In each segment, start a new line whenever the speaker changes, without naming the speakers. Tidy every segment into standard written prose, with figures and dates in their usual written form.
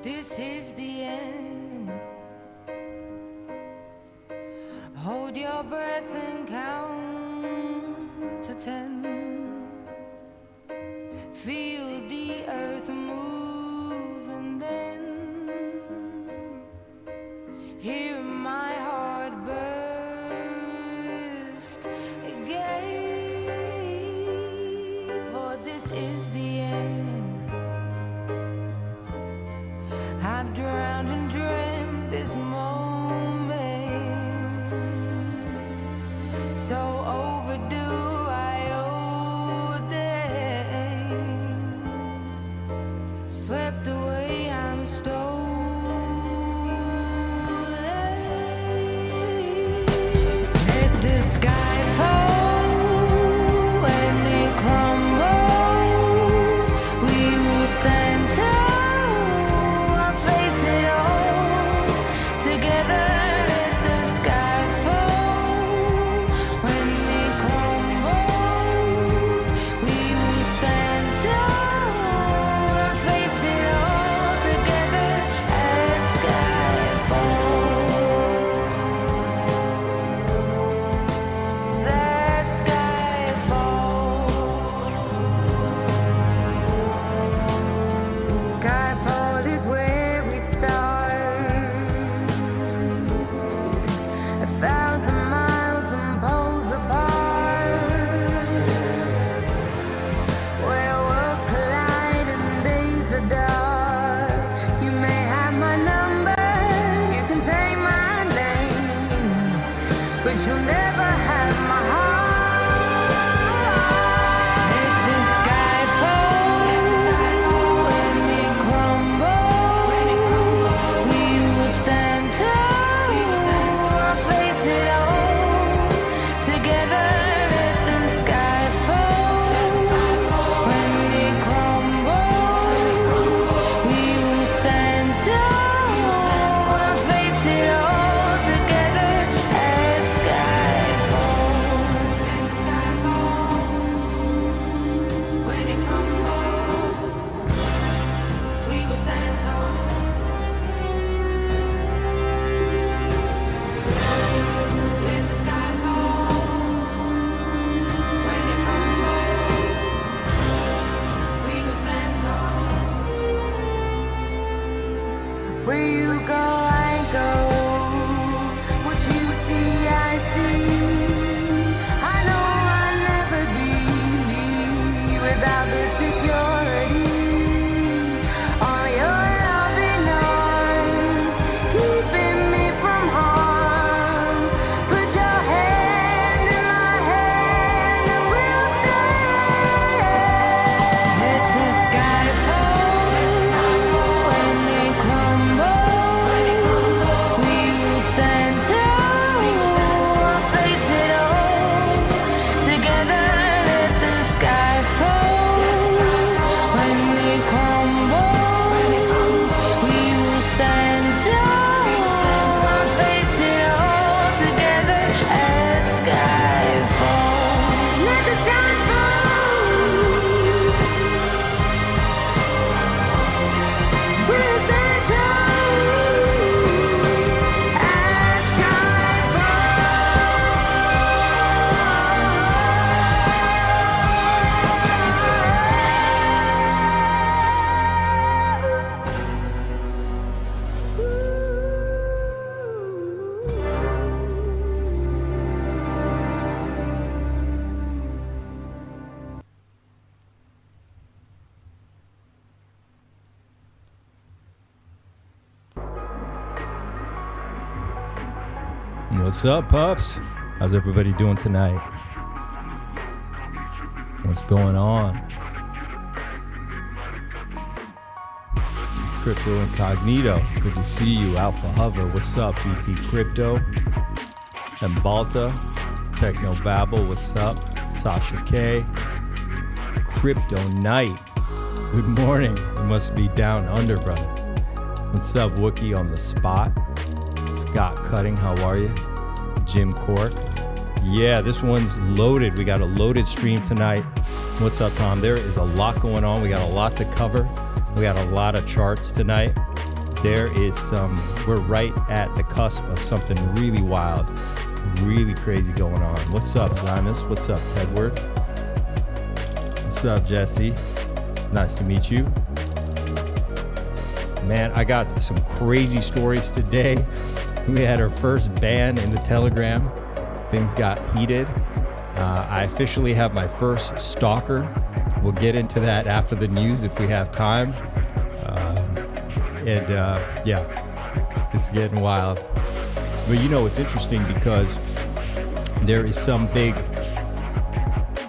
This is the end. Hold your breath and count to 10. Feel the earth move and then hear my heart burst again. For this is the end. I've drowned and dreamt this moment, so overdue I owe them. Swept away, I'm stolen. Let the sky fall when it crumbles. We will stand tall.
What's up, pups? How's everybody doing tonight? What's going on? Crypto Incognito, good to see you. Alpha Hover, what's up? BP Crypto, and Balta, Techno Babble, what's up? Sasha K, Crypto Knight, good morning. You must be down under, brother. What's up, Wookie on the spot? Scott Cutting, how are you? Jim Cork. Yeah, this one's loaded. We got a loaded stream tonight. What's up, Tom? There is a lot going on. We got a lot to cover. We got a lot of charts tonight. we're right at the cusp of something really wild, really crazy going on. What's up, Zymus? What's up, Tedward? What's up, Jesse? Nice to meet you. Man, I got some crazy stories today. We had our first ban in the Telegram. Things got heated. I officially have my first stalker. We'll get into that after the news if we have time. Yeah, it's getting wild. But you know, it's interesting because there is some big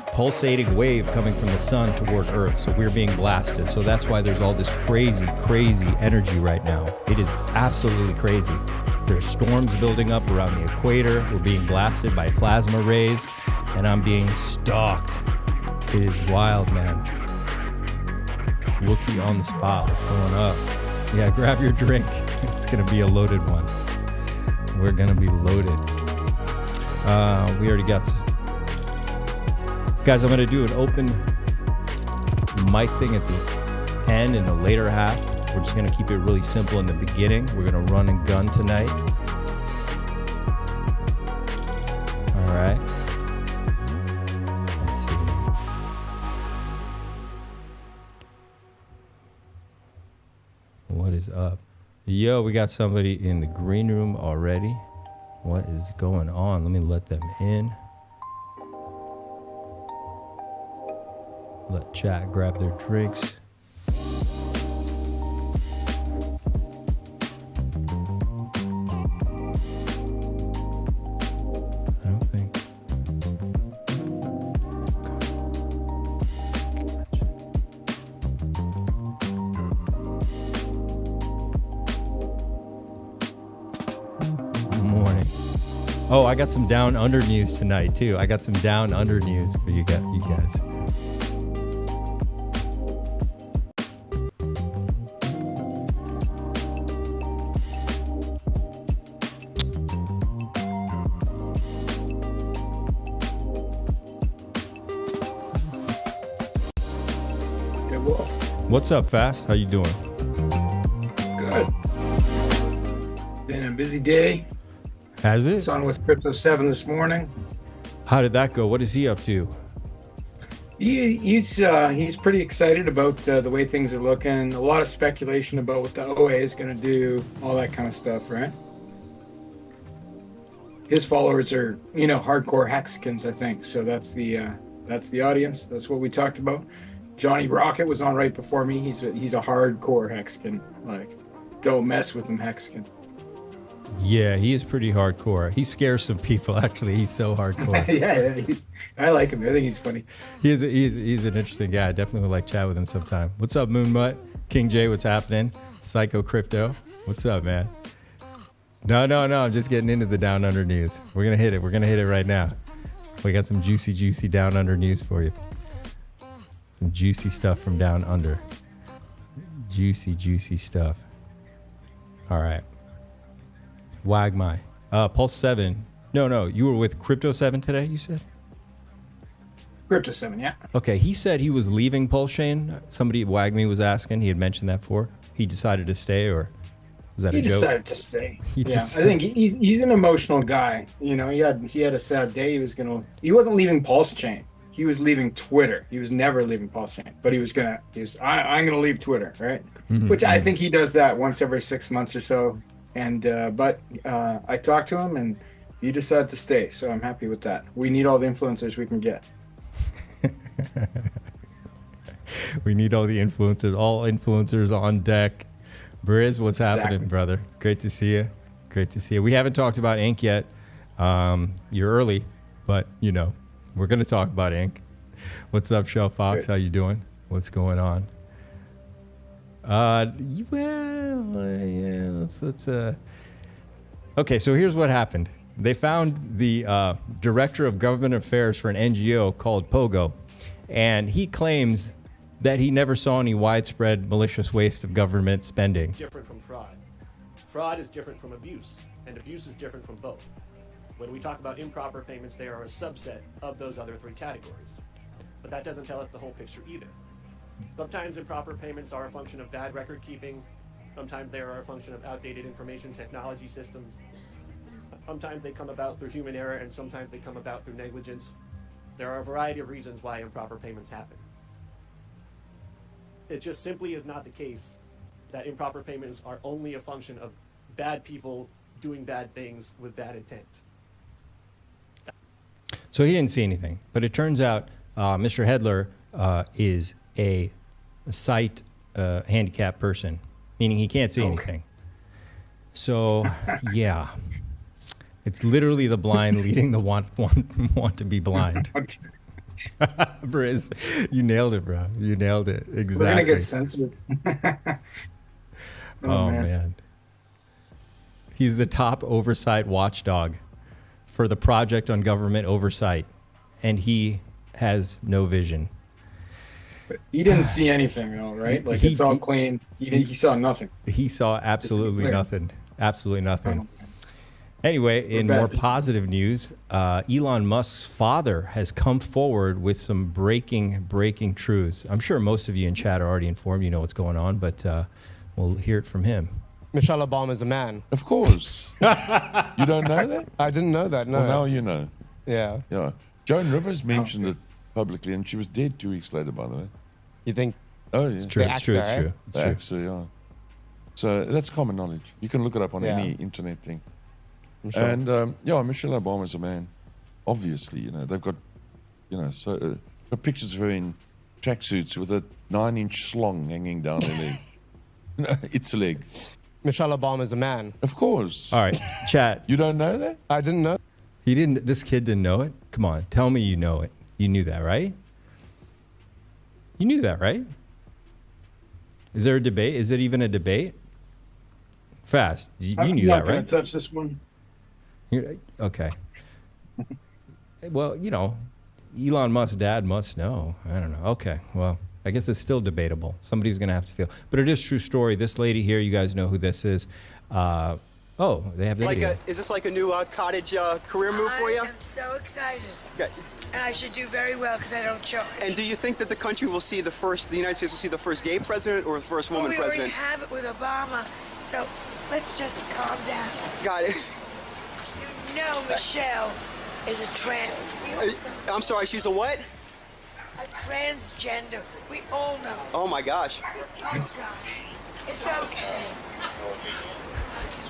pulsating wave coming from the sun toward Earth. So we're being blasted. So that's why there's all this crazy, crazy energy right now. It is absolutely crazy. There's storms building up around the equator. We're being blasted by plasma rays, and I'm being stalked. It is wild, man. Wookie on the spot. What's going up? Yeah, grab your drink. It's going to be a loaded one. We're going to be loaded. We already got... Guys, I'm going to do an open mic thing at the end in the later half. We're just going to keep it really simple in the beginning. We're going to run and gun tonight. All right. Let's see. What is up? Yo, we got somebody in the green room already. What is going on? Let me let them in. Let chat grab their drinks. I don't think. Good morning. Oh, I got some down under news tonight too. I got some down under news for you guys. What's up, Fast? How you doing?
Good. Been a busy day.
Has it?
It's on with Crypto 7 this morning.
How did that go? What is he up to?
He's pretty excited about the way things are looking. A lot of speculation about what the OA is going to do, all that kind of stuff, right? His followers are, hardcore hexagons, I think. So that's the audience. That's what we talked about. Johnny Rocket was on right before me. He's a hardcore hexagon. Like, don't mess with him, hexagon.
Yeah, he is pretty hardcore. He scares some people. Actually, he's so hardcore.
Yeah, I like him. I think he's funny.
He's an interesting guy. I definitely would like to chat with him sometime. What's up, Moon Mutt? King J, what's happening? Psycho Crypto, what's up, man? No. I'm just getting into the down under news. We're gonna hit it right now. We got some juicy down under news for you. Some juicy stuff from down under. Juicy stuff. All right. Wagmy. Pulse 7. No. You were with Crypto 7 today, you said?
Crypto 7, yeah.
Okay, he said he was leaving PulseChain. Somebody, Wagmy, was asking. He had mentioned that before. He decided to stay, or was that a joke? He
decided to stay. I think he's an emotional guy. He had a sad day. He wasn't leaving PulseChain. He was leaving Twitter. He was never leaving PulseChain, but I'm gonna leave Twitter, right? Mm-hmm. Which I think he does that once every 6 months or so. And but I talked to him, and he decided to stay. So I'm happy with that. We need all the influencers we can get.
We need all the influencers. All influencers on deck. Briz, what's happening, brother? Great to see you. We haven't talked about Ink yet. You're early, but we're going to talk about Ink. What's up, Shell Fox? Good. How you doing? What's going on? Okay, so here's what happened. They found the director of government affairs for an NGO called Pogo, and he claims that he never saw any widespread malicious waste of government spending.
Different from fraud. Fraud is different from abuse, and abuse is different from both. When we talk about improper payments, they are a subset of those other three categories. But that doesn't tell us the whole picture either. Sometimes improper payments are a function of bad record keeping, Sometimes they are a function of outdated information technology systems. Sometimes they come about through human error, and sometimes they come about through negligence. There are a variety of reasons why improper payments happen. It just simply is not the case that improper payments are only a function of bad people doing bad things with bad intent.
So he didn't see anything, but it turns out Mr. Hedler is a sight handicapped person, meaning he can't see anything. So, yeah, it's literally the blind leading the want to be blind. Briz, you nailed it, bro. You nailed it. Exactly.
We're gonna get sensitive.
Oh man. He's the top oversight watchdog for the Project on Government Oversight, and he has no vision.
But he didn't see anything, though, right? Like it's all clean. He saw nothing.
He saw absolutely nothing. Absolutely nothing. Anyway, in more positive news, Elon Musk's father has come forward with some breaking truths. I'm sure most of you in chat are already informed. You know what's going on, but we'll hear it from him.
Michelle Obama's a man.
Of course. You don't know that?
I didn't know that, no.
Well, now you know.
Yeah.
Yeah. Joan Rivers mentioned it publicly, and she was dead 2 weeks later, by the way.
You think?
Oh, yeah.
It's true. It's true. It's true.
The actor, yeah. So that's common knowledge. You can look it up on any internet thing. I'm sure. And, yeah, Michelle Obama's a man. Obviously, you know, they've got, you know, got pictures of her in tracksuits with a 9-inch slong hanging down her leg. No, it's a leg.
Michelle Obama's a man.
Of course.
All right, chat.
You don't know that?
I didn't know.
He didn't. This kid didn't know it. Come on, tell me you know it. You knew that, right? You knew that, right? Is there a debate? Is it even a debate? Fast. You knew that, right? I'm not going
to touch this one.
Okay. Well, you know, Elon Musk's dad must know. I don't know. Okay. Well, I guess it's still debatable. Somebody's going to have to feel. But it is a true story. This lady here, you guys know who this is. Oh, they have the video.
Is this like a new cottage career move for you?
I am so excited.
Okay.
And I should do very well because I don't charge.
And do you think that the country will see the United States will see the first gay president or the first woman president?
We already have it with Obama, so let's just calm down.
Got it.
You know Michelle is a trans...
I'm sorry, she's a what?
A transgender. We all know.
Oh my gosh.
Oh gosh. It's okay.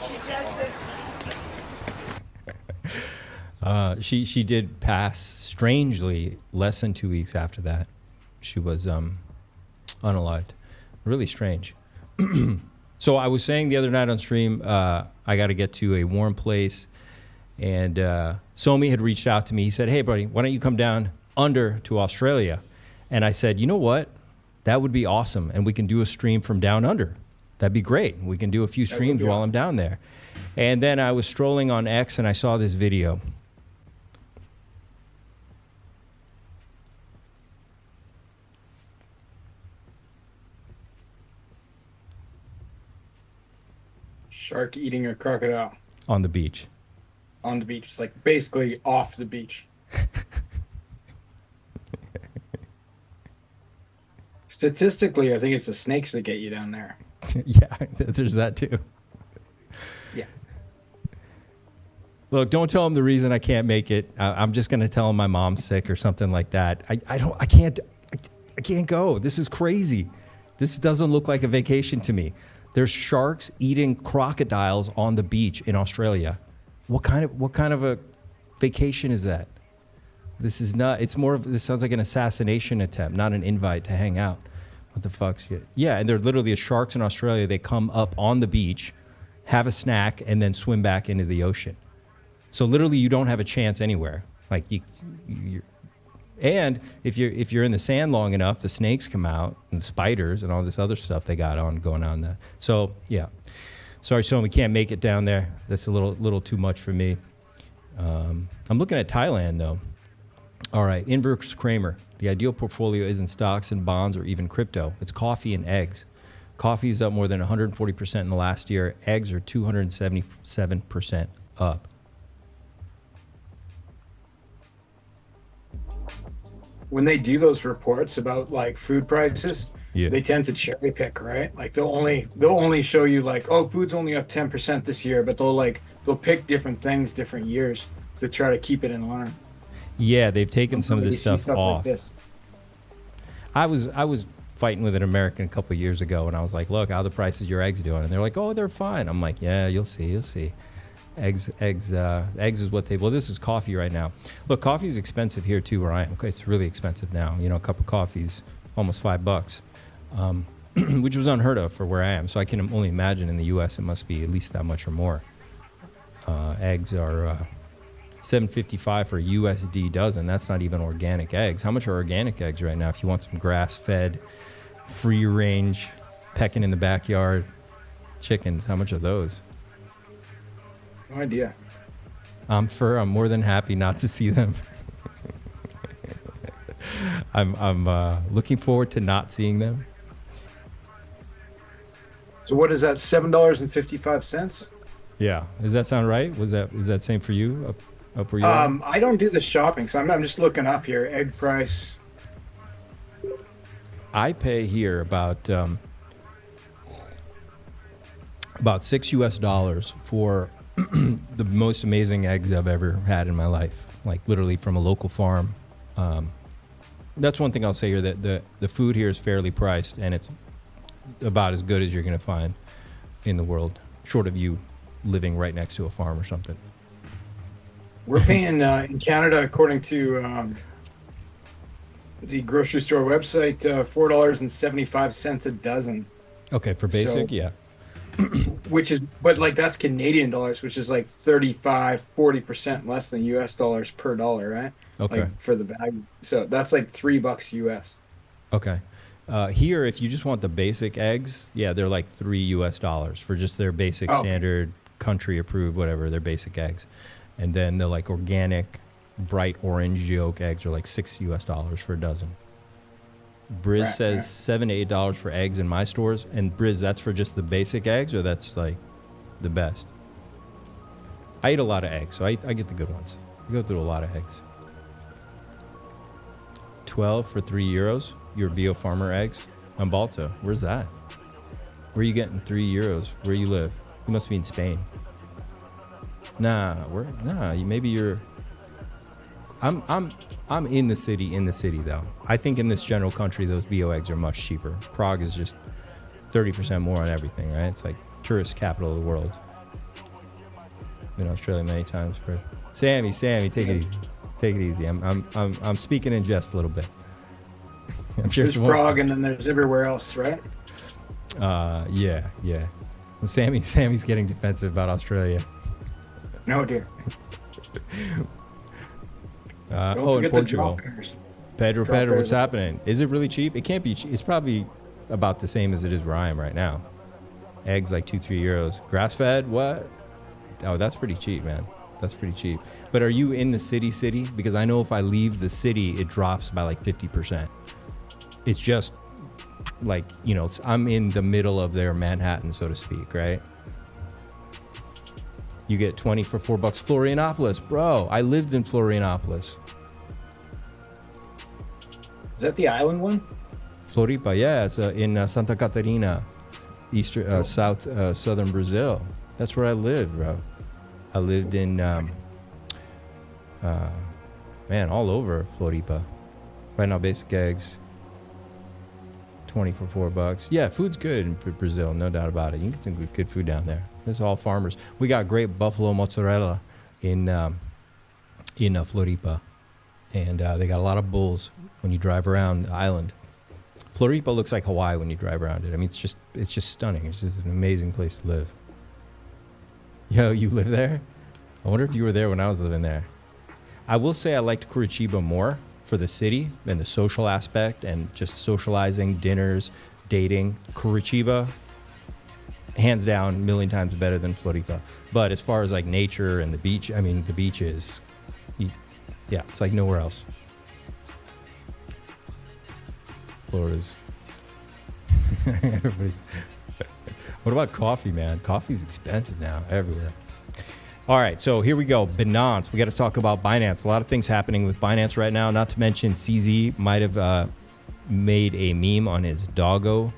She does this.
She did pass strangely less than 2 weeks after that. She was unalived. Really strange. So I was saying the other night on stream, I got to get to a warm place, and Somi had reached out to me. He said, "Hey, buddy, why don't you come down under to Australia?" And I said, "You know what? That would be awesome, and we can do a stream from down under. That'd be great. We can do a few streams while I'm down there." And then I was strolling on X, and I saw this video.
Shark eating a crocodile.
On the beach.
On the beach, like basically off the beach. Statistically, I think it's the snakes that get you down there.
Yeah, there's that too.
Yeah.
Look, don't tell him the reason I can't make it. I'm just going to tell him my mom's sick or something like that. I can't go. This is crazy. This doesn't look like a vacation to me. There's sharks eating crocodiles on the beach in Australia. What kind of a vacation is that? This is not. It's more of. This sounds like an assassination attempt, not an invite to hang out. What the fuck's it? Yeah, and they're literally sharks in Australia. They come up on the beach, have a snack, and then swim back into the ocean. So literally, you don't have a chance anywhere. Like you. And if you're in the sand long enough, the snakes come out and the spiders and all this other stuff they got going on there. So yeah, sorry, Sean, we can't make it down there. That's a little too much for me. I'm looking at Thailand though. All right, Inverse Kramer. The ideal portfolio isn't stocks and bonds or even crypto. It's coffee and eggs. Coffee is up more than 140% in the last year. Eggs are 277% up.
When they do those reports about like food prices,
Yeah.
they tend to cherry pick, right? Like they'll only show you like, oh, food's only up 10% this year, but they'll pick different things, different years to try to keep it in line.
Yeah, they've taken some of this stuff off.
Like this.
I was fighting with an American a couple of years ago, and I was like, "Look, how the price of your eggs doing?" And they're like, "Oh, they're fine." I'm like, "Yeah, you'll see. Eggs is what they. Well, this is coffee right now. Look, coffee is expensive here too, where I am. Okay, it's really expensive now. You know, a cup of coffee's almost $5, which was unheard of for where I am. So I can only imagine in the U.S. it must be at least that much or more. Eggs are $7.55 for USD dozen. That's not even organic eggs. How much are organic eggs right now? If you want some grass-fed, free-range, pecking in the backyard chickens, how much are those?
No idea.
I'm more than happy not to see them. I'm looking forward to not seeing them.
So what is that? $7.55?
Yeah. Does that sound right? Is that same for you up where you are?
I don't do the shopping, so I'm just looking up here. Egg price.
I pay here about $6 for the most amazing eggs I've ever had in my life. Like literally from a local farm. That's one thing I'll say here, that the food here is fairly priced, and it's about as good as you're going to find in the world, short of you living right next to a farm or something.
We're paying in Canada, according to the grocery store website, $4.75 a dozen.
Okay, for basic, yeah.
Which is, but like that's Canadian dollars, which is like 35-40% less than US dollars per dollar, right?
Okay.
Like for the value. So that's like $3 US.
Okay. Here, if you just want the basic eggs, yeah, they're like $3 for just their basic standard country approved, whatever, their basic eggs. And then the like organic bright orange yolk eggs are like $6 for a dozen. Briz says $7 to $8 for eggs in my stores. And Briz, that's for just the basic eggs, or that's like the best? I eat a lot of eggs, so I get the good ones. I go through a lot of eggs. 12 for €3. Your Bio Farmer eggs. On Balto. Where's that? Where are you getting €3? Where you live? You must be in Spain. Maybe you're. I'm in the city though. I think in this general country those Bio eggs are much cheaper. Prague is just 30% more on everything, right? It's like tourist capital of the world. Been to Australia many times. Sammy, take it easy. Take it easy. I'm speaking in jest a little bit. I'm sure
there's Prague and then there's everywhere else, right?
Yeah. Well, Sammy's getting defensive about Australia.
No, dear.
In Portugal. Pedro, what's happening? Is it really cheap? It can't be cheap. It's probably about the same as it is where I am right now. Eggs like €2-3. Grass-fed? What? Oh, that's pretty cheap, man. That's pretty cheap. But are you in the city? Because I know if I leave the city, it drops by like 50%. It's just like, I'm in the middle of their Manhattan, so to speak, right? You get 20 for $4. Florianopolis, bro. I lived in Florianopolis.
Is that the island one?
Floripa, yeah. It's in Santa Catarina, southern Brazil. That's where I lived, bro. I lived in, all over Floripa. Right now, basic eggs, 20 for $4. Yeah, food's good in Brazil, no doubt about it. You can get some good food down there. It's all farmers. We got great buffalo mozzarella in Floripa, and they got a lot of bulls when you drive around the island. Floripa looks like Hawaii when you drive around it. I mean, it's just stunning. It's just an amazing place to live. Yo, you live there? I wonder if you were there when I was living there. I will say I liked Curitiba more for the city and the social aspect and just socializing, dinners, dating. Curitiba, hands down, a million times better than Floripa. But as far as like nature and the beach, I mean, the beach is, it's like nowhere else. Florida's. What about coffee, man? Coffee's expensive now, everywhere. All right, so here we go. Binance. We got to talk about Binance. A lot of things happening with Binance right now. Not to mention CZ might have made a meme on his doggo.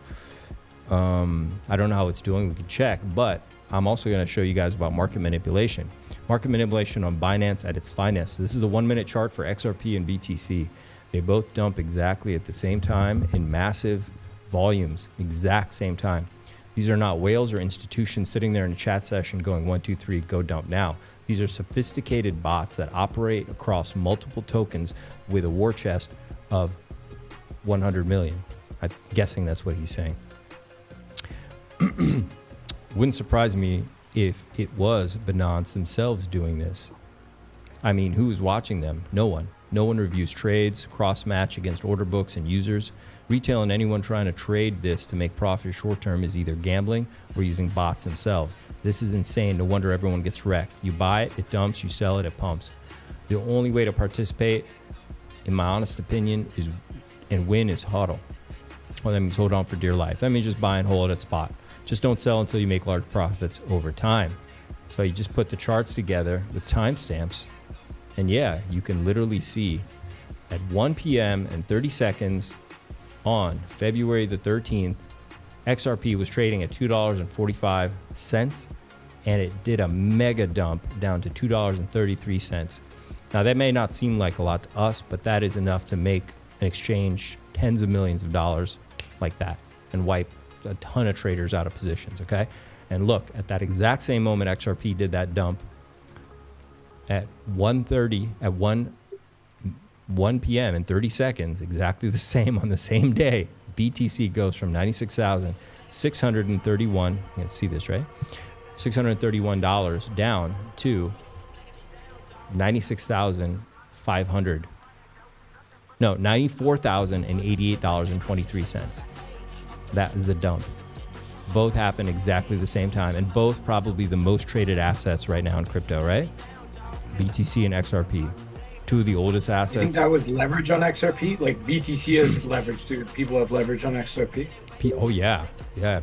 I don't know how it's doing. We can check, but I'm also going to show you guys about market manipulation. Market manipulation on Binance at its finest. This is the 1 minute chart for XRP and BTC. They both dump exactly at the same time in massive volumes, exact same time. These are not whales or institutions sitting there in a chat session going 1, 2, 3, go dump now. These are sophisticated bots that operate across multiple tokens with a war chest of 100 million. I'm guessing that's what he's saying. Wouldn't surprise me if it was Binance themselves doing this. I mean, who's watching them? No one. No one reviews trades, cross-match against order books and users. Retail and anyone trying to trade this to make profit short-term is either gambling or using bots themselves. This is insane. No wonder everyone gets wrecked. You buy it, it dumps. You sell it, it pumps. The only way to participate, in my honest opinion, is and win is hodl. Well, that means hold on for dear life. That means just buy and hold at spot. Just don't sell until you make large profits over time. So you just put the charts together with timestamps, and yeah, you can literally see at 1 p.m. and 30 seconds on February the 13th, XRP was trading at $2.45, and it did a mega dump down to $2.33. Now, that may not seem like a lot to us, but that is enough to make an exchange tens of millions of dollars like that and wipe a ton of traders out of positions, okay? And look, at that exact same moment, XRP did that dump at 1:30, at 1 p.m. in 30 seconds, exactly the same on the same day. BTC goes from 96,631, you can see this, right? $631 down to 96,500. No, $94,088.23. That is a dump. Both happen exactly the same time, and both probably the most traded assets right now in crypto, right? BTC and XRP, two of the oldest assets.
You think that was leverage on XRP? Like BTC has leverage too. People have leverage on XRP.
Oh yeah,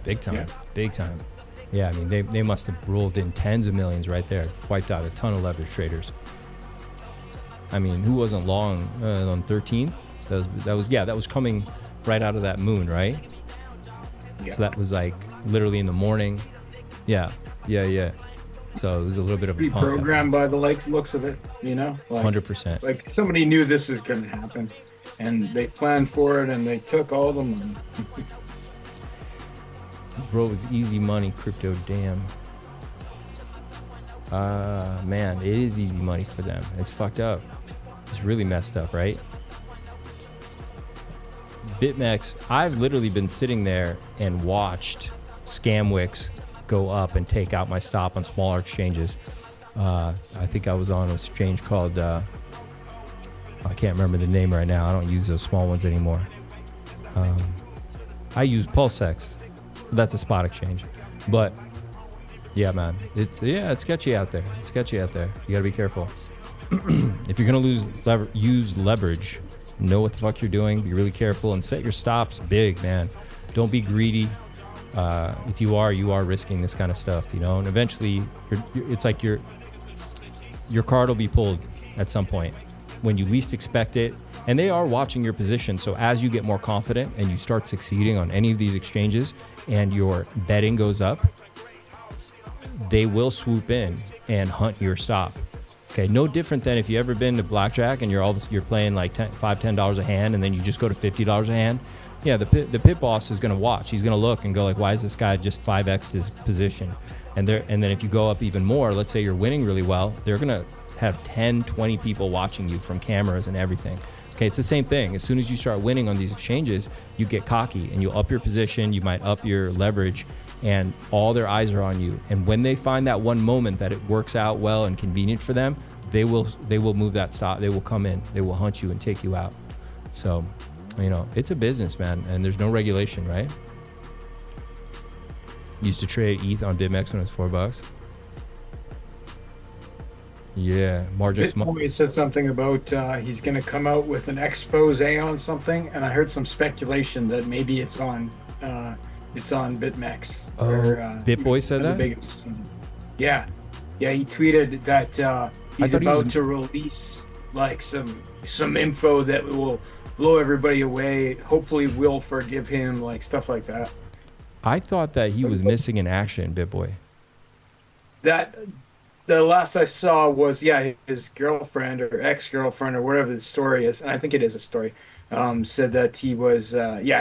big time, big time. Yeah, I mean they must have rolled in tens of millions right there, wiped out a ton of leverage traders. I mean, who wasn't long on 13th? That was coming right out of that moon, right? Yeah. So that was like literally in the morning. Yeah. So there's a little bit of a
programmed by the looks of it, you know? Like,
100%.
Like somebody knew this was going to happen, and they planned for it, and they took all the money.
Bro, it's easy money, crypto, damn. Man, it is easy money for them. It's fucked up. It's really messed up, right? BitMEX, I've literally been sitting there and watched Scamwix go up and take out my stop on smaller exchanges. I think I was on an exchange called, I can't remember the name right now. I don't use those small ones anymore. I use PulseX. That's a spot exchange. But yeah, man, it's sketchy out there. It's sketchy out there. You gotta be careful. If you're gonna use leverage, know what the fuck you're doing. Be really careful and set your stops big, man. Don't be greedy. If you are risking this kind of stuff, you know. And eventually, it's like your card will be pulled at some point when you least expect it. And they are watching your position. So as you get more confident and you start succeeding on any of these exchanges, and your betting goes up, they will swoop in and hunt your stop. Okay, no different than if you ever been to blackjack and you're playing like $5-10 a hand, and then you just go to $50 a hand. Yeah, the pit boss is going to watch. He's going to look and go like, why is this guy just 5x his position? And then if you go up even more, let's say you're winning really well, they're going to have 10, 20 people watching you from cameras and everything. Okay, it's the same thing. As soon as you start winning on these exchanges, you get cocky and you up your position. You might up your leverage, and all their eyes are on you. And when they find that one moment that it works out well and convenient for them, they will move that stop. They will come in. They will hunt you and take you out. So, you know, it's a business, man, and there's no regulation, right? Used to trade ETH on BitMEX when it was $4. Yeah, Margix.
BitBoy said something about he's going to come out with an expose on something, and I heard some speculation that maybe it's on BitMEX.
Oh, BitBoy said that?
Yeah, he tweeted that he's about to release like some info that will blow everybody away. Hopefully we'll forgive him, like stuff like that.
I thought that he was missing in action, BitBoy.
That the last I saw was his girlfriend or ex-girlfriend or whatever the story is, and I think it is a story. Said that he was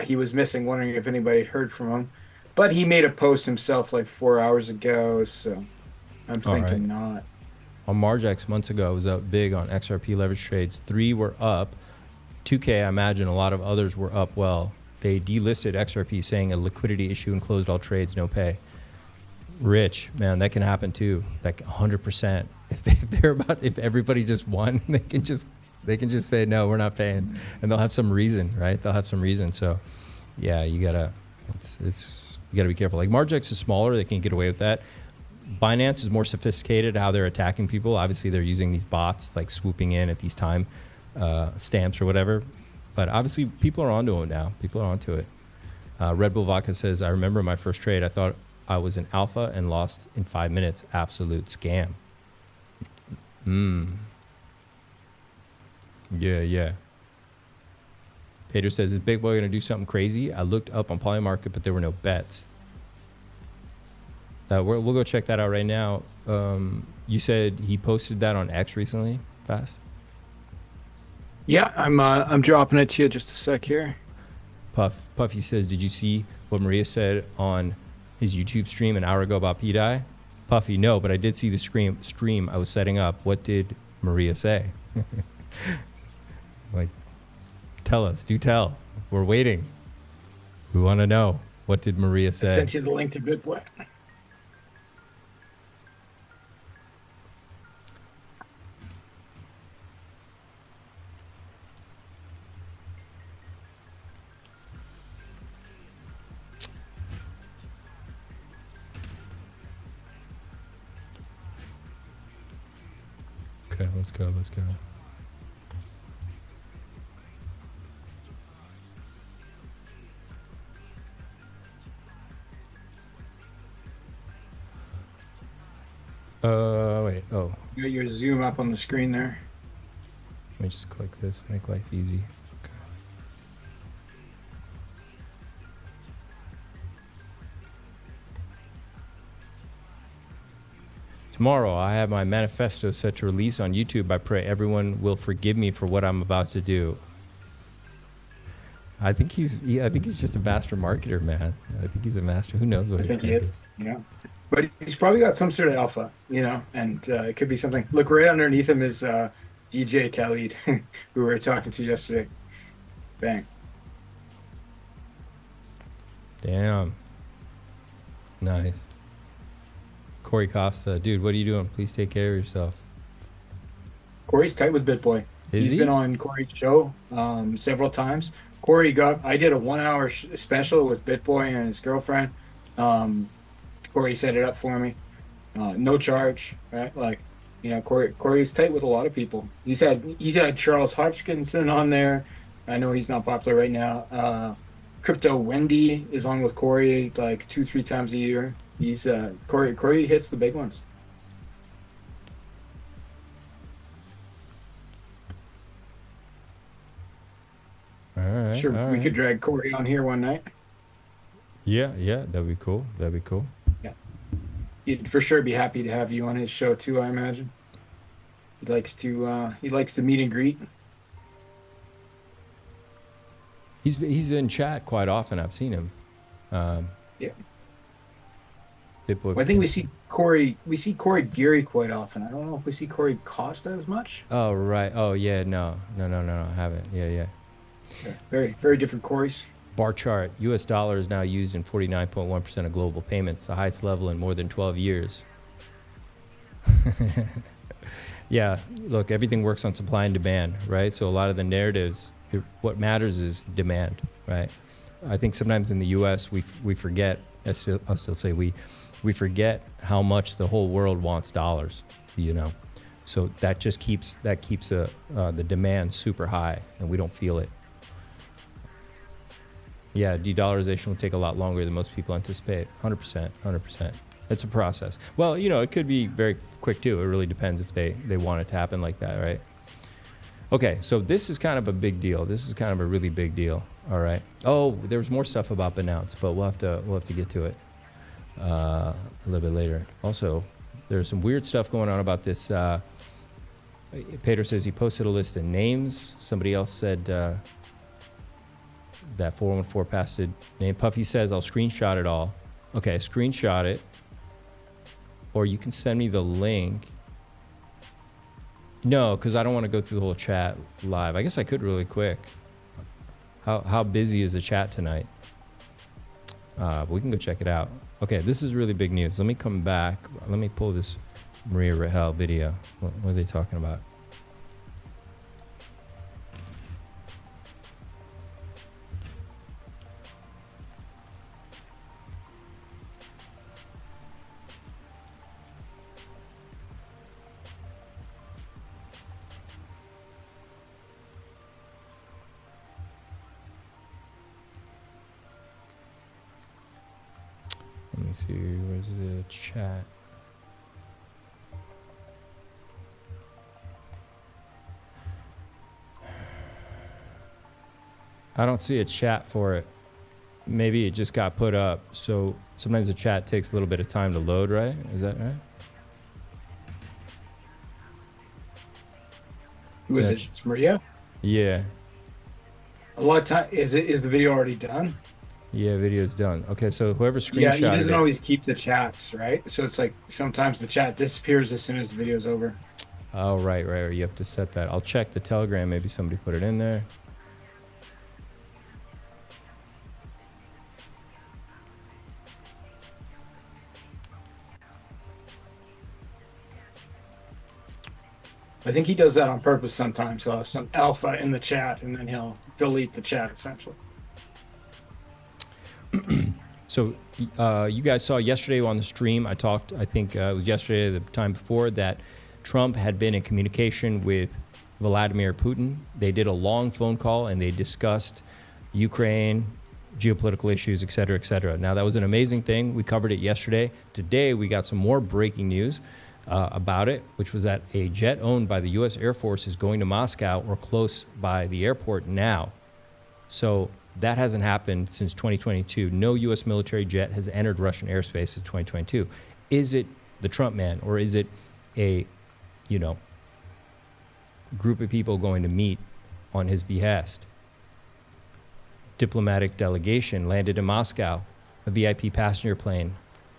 he was missing, wondering if anybody had heard from him. But he made a post himself like 4 hours ago, so I'm thinking not.
On Margex months ago, I was up big on XRP leverage trades. 3 were up. 2K, I imagine a lot of others were up well. They delisted XRP saying a liquidity issue and closed all trades, no pay. Rich, man, that can happen too. Like 100%. If everybody just won, they can just say no, we're not paying, and they'll have some reason, right? They'll have some reason. So, yeah, you gotta be careful. Like Margex is smaller, they can get away with that. Binance is more sophisticated how they're attacking people. Obviously, they're using these bots like swooping in at these time stamps or whatever. But obviously, people are onto it now. People are onto it. Red Bull Vodka says, I remember my first trade. I thought I was in alpha and lost in 5 minutes. Absolute scam. Yeah. Pedro says, is BitBoy going to do something crazy? I looked up on Polymarket, but there were no bets. We'll go check that out right now. You said he posted that on X recently? Fast?
Yeah, I'm dropping it to you just a sec here.
Puffy says, did you see what Maria said on his YouTube stream an hour ago about pDAI? Puffy, no, but I did see the stream I was setting up. What did Maria say? Like, tell us. Do tell. We're waiting. We want to know. What did Maria say?
I sent you the link to BitBoy.
Okay, let's go. Wait. Oh.
You got your zoom up on the screen there.
Let me just click this. Make life easy. Okay. Tomorrow, I have my manifesto set to release on YouTube. I pray everyone will forgive me for what I'm about to do. I think he's just a master marketer, man. I think he's a master. Who knows what he's
he is. Yeah. But he's probably got some sort of alpha, and it could be something. Look, right underneath him is DJ Khalid, who we were talking to yesterday. Bang.
Damn. Nice. Corey Costa, dude, what are you doing? Please take care of yourself.
Corey's tight with BitBoy. He's been on Corey's show several times. I did a 1 hour special with BitBoy and his girlfriend. Corey set it up for me. No charge, right? Like, Corey's tight with a lot of people. He's had Charles Hodgkinson on there. I know he's not popular right now. Crypto Wendy is on with Corey like 2-3 times a year. He's Corey hits the big ones.
All right.
Sure, we could drag Corey on here one night.
Yeah, that'd be cool.
Yeah, he'd for sure be happy to have you on his show too. I imagine he likes to meet and greet.
He's in chat quite often. I've seen him.
Yeah.
BitBoy.
Well, I think we see Corey Geary quite often. I don't know if we see Corey Costa as much.
Oh right. Oh yeah. No. I haven't. Yeah.
Very, very different Corys.
Bar chart. U.S. dollar is now used in 49.1% of global payments, the highest level in more than 12 years. Yeah. Look, everything works on supply and demand, right? So a lot of the narratives, what matters is demand, right? I think sometimes in the U.S. we forget. I'll still say we forget how much the whole world wants dollars, So that just keeps the demand super high, and we don't feel it. Yeah, de-dollarization will take a lot longer than most people anticipate. 100%. It's a process. Well, it could be very quick too. It really depends if they want it to happen like that, right? Okay, so this is kind of a big deal. This is kind of a really big deal. All right. Oh, there's more stuff about Binance, but we'll have to get to it a little bit later. Also, there's some weird stuff going on about this. Peter says he posted a list of names. Somebody else said that 414 pasted name. Puffy says I'll screenshot it all. Okay, screenshot it, or you can send me the link. No, because I don't want to go through the whole chat live. I guess I could really quick. How busy is the chat tonight? We can go check it out. Okay, this is really big news. Let me come back. Let me pull this Maria Rahel video. What are they talking about? Let me see, where's the chat? I don't see a chat for it. Maybe it just got put up. So sometimes the chat takes a little bit of time to load, right? Is that right?
Who is it? It's Maria?
Yeah.
A lot of time, is the video already done?
Yeah, video's done. Okay, so whoever screenshot
Yeah, he doesn't always keep the chats, right? So it's like sometimes the chat disappears as soon as the video's over.
Oh, right. You have to set that. I'll check the Telegram. Maybe somebody put it in there.
I think he does that on purpose sometimes. He'll have some alpha in the chat and then he'll delete the chat essentially.
So you guys saw yesterday on the stream, I talked, I think it was yesterday or the time before, that Trump had been in communication with Vladimir Putin. They did a long phone call and they discussed Ukraine, geopolitical issues, et cetera, et cetera. Now, that was an amazing thing. We covered it yesterday. Today, we got some more breaking news about it, which was that a jet owned by the U.S. Air Force is going to Moscow or close by the airport now. So that hasn't happened since 2022. No U.S. military jet has entered Russian airspace since 2022. Is it the Trump man, or is it a, group of people going to meet on his behest? Diplomatic delegation landed in Moscow, a VIP passenger plane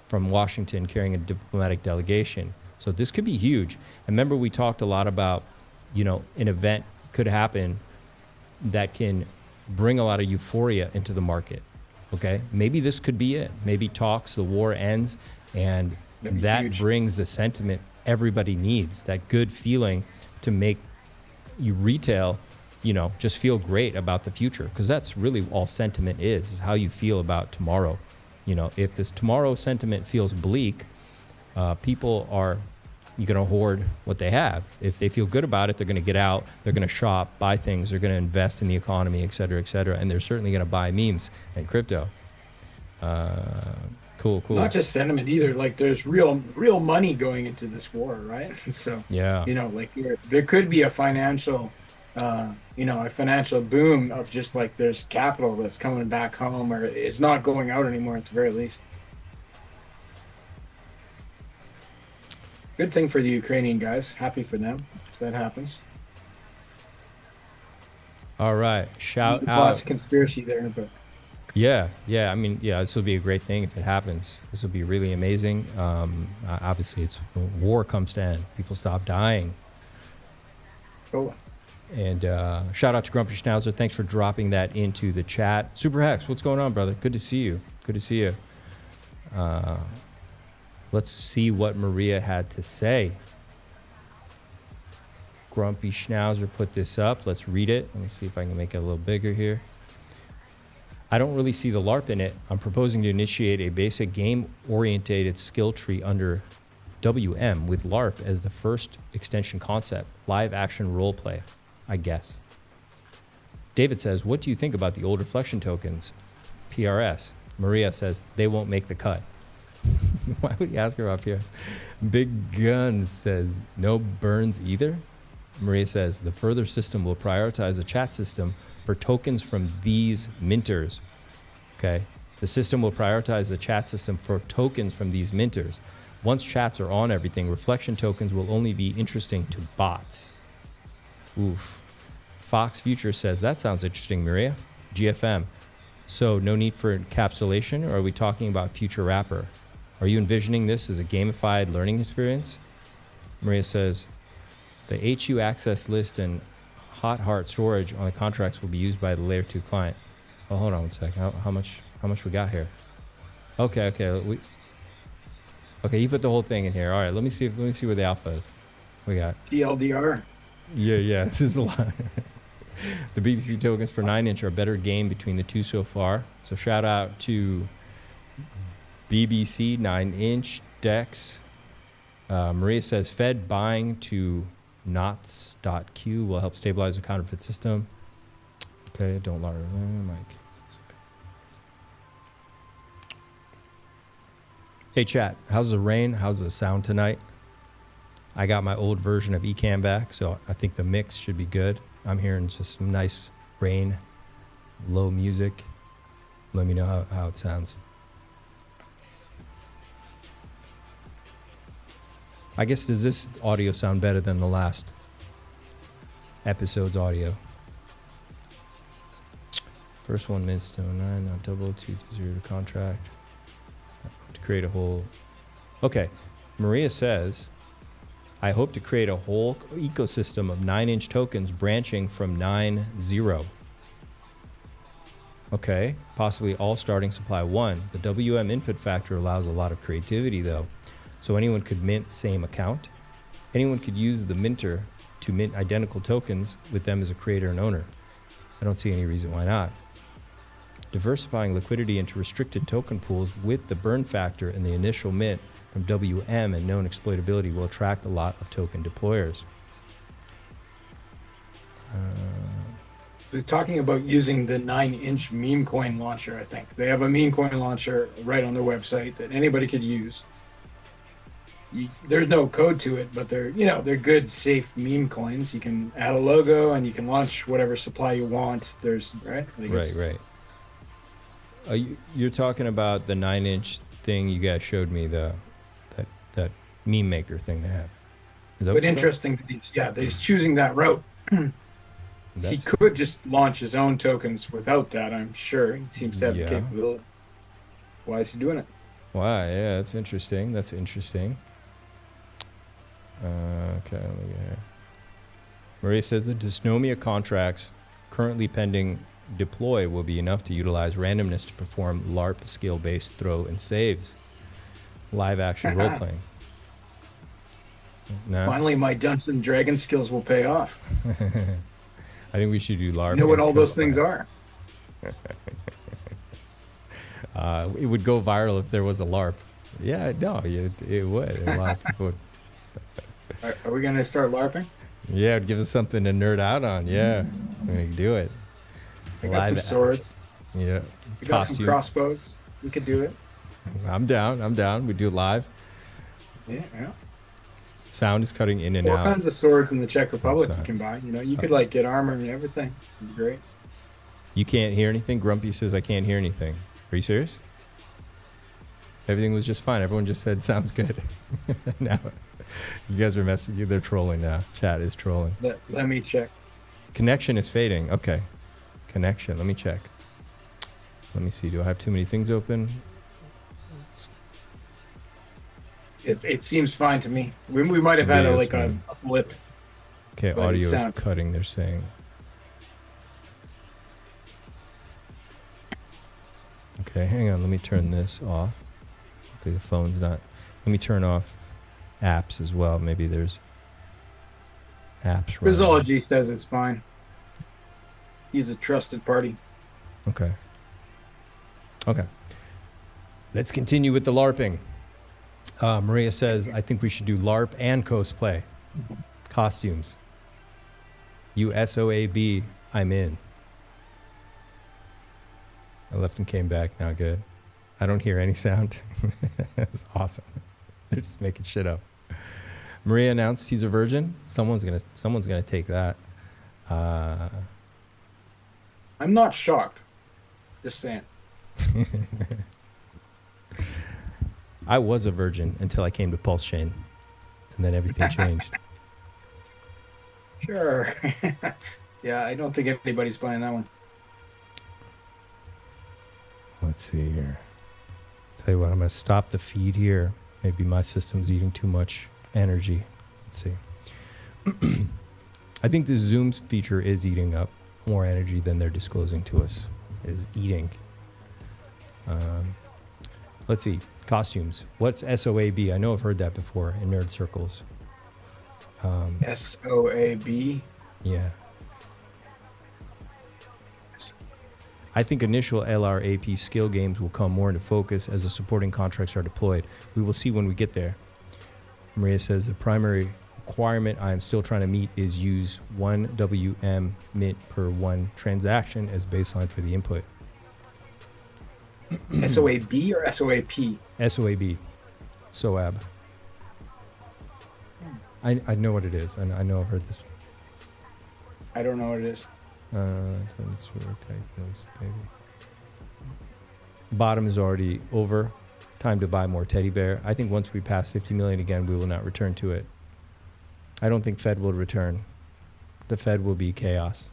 from Washington carrying a diplomatic delegation. So this could be huge. And remember, we talked a lot about, an event could happen that can bring a lot of euphoria into the market. Okay, maybe this could be it. Maybe talks, the war ends, and that huge. Brings the sentiment everybody needs, that good feeling to make you retail, just feel great about the future, because that's really all sentiment is how you feel about tomorrow. If this tomorrow sentiment feels bleak, people are going to hoard what they have. If they feel good about it, they're going to get out, they're going to shop, buy things, they're going to invest in the economy, et cetera, and they're certainly going to buy memes and crypto. Cool.
Not just sentiment either. Like, there's real money going into this war, right? So
yeah,
there could be a financial, a financial boom of just like there's capital that's coming back home, or it's not going out anymore at the very least. Good thing for the Ukrainian guys. Happy for them if that happens.
All right. Shout out.
Lots of conspiracy there, but
yeah. I mean, this will be a great thing if it happens. This will be really amazing. Obviously, it's when war comes to end. People stop dying.
Oh.
And shout out to Grumpy Schnauzer. Thanks for dropping that into the chat. Super Hex, what's going on, brother? Good to see you. Let's see what Maria had to say. Grumpy Schnauzer put this up. Let's read it. Let me see if I can make it a little bigger here. I don't really see the LARP in it. I'm proposing to initiate a basic game-orientated skill tree under WM with LARP as the first extension concept. Live action role play, I guess. David says, what do you think about the old reflection tokens? PRS. Maria says, they won't make the cut. Why would you ask her about PRS? Big Gun says, no burns either. Maria says, the further system will prioritize a chat system for tokens from these minters. Okay? The system will prioritize the chat system for tokens from these minters. Once chats are on everything, reflection tokens will only be interesting to bots. Oof. Fox Future says, that sounds interesting, Maria. GFM. So no need for encapsulation, or are we talking about future wrapper? Are you envisioning this as a gamified learning experience? Maria says, the HU access list and hot heart storage on the contracts will be used by the layer 2 client. Oh, hold on one sec. How much we got here? Okay. Okay, you put the whole thing in here. All right, let me see where the alpha is. We got
TLDR.
Yeah, this is a lot. The BTC tokens for 9-inch are a better game between the two so far. So shout out to BBC 9-inch Dex. Maria says Fed buying to knots.q will help stabilize the counterfeit system. Okay, don't lie. Hey chat, how's the rain? How's the sound tonight? I got my old version of Ecamm back, so I think the mix should be good. I'm hearing just some nice rain, low music. Let me know how it sounds. I guess, does this audio sound better than the last episode's audio? First 1 minute to 9, not double, 2 to 0 to contract. To create a whole... Okay, Maria says, I hope to create a whole ecosystem of 9-inch tokens branching from 9.0. Okay, possibly all starting supply 1. The WM input factor allows a lot of creativity though. So anyone could mint same account. Anyone could use the minter to mint identical tokens with them as a creator and owner. I don't see any reason why not. Diversifying liquidity into restricted token pools with the burn factor and the initial mint from WM and known exploitability will attract a lot of token deployers.
They're talking about using the 9-inch meme coin launcher, I think. They have a meme coin launcher right on their website that anybody could use. There's no code to it, but they're good, safe meme coins. You can add a logo and you can launch whatever supply you want. Right.
You're talking about the 9-inch thing you guys showed me, that meme maker thing they have. Is that
but interesting, that he's choosing that route. He could just launch his own tokens without that, I'm sure. He seems to have the capability. Why is he doing it?
Why? Yeah, that's interesting. Okay, let me get here. Maria says the Dysnomia contracts currently pending deploy will be enough to utilize randomness to perform LARP skill-based throw and saves. Live action role-playing. No?
Finally, my Dungeons and Dragons skills will pay off.
I think we should do LARP.
You know what all those things are?
It would go viral if there was a LARP. Yeah, no, it would. A lot of people would.
Are we going to start LARPing?
Yeah, it'd give us something to nerd out on. Yeah, we can do it.
I got some swords.
Yeah.
We got some crossbows. We could do it.
I'm down. We do it live.
Yeah.
Sound is cutting in and
All
out.
kinds of swords in the Czech Republic you can buy. You could get armor and everything. It'd be great.
You can't hear anything? Grumpy says I can't hear anything. Are you serious? Everything was just fine. Everyone just said sounds good. Now, you guys are messing. They're trolling now. Chat is trolling.
Let me check.
Connection is fading. Okay. Connection. Let me check. Let me see. Do I have too many things open?
It seems fine to me. We might have had a blip.
Okay, audio is cutting, they're saying. Okay, hang on. Let me turn this off. Hopefully the phone's not. Let me turn off apps as well. Maybe there's apps running.
Physiology says it's fine. He's a trusted party.
Okay. Let's continue with the LARPing. Maria says, I think we should do LARP and cosplay. Costumes. USOAB, I'm in. I left and came back, now good. I don't hear any sound. That's awesome. They're just making shit up. Maria announced he's a virgin. Someone's gonna take that.
I'm not shocked. Just saying.
I was a virgin until I came to PulseChain, and then everything changed.
Sure. Yeah, I don't think anybody's playing that one.
Let's see here. Tell you what, I'm going to stop the feed here. Maybe my system's eating too much energy. Let's see. I think the Zoom feature is eating up more energy than they're disclosing to us. Is eating. Let's see. Costumes. What's SOAB? I know I've heard that before in nerd circles.
SOAB.
Yeah. I think initial LRAP skill games will come more into focus as the supporting contracts are deployed. We will see when we get there. Maria says the primary requirement I am still trying to meet is use 1 WM mint per 1 transaction as baseline for the input.
SOAB or SOAP?
SOAB. SOAB. I know what it is, and I know I've heard this.
I don't know what it is.
Bottom is already over. Time to buy more teddy bear. I think once we pass 50 million again, we will not return to it. I don't think Fed will return. The Fed will be chaos.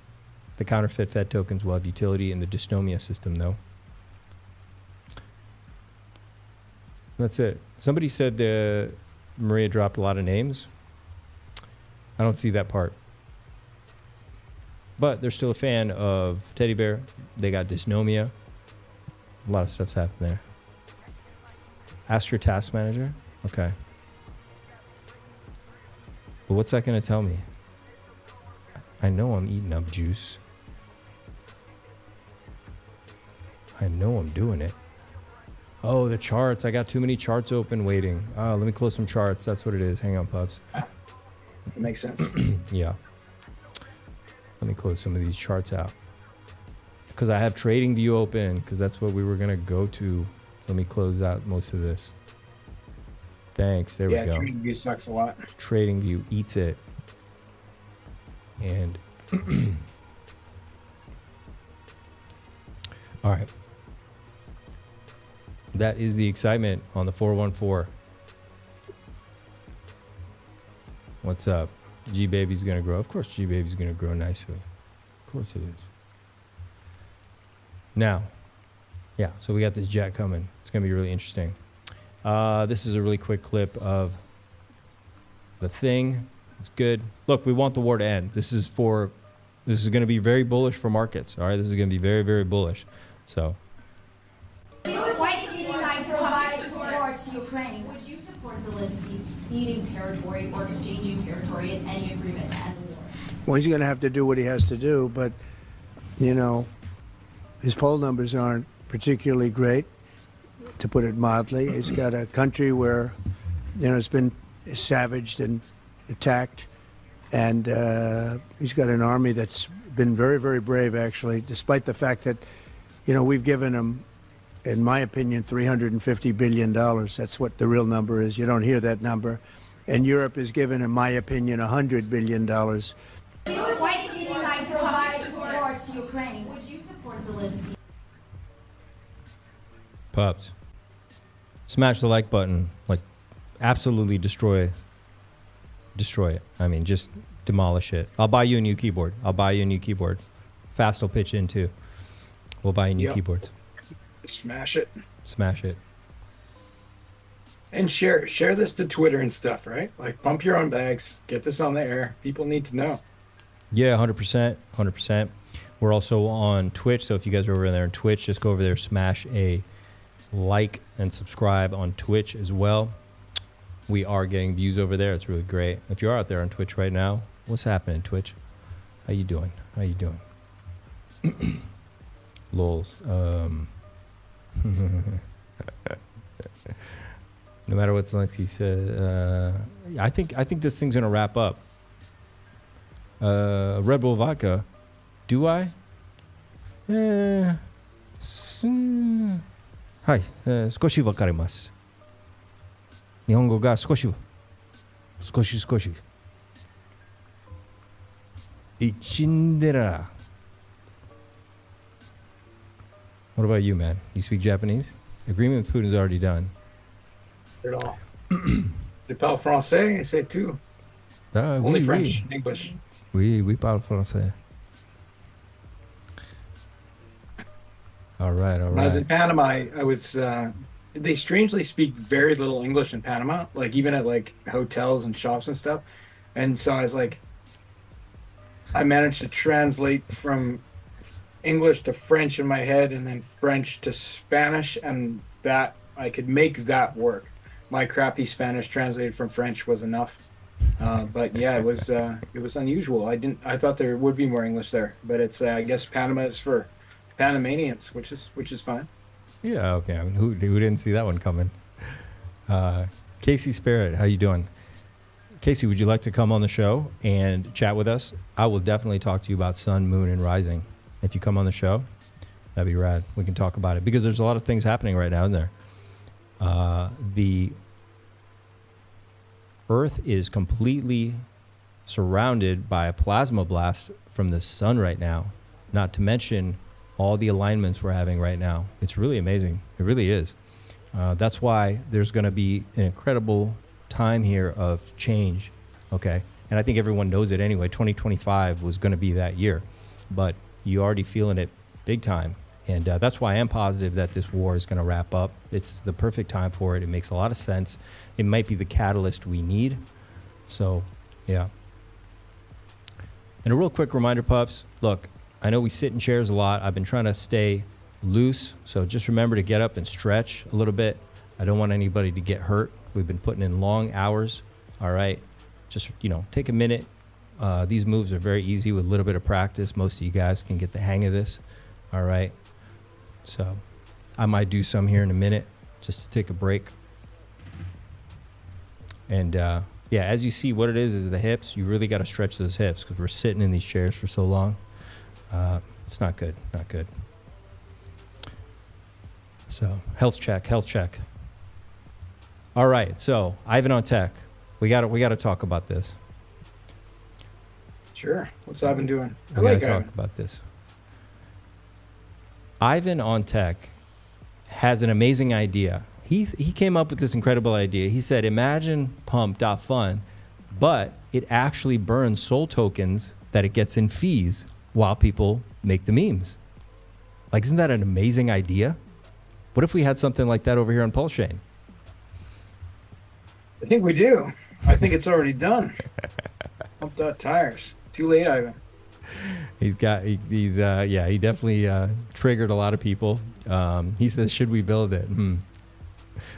The counterfeit Fed tokens will have utility in the dysnomia system, though. That's it. Somebody said Maria dropped a lot of names. I don't see that part. But they're still a fan of teddy bear. They got dysnomia. A lot of stuff's happened there. Ask your task manager. Okay. But what's that going to tell me? I know I'm eating up juice. I know I'm doing it. Oh, the charts. I got too many charts open waiting. Oh, let me close some charts. That's what it is. Hang on, pups.
It makes sense.
Yeah. Let me close some of these charts out. Because I have Trading View open, because that's what we were going to go to. Let me close out most of this. Thanks. There we go.
Yeah, Trading View sucks a lot.
Trading View eats it. And all right. That is the excitement on the 414. What's up? G-Baby's going to grow. Of course G-Baby's going to grow nicely. Of course it is. Now, yeah, so we got this jet coming. It's going to be really interesting. This is a really quick clip of the thing. It's good. Look, we want the war to end. This is going to be very bullish for markets. All right, this is going to be very, very bullish. So.
Why did you decide to provide support to Ukraine? Would you support Zelensky ceding territory or exchanging territory in any agreement to end the war?
Well, he's going to have to do what he has to do, but, you know, his poll numbers aren't particularly great, to put it mildly. He's got a country where, you know, it's been savaged and attacked, and he's got an army that's been very, very brave, actually, despite the fact that, you know, we've given him, in my opinion, $350 billion. That's what the real number is. You don't hear that number. And Europe has given, in my opinion, $100 billion.
Why did you decide to provide support to Ukraine? Would you support Zelensky?
Pups. Smash the like button. Like, absolutely destroy it. I mean, just demolish it. I'll buy you a new keyboard. Fast will pitch in too. We'll buy you new keyboards.
Smash it.
Smash it.
And share this to Twitter and stuff, right? Like, pump your own bags. Get this on the air. People need to know.
Yeah, 100%. We're also on Twitch, so if you guys are over there on Twitch, just go over there, smash a like and subscribe on Twitch as well. We are getting views over there. It's really great. If you're out there on Twitch right now, what's happening, Twitch? How you doing? Lols. No matter what Zelensky said, I think this thing's gonna wrap up. Red Bull vodka. Do I? Hai, 少しわかります。日本語が少し少し少し。Ichindera. What about you, man? You speak Japanese? Agreement with Putin is already done.
At all. Je parle français, c'est tout. Only
Oui,
French,
oui.
English.
Oui, parle français. All right.
When I was in Panama, I was. They strangely speak very little English in Panama, like even at like hotels and shops and stuff. And so I was like, I managed to translate from English to French in my head, and then French to Spanish, and that I could make that work. My crappy Spanish translated from French was enough. But yeah, it was unusual. I thought there would be more English there, but it's I guess Panama is for Panamanians, which is fine.
Yeah, okay. I mean, who didn't see that one coming? Casey Sparrett, how you doing? Casey, would you like to come on the show and chat with us? I will definitely talk to you about sun, moon, and rising. If you come on the show, that'd be rad. We can talk about it because there's a lot of things happening right now in there. The Earth is completely surrounded by a plasma blast from the sun right now, not to mention all the alignments we're having right now. It's really amazing. It really is. That's why there's going to be an incredible time here of change, okay? And I think everyone knows it anyway. 2025 was going to be that year, but you're already feeling it big time. And that's why I am positive that this war is going to wrap up. It's the perfect time for it. It makes a lot of sense. It might be the catalyst we need. So, yeah. And a real quick reminder, pups, look, I know we sit in chairs a lot. I've been trying to stay loose. So just remember to get up and stretch a little bit. I don't want anybody to get hurt. We've been putting in long hours. All right. Just, take a minute. These moves are very easy with a little bit of practice. Most of you guys can get the hang of this. All right. So I might do some here in a minute just to take a break. And yeah, as you see, what it is the hips. You really got to stretch those hips because we're sitting in these chairs for so long. It's not good. Not good. So health check. All right. So Ivan on tech. We got to talk about this.
Sure. What's Ivan doing?
I like to talk about this. Ivan on tech has an amazing idea. He came up with this incredible idea. He said, imagine pump.fun, but it actually burns soul tokens that it gets in fees while people make the memes. Like, isn't that an amazing idea? What if we had something like that over here on PulseChain?
I think we do. I think it's already done. Pump.tires. Too late, Ivan.
He definitely triggered a lot of people. He says, should we build it?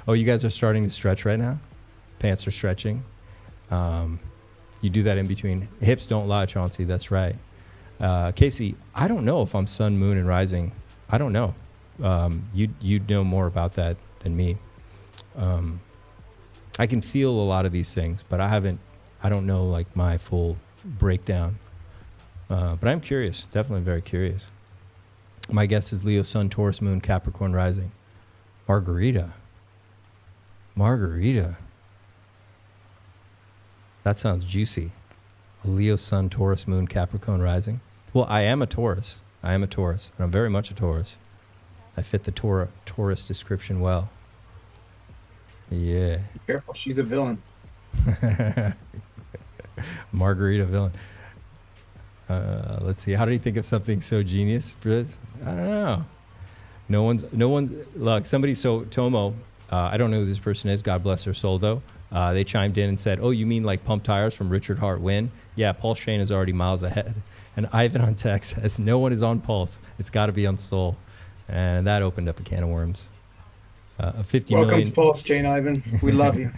Oh, you guys are starting to stretch right now? Pants are stretching. You do that in between. Hips don't lie, Chauncey. That's right. Casey, I don't know if I'm sun, moon, and rising. I don't know. You'd know more about that than me. I can feel a lot of these things, but I don't know like my full breakdown. But I'm curious, definitely very curious. My guess is Leo, Sun, Taurus, Moon, Capricorn, Rising. Margarita. That sounds juicy. Leo, Sun, Taurus, Moon, Capricorn, Rising. Well, I am a Taurus. And I'm very much a Taurus. I fit the Taurus description well. Yeah.
Be careful, she's a villain.
Margarita villain. Let's see. How do you think of something so genius, Briz? I don't know. No one's. Look, Tomo. I don't know who this person is. God bless their soul, though. They chimed in and said, "Oh, you mean like pump tires from Richard Hart Win?" Yeah, PulseChain is already miles ahead. And Ivan on text says, "No one is on Pulse. It's got to be on Soul," and that opened up a can of worms. 50
Welcome
million.
to PulseChain, Ivan. We love you.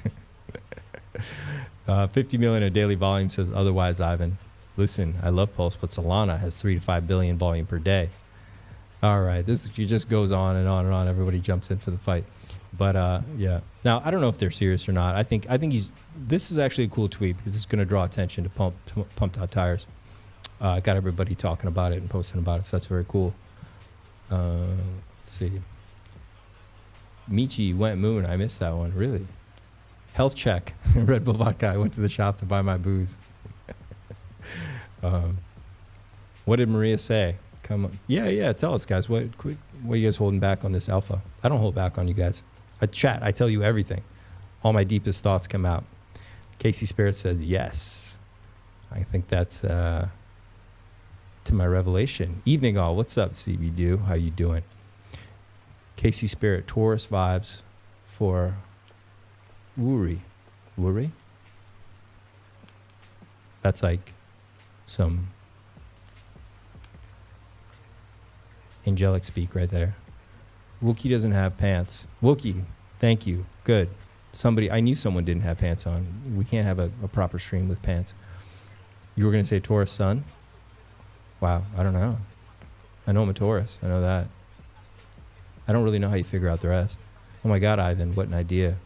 50 million in daily volume says otherwise, Ivan. Listen, I love Pulse, but Solana has 3 to 5 billion volume per day. All right, this just goes on and on and on. Everybody jumps in for the fight, but yeah. Now I don't know if they're serious or not. I think this is actually a cool tweet because it's going to draw attention to pump.tires. Got everybody talking about it and posting about it, so that's very cool. Let's see. Michi went moon. I missed that one. Really? Health check. Red Bull vodka. I went to the shop to buy my booze. What did Maria say? Come on. Yeah. Tell us, guys. What are you guys holding back on this alpha? I don't hold back on you guys. I chat. I tell you everything. All my deepest thoughts come out. Casey Spirit says yes. I think that's to my revelation. Evening all. What's up, CB Do? How you doing? Casey Spirit. Taurus vibes for Wuri. Wuri? That's like some angelic speak right there. Wookie doesn't have pants. Wookie, thank you. Good. I knew someone didn't have pants on. We can't have a proper stream with pants. You were going to say Taurus sun? Wow, I don't know. I know I'm a Taurus. I know that. I don't really know how you figure out the rest. Oh my God, Ivan, what an idea.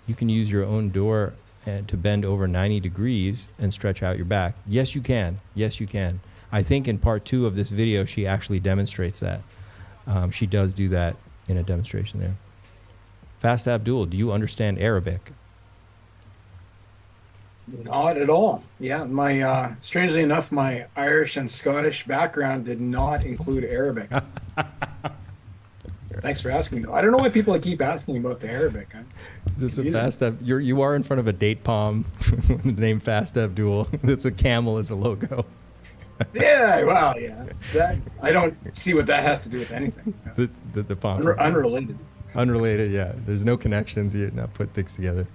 You can use your own door to bend over 90 degrees and stretch out your back. Yes, you can. Yes, you can. I think in part 2 of this video, she actually demonstrates that. She does do that in a demonstration there. Fast Abdul, do you understand Arabic?
Not at all. Yeah, my strangely enough, my Irish and Scottish background did not include Arabic. Thanks for asking, though. I don't know why people keep asking about the Arabic.
Is this a Fast Abdul? You are in front of a date palm with the name Fast Abdul. It's a camel as a logo.
Yeah, well, yeah. I don't see what that has to do with anything.
The palm.
Unrelated.
Unrelated, yeah. There's no connections. You're not put things together.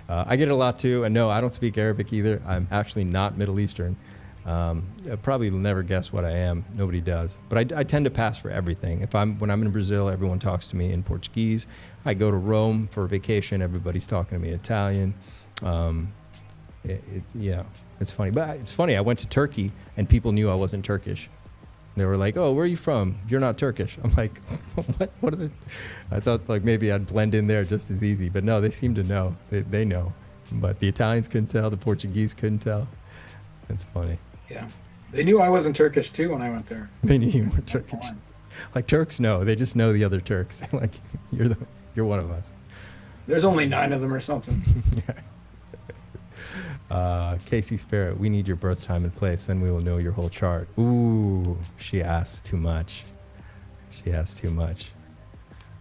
I get it a lot too. And no, I don't speak Arabic either. I'm actually not Middle Eastern. I probably will never guess what I am. Nobody does. But I tend to pass for everything. When I'm in Brazil, everyone talks to me in Portuguese. I go to Rome for vacation. Everybody's talking to me in Italian. Yeah, it's funny. But it's funny. I went to Turkey and people knew I wasn't Turkish. They were like, "Oh, where are you from? You're not Turkish." I'm like, "What? What are they?" I thought like maybe I'd blend in there just as easy, but no, they seem to know. They know, but the Italians couldn't tell. The Portuguese couldn't tell. It's funny.
Yeah, they knew I wasn't Turkish too when I went there.
They knew you weren't Turkish. Like Turks know. They just know the other Turks. Like you're one of us.
There's only 9 of them or something.
Yeah. Casey Spirit, we need your birth time and place, then we will know your whole chart. Ooh, she asks too much. She asks too much.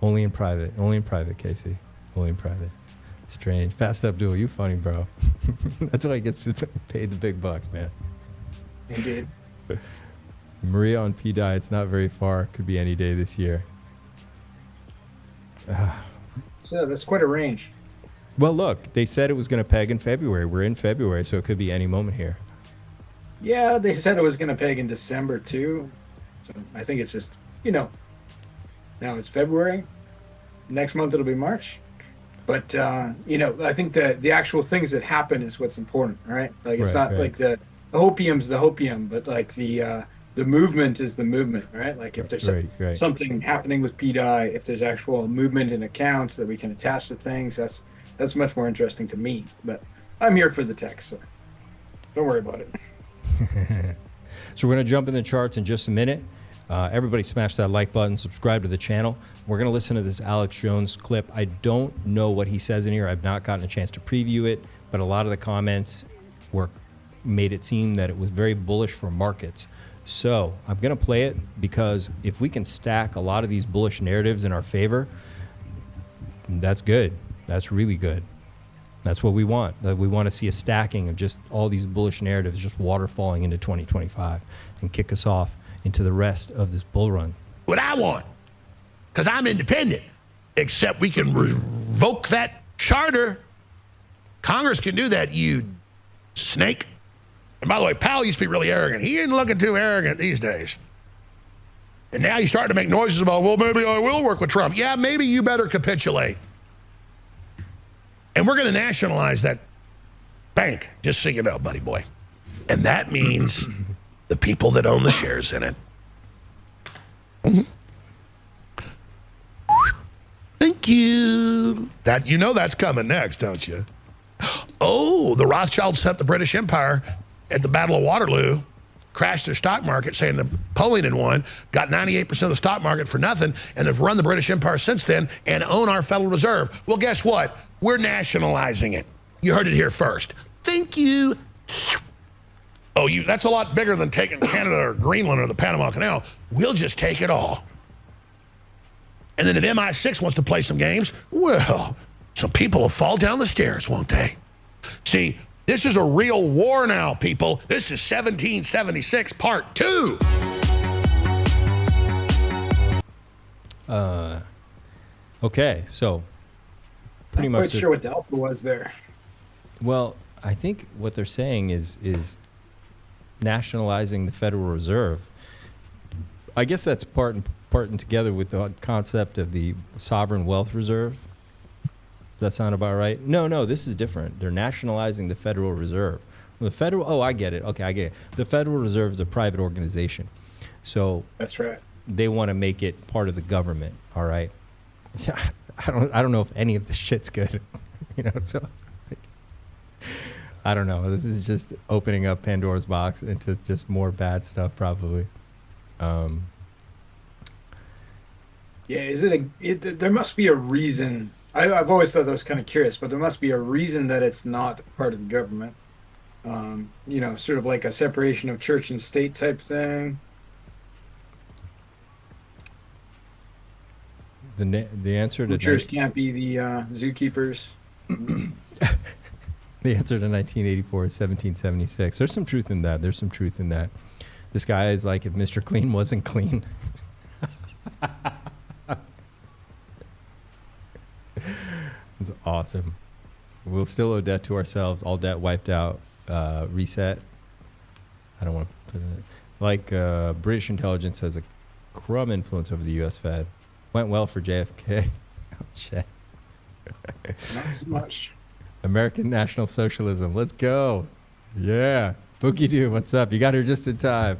Only in private. Only in private, Casey. Only in private. Strange. Fast Abdul, you funny, bro. That's why he gets paid the big bucks, man.
Indeed.
Maria on pDAI, it's not very far. Could be any day this year.
So that's quite a range.
Well, look, they said it was going to peg in February. We're in February, so it could be any moment here.
Yeah, they said it was going to peg in December too. So I think it's just, now it's February. Next month it'll be March. But, I think that the actual things that happen is what's important, right? Like it's not like the hopium's the hopium, but like the movement is the movement, right? Like if there's something happening with pDAI, if there's actual movement in accounts that we can attach to things, that's much more interesting to me. But I'm here for the tech, so don't worry about it.
So we're going to jump in the charts in just a minute. Everybody smash that like button, subscribe to the channel. We're going to listen to this Alex Jones clip. I don't know what he says in here. I've not gotten a chance to preview it, but a lot of the comments made it seem that it was very bullish for markets. So I'm going to play it because if we can stack a lot of these bullish narratives in our favor, that's good. That's really good. That's what we want. We want to see a stacking of just all these bullish narratives just waterfalling into 2025 and kick us off into the rest of this bull run.
What I want, because I'm independent, except we can revoke that charter. Congress can do that, you snake. And by the way, Powell used to be really arrogant. He ain't looking too arrogant these days. And now you start to make noises about, well, maybe I will work with Trump. Yeah, maybe you better capitulate. And we're going to nationalize that bank, just so you know, buddy boy. And that means the people that own the shares in it. Thank you. That's coming next, don't you? Oh, the Rothschilds set the British Empire at the Battle of Waterloo crashed their stock market, saying Napoleon had won, got 98% of the stock market for nothing, and have run the British Empire since then and own our Federal Reserve. Well, guess what? We're nationalizing it. You heard it here first. Thank you. Oh, that's a lot bigger than taking Canada or Greenland or the Panama Canal. We'll just take it all. And then if MI6 wants to play some games, well, some people will fall down the stairs, won't they? See, this is a real war now, people. This is 1776 Part 2.
Okay, so pretty
Not
much.
quite sure what the alpha was there.
Well, I think what they're saying is nationalizing the Federal Reserve. I guess that's part and together with the concept of the sovereign wealth reserve. Does that sound about right? No, this is different. They're nationalizing the Federal Reserve. The Federal, I get it. Okay, I get it. The Federal Reserve is a private organization. So
that's right.
They want to make it part of the government, all right? Yeah, I don't know if any of this shit's good. So I don't know. This is just opening up Pandora's box into just more bad stuff, probably.
Yeah, there must be a reason. I've always thought that was kind of curious, but there must be a reason that it's not part of the government. Sort of like a separation of church and state type thing.
The answer to
church can't be the zookeepers.
The answer to 1984 is 1776. There's some truth in that. This guy is like, if Mr. Clean wasn't clean. It's awesome. We'll still owe debt to ourselves. All debt wiped out. Reset. I don't want to put it. Like British intelligence has a crumb influence over the U.S. Fed. Went well for JFK. Oh, shit.
Not so much.
American National Socialism. Let's go. Yeah. Bookie Doo, what's up? You got here just in time.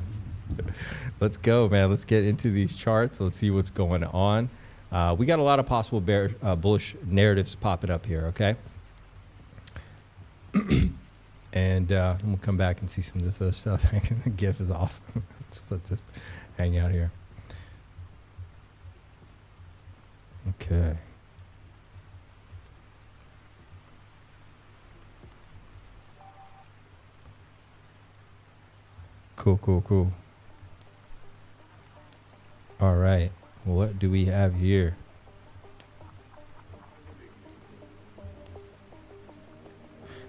Let's go, man. Let's get into these charts. Let's see what's going on. We got a lot of possible bullish narratives popping up here, okay? And we'll come back and see some of this other stuff. The GIF is awesome. Just let this hang out here. Okay. Cool. All right. What do we have here?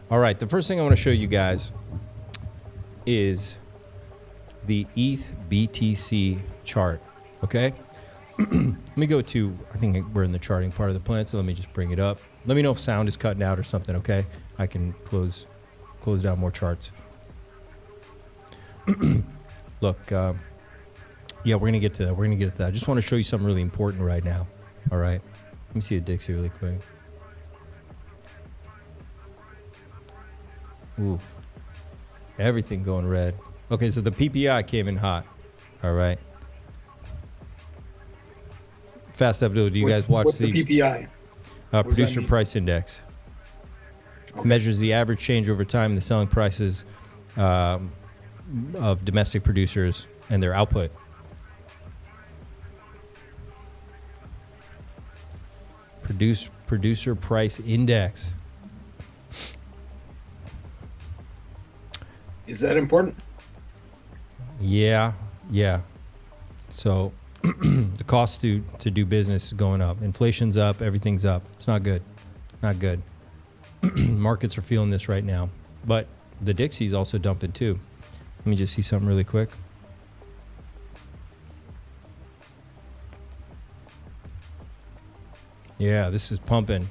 All right. The first thing I want to show you guys is the ETH BTC chart. Okay. Let me go to, I think we're in the charting part of the plan, so let me just bring it up. Let me know if sound is cutting out or something, okay? I can close down more charts. Look, yeah, we're going to get to that. I just want to show you something really important right now, all right? Let me see the Dixie really quick. Ooh, everything going red. Okay, so the PPI came in hot, all right? Fast Abdul, do you guys watch
what's the PPI?
Producer Price Index? Okay. Measures the average change over time in the selling prices of domestic producers and their output. Producer Price Index.
Is that important?
Yeah. So the cost to do business is going up. Inflation's up. Everything's up. It's not good. Markets are feeling this right now. But the Dixie's also dumping too. Let me just see something really quick. Yeah, this is pumping.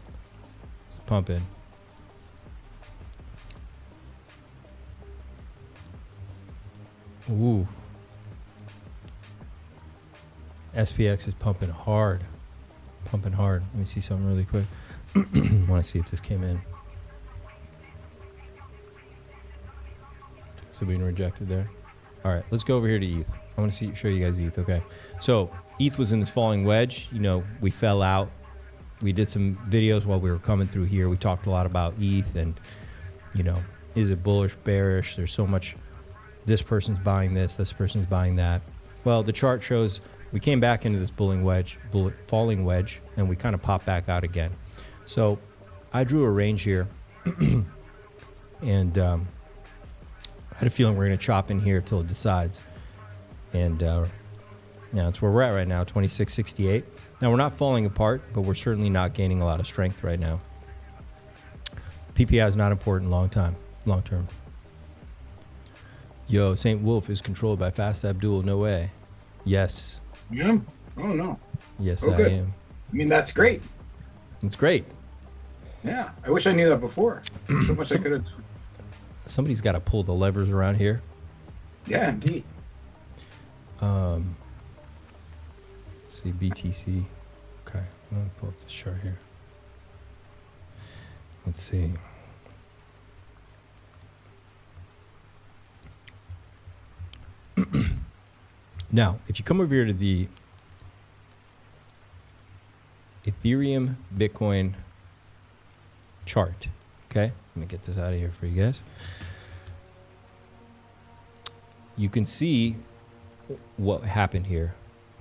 Ooh. SPX is pumping hard. Let me see something really quick. I want to see if this came in. So being rejected there. All right, let's go over here to ETH. I want to show you guys ETH. Okay, so ETH was in this falling wedge. We fell out. We did some videos while we were coming through here. We talked a lot about ETH and, is it bullish, bearish? There's so much this person's buying this person's buying that. Well, the chart shows we came back into this falling wedge, and we kind of popped back out again. So I drew a range here, and I had a feeling we're going to chop in here till it decides. And yeah, that's where we're at right now, 26.68. Now, we're not falling apart, but we're certainly not gaining a lot of strength right now. PPI is not important long term. Yo, St. Wolf is controlled by Fast Abdul. No way. Yes.
Yeah? Oh, no.
Yes,
Oh,
I
good.
am.
I mean, that's great.
It's great.
Yeah. I wish I knew that before. So much I could have.
Somebody's got to pull the levers around here.
Yeah, indeed.
Let's see, BTC. Okay, I'm going to pull up this chart here. Let's see. Now, if you come over here to the Ethereum Bitcoin chart, okay? Let me get this out of here for you guys. You can see what happened here.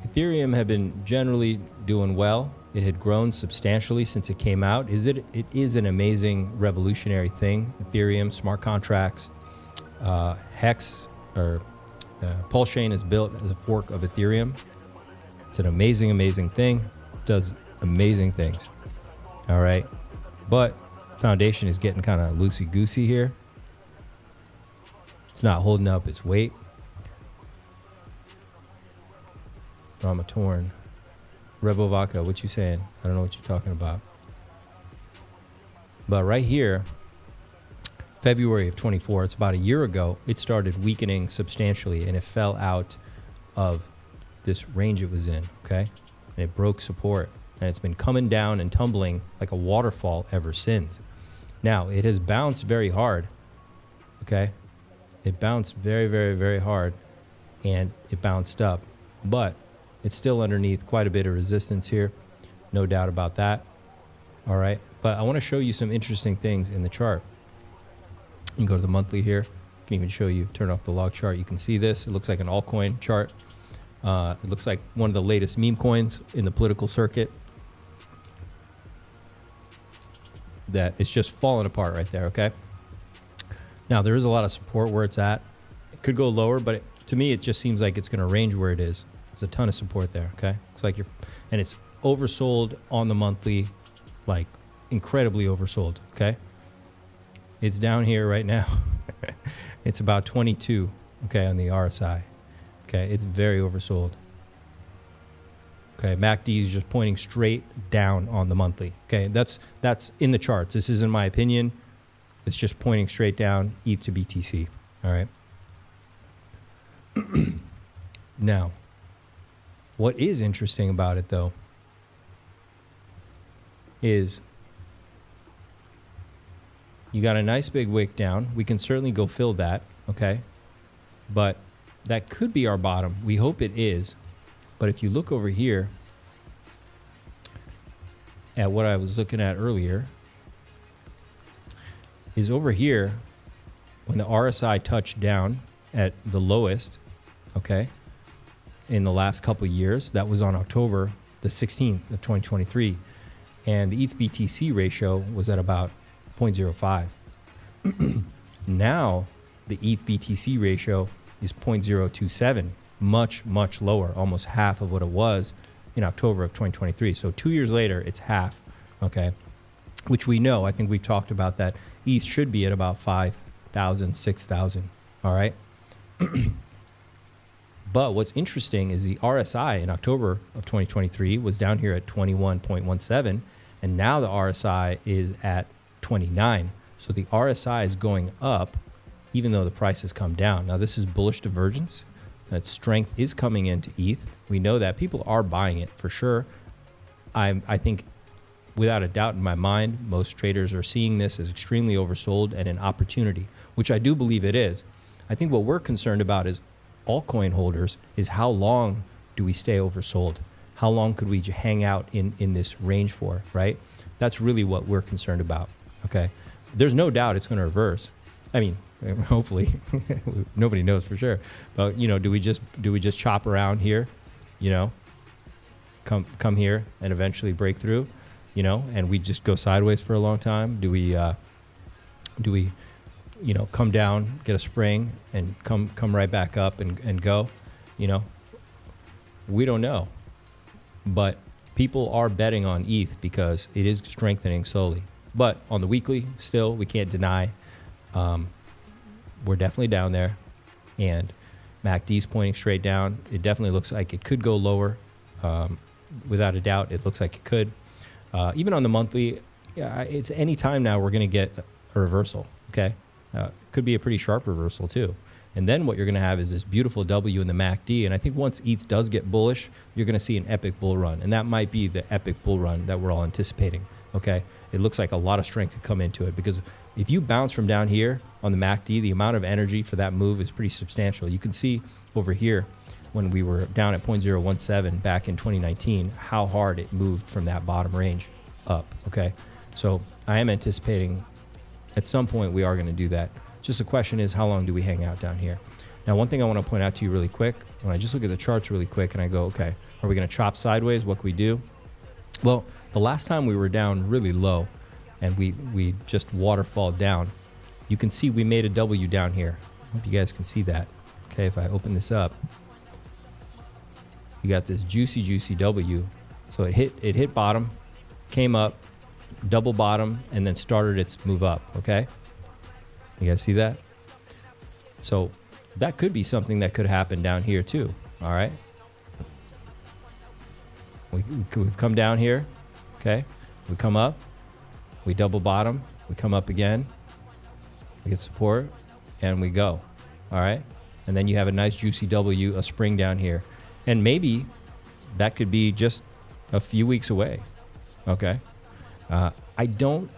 Ethereum had been generally doing well. It had grown substantially since it came out. It is an amazing revolutionary thing. Ethereum, smart contracts, Hex, or PulseChain is built as a fork of Ethereum. It's an amazing, amazing thing. It does amazing things. All right. But foundation is getting kind of loosey-goosey here. It's not holding up its weight. Rama Torn. Rebel Vodka, what you saying? I don't know what you're talking about. But right here, February of 24, it's about a year ago, it started weakening substantially, and it fell out of this range it was in, okay? And it broke support, and it's been coming down and tumbling like a waterfall ever since. Now, it has bounced very hard, okay? It bounced very, very, very hard, and it bounced up, but it's still underneath quite a bit of resistance here, no doubt about that, all right? But I want to show you some interesting things in the chart. You can go to the monthly here. I can even show you, turn off the log chart. You can see this. It looks like an altcoin chart. It looks like one of the latest meme coins in the political circuit. That it's just falling apart right there, okay? Now, there is a lot of support where it's at. It could go lower, but to me, it just seems like it's going to range where it is. There's a ton of support there, okay? It's like and it's oversold on the monthly, like incredibly oversold, okay? It's down here right now. It's about 22, okay, on the RSI. Okay, it's very oversold. Okay, MACD is just pointing straight down on the monthly. Okay, that's in the charts. This isn't my opinion. It's just pointing straight down, ETH to BTC. All right. Now, what is interesting about it, though, is you got a nice big wick down. We can certainly go fill that, okay? But that could be our bottom. We hope it is. But if you look over here at what I was looking at earlier, is over here, when the RSI touched down at the lowest, okay, in the last couple of years, that was on October the 16th of 2023. And the ETH BTC ratio was at about 0.05. Now the ETH BTC ratio is 0.027, much, much lower, almost half of what it was in October of 2023. So 2 years later, it's half, okay? Which we know, I think we've talked about that. ETH should be at about 5,000, 6,000, all right? But what's interesting is the RSI in October of 2023 was down here at 21.17, and now the RSI is at 29. So the RSI is going up, even though the price has come down. Now, this is bullish divergence. That strength is coming into ETH. We know that people are buying it for sure. I think, without a doubt in my mind, most traders are seeing this as extremely oversold and an opportunity, which I do believe it is. I think what we're concerned about is altcoin holders is how long do we stay oversold? How long could we hang out in this range for, right? That's really what we're concerned about, okay? There's no doubt it's going to reverse. I mean, hopefully, nobody knows for sure. But do we just chop around here, come here and eventually break through, and we just go sideways for a long time? Do we come down, get a spring, and come right back up and go? We don't know, but people are betting on ETH because it is strengthening slowly. But on the weekly, still, we can't deny we're definitely down there, and MACD's pointing straight down. It definitely looks like it could go lower. Without a doubt, it looks like it could. Even on the monthly, it's any time now we're going to get a reversal, okay? Could be a pretty sharp reversal too. And then what you're going to have is this beautiful W in the MACD. And I think once ETH does get bullish, you're going to see an epic bull run. And that might be the epic bull run that we're all anticipating, okay? It looks like a lot of strength could come into it, because if you bounce from down here on the MACD, the amount of energy for that move is pretty substantial. You can see over here when we were down at 0.017 back in 2019, how hard it moved from that bottom range up, okay? So I am anticipating at some point we are going to do that. Just the question is, how long do we hang out down here? Now, one thing I want to point out to you really quick, when I just look at the charts really quick and I go, okay, are we going to chop sideways? What can we do? Well, the last time we were down really low and we just waterfalled down, you can see we made a W down here. I hope you guys can see that. Okay, if I open this up, you got this juicy W. So it hit bottom, came up, double bottom, and then started its move up, okay? You guys see that? So that could be something that could happen down here too, all right? We've come down here, okay? We come up, we double bottom, we come up again, we get support, and we go, all right? And then you have a nice juicy W, a spring down here. And maybe that could be just a few weeks away, okay? I don't,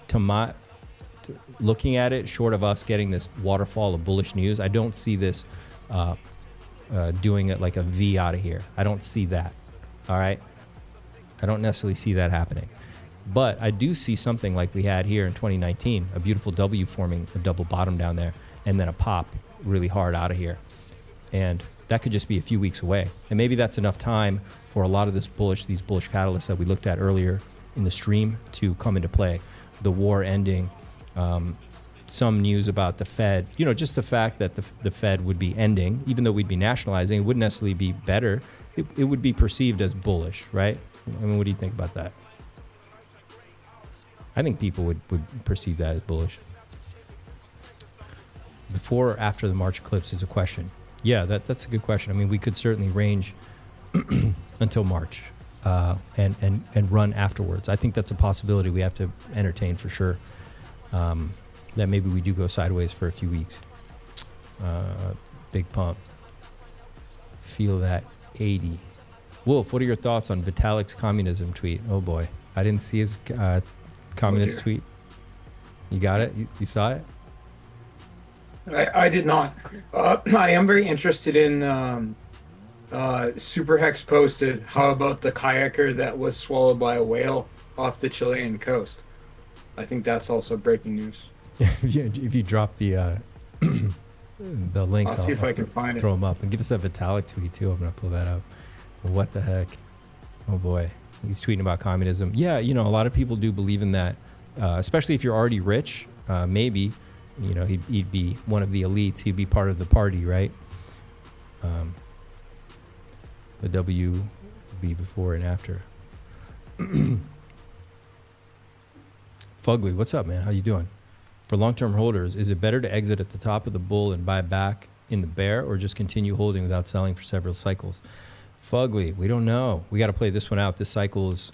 looking at it, short of us getting this waterfall of bullish news, I don't see this doing it like a V out of here. I don't see that, all right? I don't necessarily see that happening. But I do see something like we had here in 2019, a beautiful W forming a double bottom down there, and then a pop really hard out of here. And that could just be a few weeks away. And maybe that's enough time for a lot of these bullish catalysts that we looked at earlier in the stream to come into play. The war ending, some news about the Fed, just the fact that the Fed would be ending, even though we'd be nationalizing, it wouldn't necessarily be better. It would be perceived as bullish, right? I mean, what do you think about that? I think people would perceive that as bullish. Before or after the March eclipse is a question. Yeah, that's a good question. I mean, we could certainly range until March and run afterwards. I think that's a possibility we have to entertain for sure. That maybe we do go sideways for a few weeks. Big pump. Feel that 80. Wolf, what are your thoughts on Vitalik's communism tweet? Oh boy, I didn't see his communist tweet. You got it? You saw it?
I did not. I am very interested in Super Hex posted, how about the kayaker that was swallowed by a whale off the Chilean coast? I think that's also breaking news.
If you drop the links,
I'll see if I can find it.
Throw them up and give us that Vitalik tweet too. I'm gonna pull that up. What the heck? Oh boy, he's tweeting about communism. Yeah, a lot of people do believe in that, especially if you're already rich. Maybe, he'd be one of the elites. He'd be part of the party, right? The W would be before and after. Fugly, what's up, man? How you doing? For long-term holders, is it better to exit at the top of the bull and buy back in the bear, or just continue holding without selling for several cycles? Fugly, we don't know. We got to play this one out. This cycle is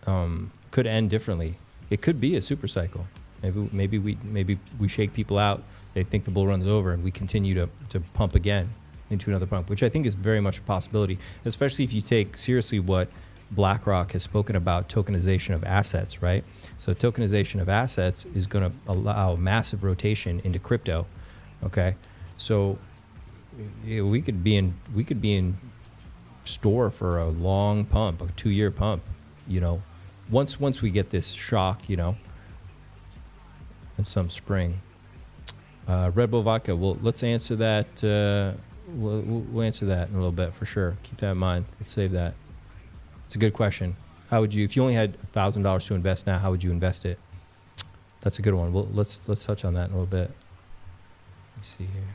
could end differently. It could be a super cycle. Maybe we shake people out. They think the bull run's over, and we continue to pump again into another pump, which I think is very much a possibility, especially if you take seriously what BlackRock has spoken about, tokenization of assets, right? So tokenization of assets is going to allow massive rotation into crypto. Okay, so we could be in store for a long pump, a 2-year pump. Once we get this shock, and some spring. Red Bull vodka. Well, let's answer that. We'll answer that in a little bit for sure. Keep that in mind. Let's save that. It's a good question. How would you, if you only had $1,000 to invest now, how would you invest it? That's a good one. Well, let's touch on that in a little bit. Let's see here.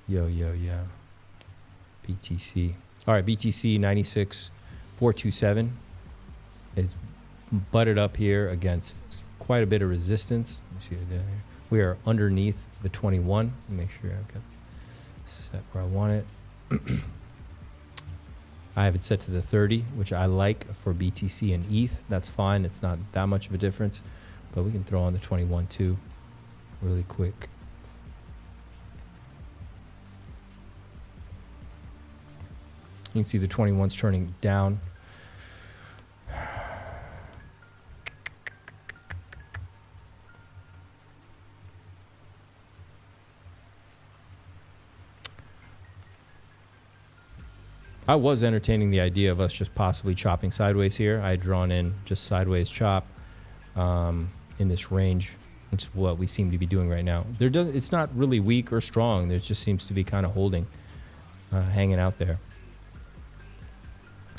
Yo. BTC. All right, BTC 96,427. It's butted up here against quite a bit of resistance. Let me see it down here. We are underneath the 21. Let me make sure I've got set where I want it. I have it set to the 30, which I like for BTC and ETH. That's fine. It's not that much of a difference, but we can throw on the 21 too really quick. You can see the 21's turning down. I was entertaining the idea of us just possibly chopping sideways here. I had drawn in just sideways chop in this range, which is what we seem to be doing right now. It's not really weak or strong. There just seems to be kind of holding, hanging out there.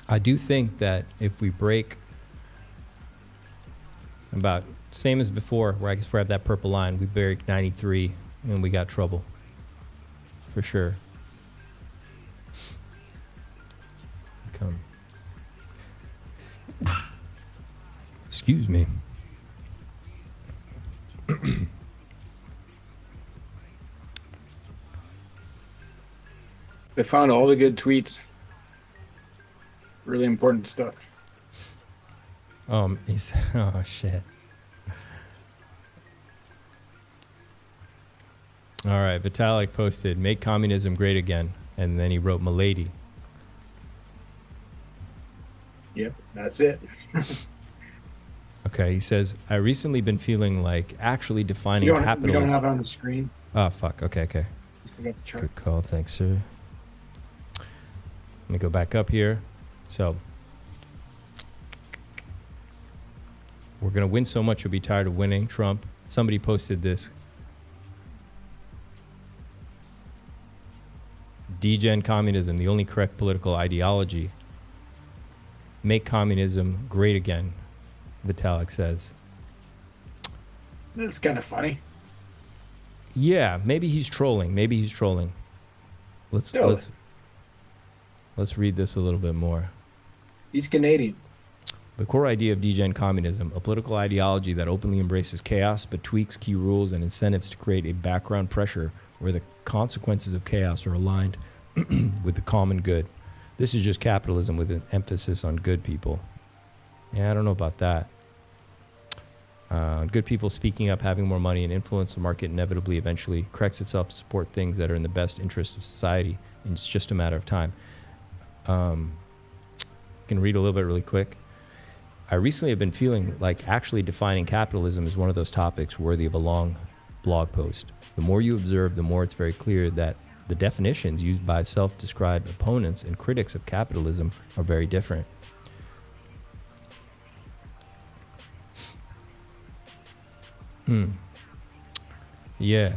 I do think that if we break about same as before, where I guess we have that purple line, we break 93 and we got trouble for sure. Come. Excuse me.
They found all the good tweets. Really important stuff.
Oh shit. All right, Vitalik posted, "Make communism great again," and then he wrote "Milady."
Yep, that's it.
Okay, he says, "I recently been feeling like actually defining capitalism."
We don't have it on the screen.
Oh fuck. Okay.
Just got the chart.
Good call, thanks, sir. Let me go back up here. So we're gonna win so much you'll be tired of winning, Trump. Somebody posted this. Degen communism, the only correct political ideology. Make communism great again, Vitalik says.
That's kind of funny.
Yeah, maybe he's trolling. Let's read this a little bit more.
He's Canadian.
The core idea of degen communism, a political ideology that openly embraces chaos but tweaks key rules and incentives to create a background pressure where the consequences of chaos are aligned with the common good. This is just capitalism with an emphasis on good people. Yeah, I don't know about that. Good people speaking up, having more money and influence the market inevitably eventually corrects itself to support things that are in the best interest of society, and it's just a matter of time. I can read a little bit really quick. I recently have been feeling like actually defining capitalism is one of those topics worthy of a long blog post. The more you observe, the more it's very clear that the definitions used by self-described opponents and critics of capitalism are very different. Yeah.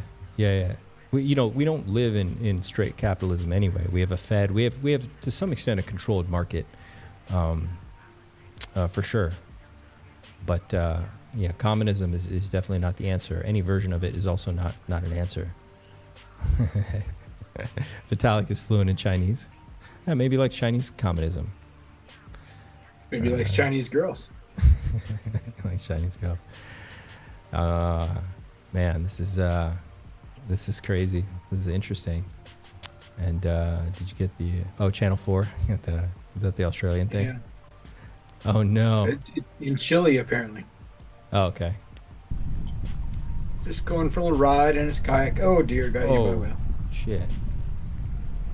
We don't live in straight capitalism anyway. We have a Fed. We have to some extent a controlled market, for sure. But yeah, communism is definitely not the answer. Any version of it is also not an answer. Vitalik is fluent in Chinese. Yeah, maybe like Chinese communism.
Maybe likes Chinese girls.
Like Chinese girls. Man, this is crazy. This is interesting. And did you get the Channel 4? Is that the Australian thing?
Yeah.
Oh no.
In Chile, apparently.
Oh, okay.
Just going for a ride in his kayak. Oh dear, got you by the wheel.
Shit.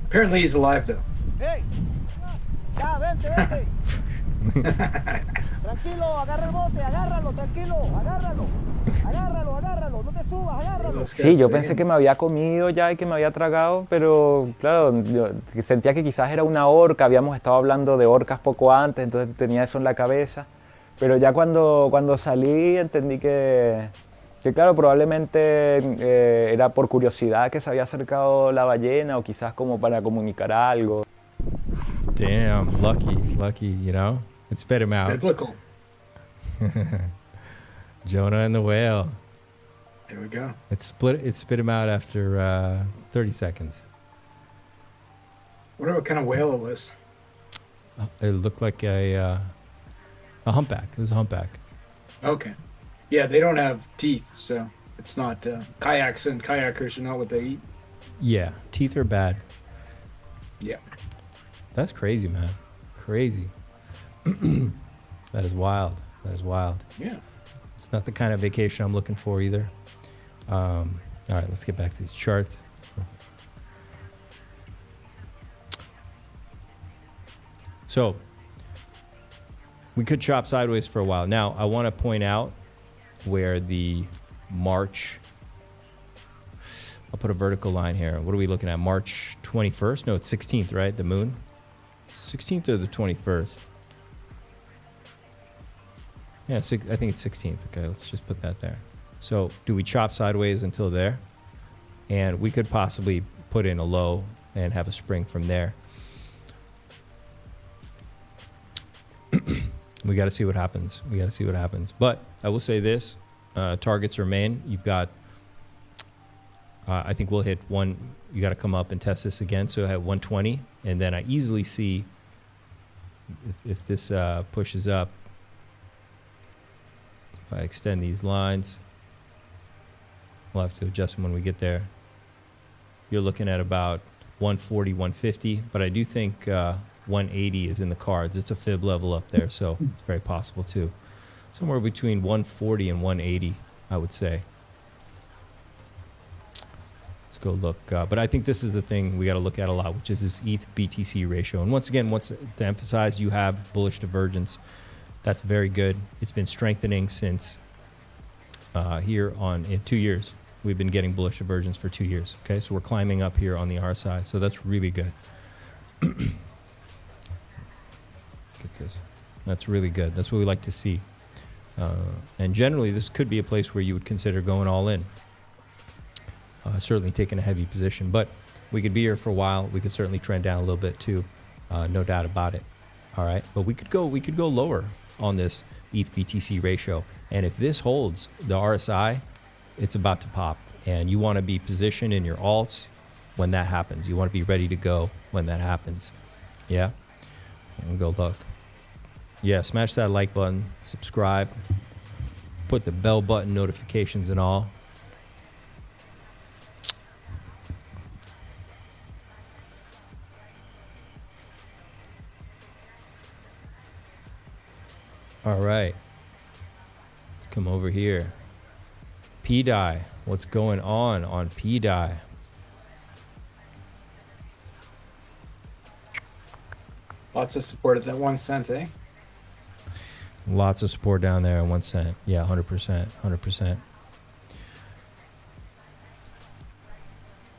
Apparently he's alive though.
Hey! Ya, vente. Tranquilo, agarra el bote, agárralo, tranquilo, agárralo, no te subas, agárralo.
Sí, yo pensé que me había comido ya y que me había tragado, pero claro, yo sentía que quizás era una orca, habíamos estado hablando de orcas poco antes, entonces tenía eso en la cabeza, pero ya cuando salí entendí que Que claro, probablemente era por curiosidad que se había acercado la ballena o quizás como para comunicar algo.
Damn, lucky, you know? It spit him out.
Biblical.
Jonah and the whale.
There we go.
It spit him out after 30 seconds.
Wonder what kind of whale it was.
It looked like a humpback. It was a humpback.
Okay. Yeah, they don't have teeth, so it's not kayaks and kayakers are not what they eat.
Yeah, teeth are bad.
Yeah.
That's crazy, man. Crazy. That is wild. That is wild.
Yeah.
It's not the kind of vacation I'm looking for either. All right, let's get back to these charts. So we could chop sideways for a while. Now, I want to point out where the March, I'll put a vertical line here. What are we looking at? March 21st? No, it's 16th, right? The moon? 16th or the 21st? Yeah, I think it's 16th. Okay, let's just put that there. So do we chop sideways until there? And we could possibly put in a low and have a spring from there. We got to see what happens. We got to see what happens. But I will say this, targets remain. You've got, I think we'll hit one. You got to come up and test this again. So I have 120. And then I easily see if this pushes up, if I extend these lines, we'll have to adjust them when we get there. You're looking at about 140, 150. But I do think 180 is in the cards. It's a fib level up there, so it's very possible too. Somewhere between 140 and 180, I would say. Let's go look. But I think this is the thing we got to look at a lot, which is this ETH BTC ratio. And once again, to emphasize, you have bullish divergence. That's very good. It's been strengthening since here in 2 years. We've been getting bullish divergence for 2 years. Okay, so we're climbing up here on the RSI, so that's really good. This. That's really good. That's what we like to see. And generally, this could be a place where you would consider going all in. Certainly taking a heavy position, but we could be here for a while. We could certainly trend down a little bit too, no doubt about it. All right, but we could go lower on this ETH BTC ratio, and if this holds the RSI, it's about to pop. And you want to be positioned in your alts when that happens. You want to be ready to go when that happens. Yeah, and go look. Yeah, smash that like button, subscribe, put the bell button, notifications and all. All right, let's come over here. pDAI, what's going on pDAI?
Lots of support at that 1 cent, eh?
Lots of support down there at 1 cent. Yeah, 100%, 100%.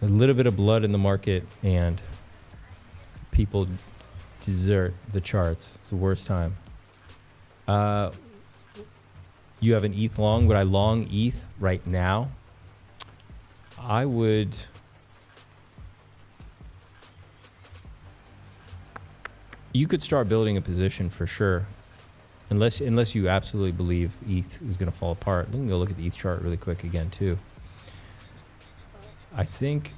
A little bit of blood in the market and people desert the charts. It's the worst time. You have an ETH long. Would I long ETH right now? I would. You could start building a position for sure. Unless you absolutely believe ETH is going to fall apart. Let me go look at the ETH chart really quick again too. I think,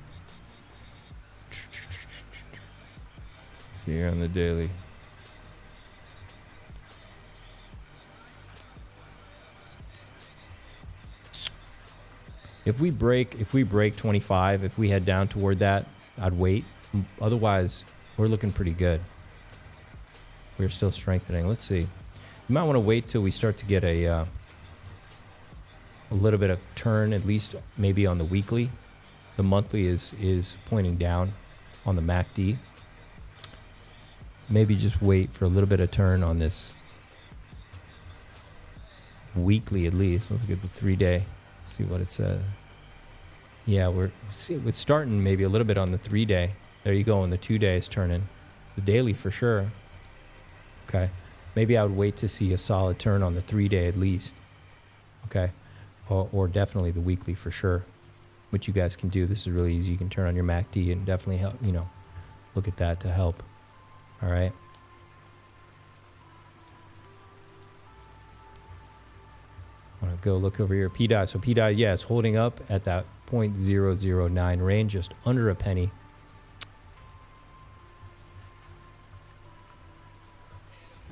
see here on the daily. If we break 25, if we head down toward that, I'd wait. Otherwise, we're looking pretty good. We're still strengthening. Let's see. You might want to wait till we start to get a little bit of turn, at least maybe on the weekly. The monthly is pointing down on the MACD. Maybe just wait for a little bit of turn on this weekly at least. Let's get the 3-day, see what it says. Yeah, we're starting maybe a little bit on the 3-day. There you go, and the 2-day is turning. The daily for sure. Okay. Maybe I would wait to see a solid turn on the 3-day at least. Okay. or definitely the weekly for sure, which you guys can do. This is really easy. You can turn on your MACD and definitely help, look at that to help. All right. I want to go look over here. pDAI. So pDAI, yeah, it's holding up at that 0.009 range, just under a penny.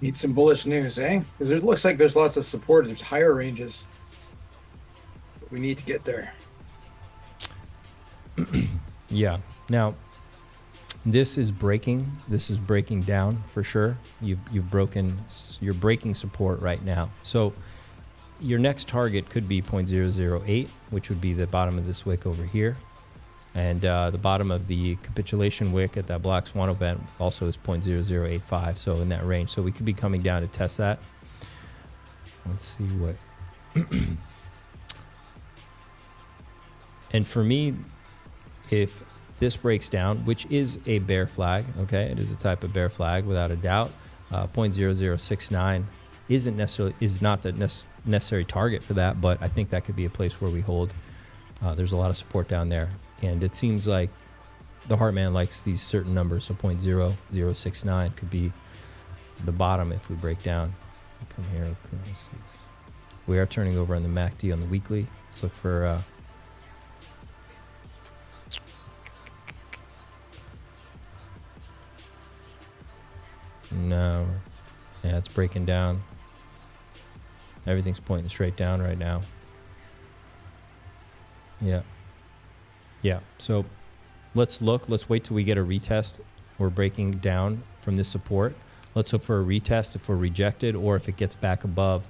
Need some bullish news, eh? Because it looks like there's lots of support. There's higher ranges. But we need to get there.
Yeah. Now, this is breaking. This is breaking down for sure. You're breaking support right now. So your next target could be 0.008, which would be the bottom of this wick over here. And the bottom of the capitulation wick at that Black Swan event also is 0.0085, so in that range. So we could be coming down to test that. Let's see what. And for me, if this breaks down, which is a bear flag, okay, it is a type of bear flag without a doubt. 0.0069 is not the necessary target for that, but I think that could be a place where we hold. There's a lot of support down there. And it seems like the Heartman likes these certain numbers, so 0.0069 could be the bottom if we break down. Come here. Let's see. We are turning over on the MACD on the weekly. Let's look for... no. Yeah, it's breaking down. Everything's pointing straight down right now. Yeah. Yeah, so let's look. Let's wait till we get a retest. We're breaking down from this support. Let's hope for a retest if we're rejected, or if it gets back above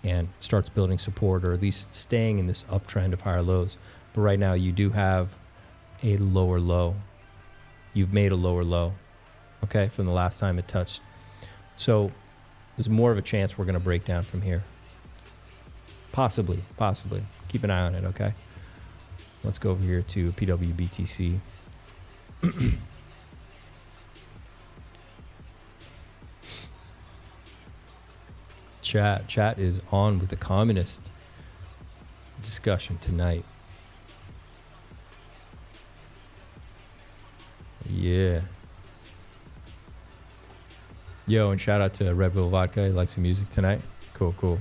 and starts building support, or at least staying in this uptrend of higher lows. But right now you do have a lower low. You've made a lower low, okay, from the last time it touched. So there's more of a chance we're going to break down from here. Possibly. Keep an eye on it, okay? Let's go over here to pWBTC. Chat is on with the communist discussion tonight. Yeah. Yo, and shout out to Red Bull Vodka. He likes the music tonight. Cool.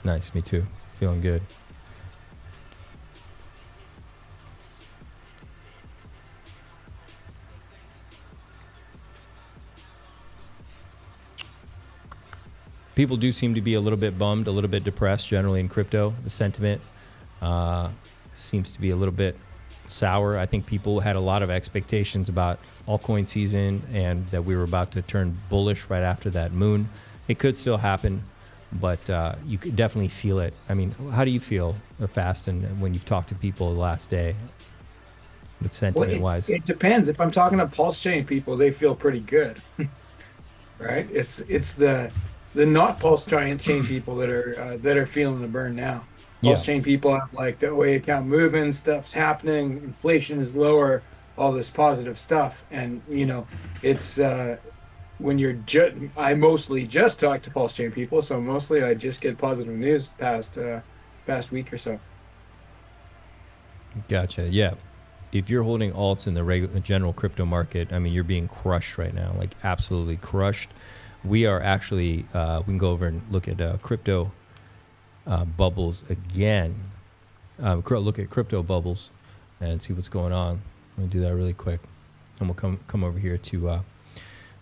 Nice, me too. Feeling good. People do seem to be a little bit bummed, a little bit depressed generally in crypto. The sentiment seems to be a little bit sour. I think people had a lot of expectations about altcoin season and that we were about to turn bullish right after that moon. It could still happen, but you could definitely feel it. I mean, how do you feel, Fast, and when you've talked to people the last day with sentiment-wise?
It depends. If I'm talking to PulseChain people, they feel pretty good, right? It's the not PulseChain people that are feeling the burn now. PulseChain people have like the OA account moving, stuff's happening, inflation is lower, all this positive stuff, and it's when you're I mostly just talk to PulseChain people, so mostly I just get positive news past week or so.
Gotcha. Yeah. If you're holding alts in the general crypto market, I mean, you're being crushed right now, like absolutely crushed. We are actually, we can go over and look at crypto bubbles again. Look at crypto bubbles and see what's going on. Let me do that really quick. And we'll come over here to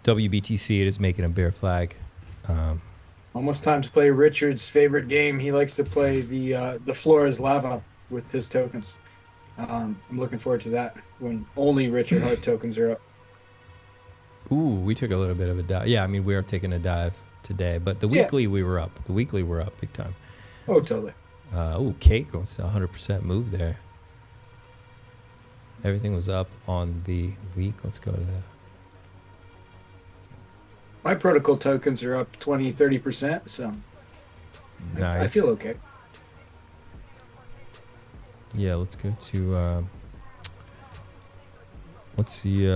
WBTC. It is making a bear flag.
Almost time to play Richard's favorite game. He likes to play the floor is lava with his tokens. I'm looking forward to that when only Richard Hart tokens are up.
Ooh, we took a little bit of a dive. Yeah, I mean, we are taking a dive today, but the weekly we were up. The weekly we're up big time.
Oh, totally.
Cake goes to 100% move there. Everything was up on the week. Let's go to that.
My protocol tokens are up 20-30%, so
nice.
I feel okay.
Yeah, let's go to let's see.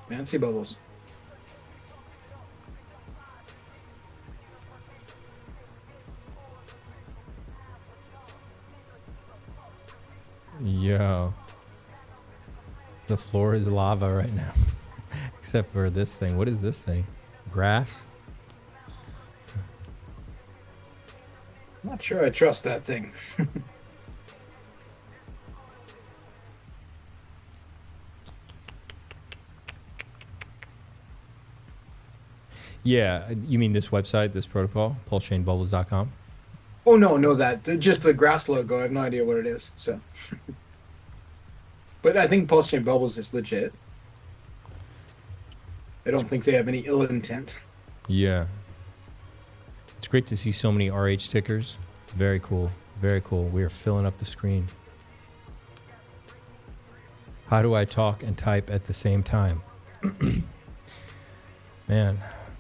Fancy bubbles.
Yo. The floor is lava right now. Except for this thing. What is this thing? Grass?
I'm not sure I trust that thing.
Yeah, you mean this website, this protocol, PulseChainBubbles.com?
Oh no, just the grass logo. I have no idea what it is. So, but I think PulseChain Bubbles is legit. I don't think they have any ill intent.
Yeah. It's great to see so many RH tickers. Very cool. Very cool. We are filling up the screen. How do I talk and type at the same time? Man,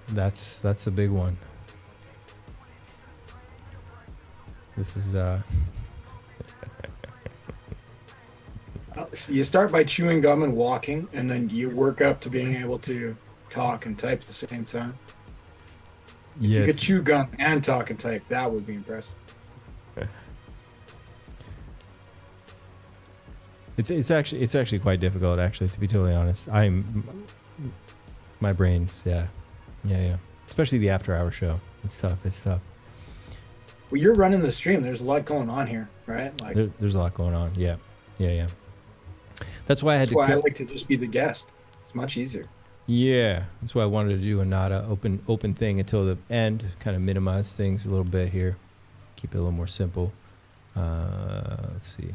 that's a big one. This is
You start by chewing gum and walking, and then you work up to being able to talk and type at the same time. If you could chew gum and talk and type, that would be impressive.
It's actually quite difficult, actually, to be totally honest. My brain's yeah. Especially the after hour show. It's tough.
Well, you're running the stream. There's a lot going on here, right? Like
there's a lot going on. Yeah. That's why I
like to just be the guest. It's much easier.
Yeah, that's why I wanted to do a not a open thing until the end. Kind of minimize things a little bit here. Keep it a little more simple. Let's see.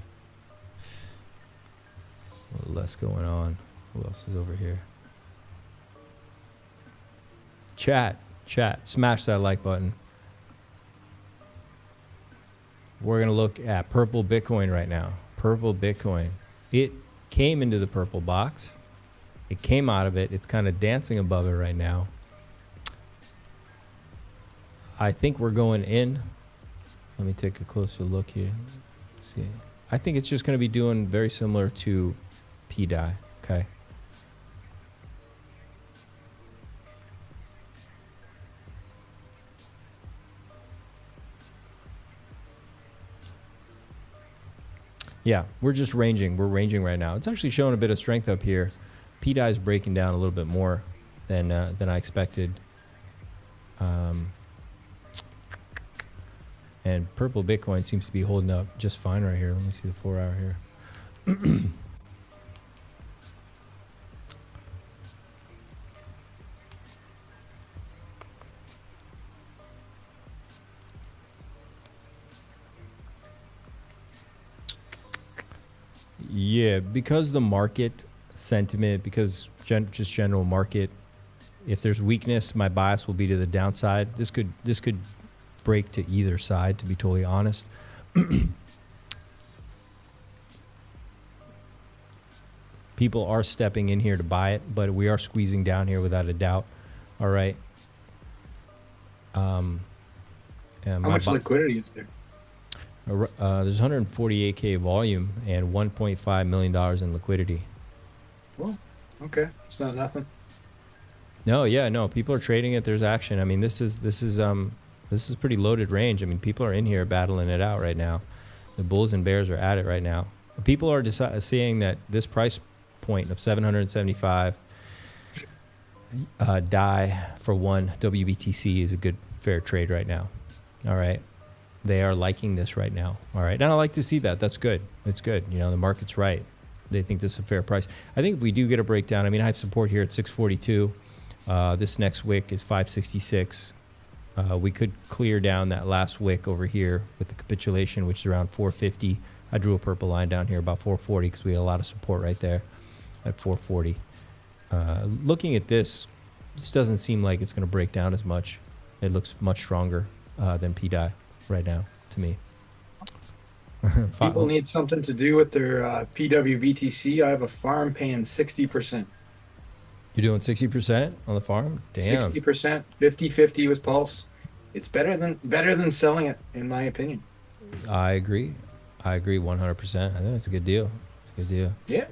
A little less going on. Who else is over here? Chat. Smash that like button. We're going to look at purple Bitcoin right now. Purple Bitcoin. It came into the purple box. It came out of it. It's kind of dancing above it right now. I think we're going in. Let me take a closer look here. Let's see. I think it's just going to be doing very similar to pDAI. Okay. Yeah, we're just ranging. We're ranging right now. It's actually showing a bit of strength up here. pDAI is breaking down a little bit more than I expected. And purple Bitcoin seems to be holding up just fine right here. Let me see the 4 hour here. Yeah, because the market sentiment, because just general market, if there's weakness, my bias will be to the downside. This could break to either side, to be totally honest. People are stepping in here to buy it, but we are squeezing down here without a doubt. All right.
How much liquidity is there?
There's 148K volume and $1.5 million in liquidity.
Well, okay, it's not nothing.
No, people are trading it. There's action. I mean, this is pretty loaded range. I mean, people are in here battling it out right now. The bulls and bears are at it right now. People are seeing that this price point of 775 DAI for one WBTC is a good fair trade right now. All right. They are liking this right now. All right. And I like to see that. That's good. It's good. You know, the market's right. They think this is a fair price. I think if we do get a breakdown, I mean, I have support here at 642. This next wick is 566. We could clear down that last wick over here with the capitulation, which is around 450. I drew a purple line down here about 440 because we had a lot of support right there at 440. Looking at this doesn't seem like it's going to break down as much. It looks much stronger than pDAI right now to me.
People need something to do with their pWBTC. I have a farm paying 60%.
You're doing 60% on the farm? Damn.
60%, 50-50 with Pulse. It's better than selling it, in my opinion.
I agree 100%. I think that's a good deal. It's a good deal.
Yeah.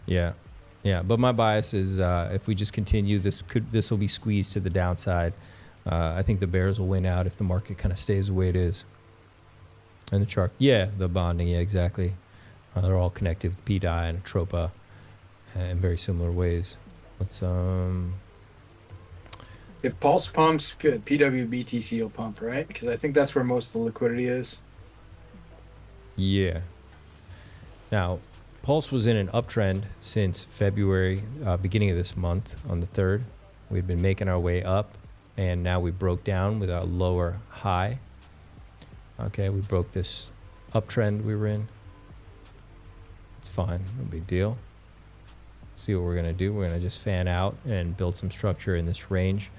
Yeah. Yeah. But my bias is if we just continue, this will be squeezed to the downside. I think the bears will win out if the market kind of stays the way it is. And the chart. Yeah, the bonding. Yeah, exactly. They're all connected with pDAI and Tropa in very similar ways. Let's
If Pulse pumps, pWBTC will pump, right? Because I think that's where most of the liquidity is.
Yeah. Now, Pulse was in an uptrend since February, beginning of this month on the 3rd. We've been making our way up, and now we broke down with a lower high. Okay, we broke this uptrend we were in. It's fine, no big deal. See what we're gonna do. We're gonna just fan out and build some structure in this range.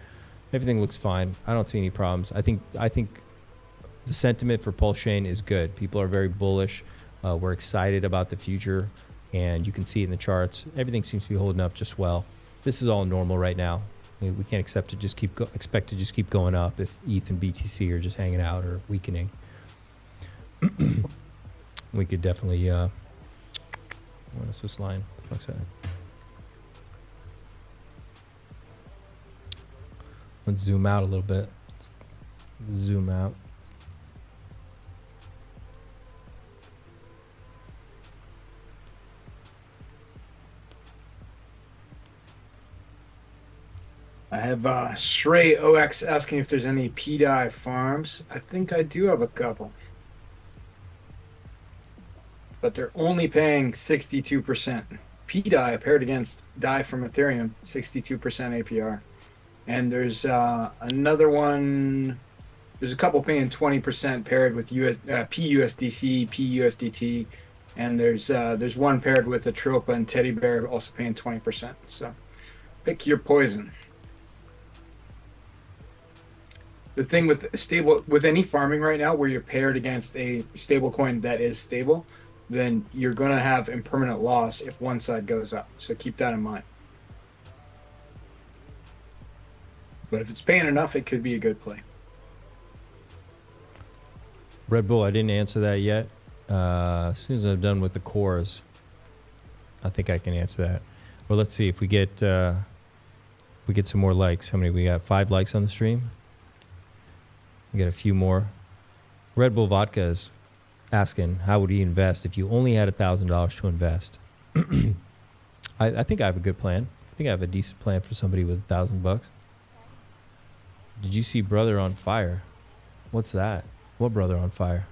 Everything looks fine. I don't see any problems. I think the sentiment for PulseChain is good. People are very bullish. We're excited about the future, and you can see it in the charts. Everything seems to be holding up just well. This is all normal right now. I mean, we can't expect to just keep going up if ETH and BTC are just hanging out or weakening. We could definitely. What is this line? What the fuck's that? Let's zoom out a little bit. Let's zoom out.
I have Shrey OX asking if there's any pDAI farms. I think I do have a couple. But they're only paying 62%. pDAI paired against DAI from Ethereum, 62% APR. And there's another one. There's a couple paying 20% paired with pUSDC, pUSDT, and there's one paired with a Tropa and Teddy Bear also paying 20%. So pick your poison. The thing with any farming right now, where you're paired against a stable coin that is stable, then you're going to have impermanent loss if one side goes up. So keep that in mind. But if it's paying enough, it could be a good play.
Red Bull, I didn't answer that yet. As soon as I'm done with the cores, I think I can answer that. Well, let's see if we get some more likes. How many we got? 5 likes on the stream. We got a few more. Red Bull Vodka is asking, how would he invest if you only had $1,000 to invest? I think I have a good plan. I think I have a decent plan for somebody with $1,000. Did you see Brother on Fire? What's that? What Brother on Fire?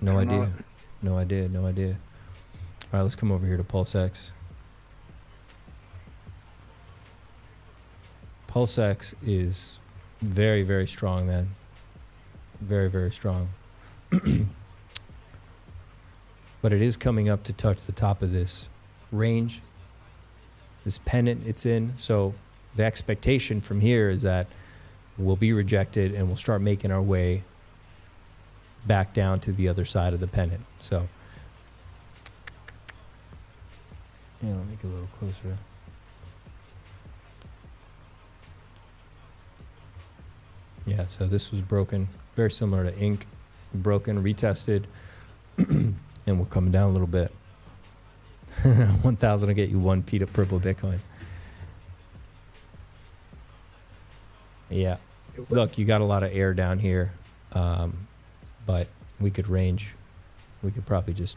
No idea. No idea. No idea. All right, let's come over here to PulseX. PulseX is very, very strong, man. Very, very strong. But it is coming up to touch the top of this range, this pennant it's in. So the expectation from here is that we'll be rejected and we'll start making our way back down to the other side of the pennant. So, yeah, I'll make it a little closer. Yeah, so this was broken, very similar to Ink, broken, retested, and we're coming down a little bit. 1,000 will get you 1 P to purple Bitcoin. Yeah, look, you got a lot of air down here, but we could range. We could probably just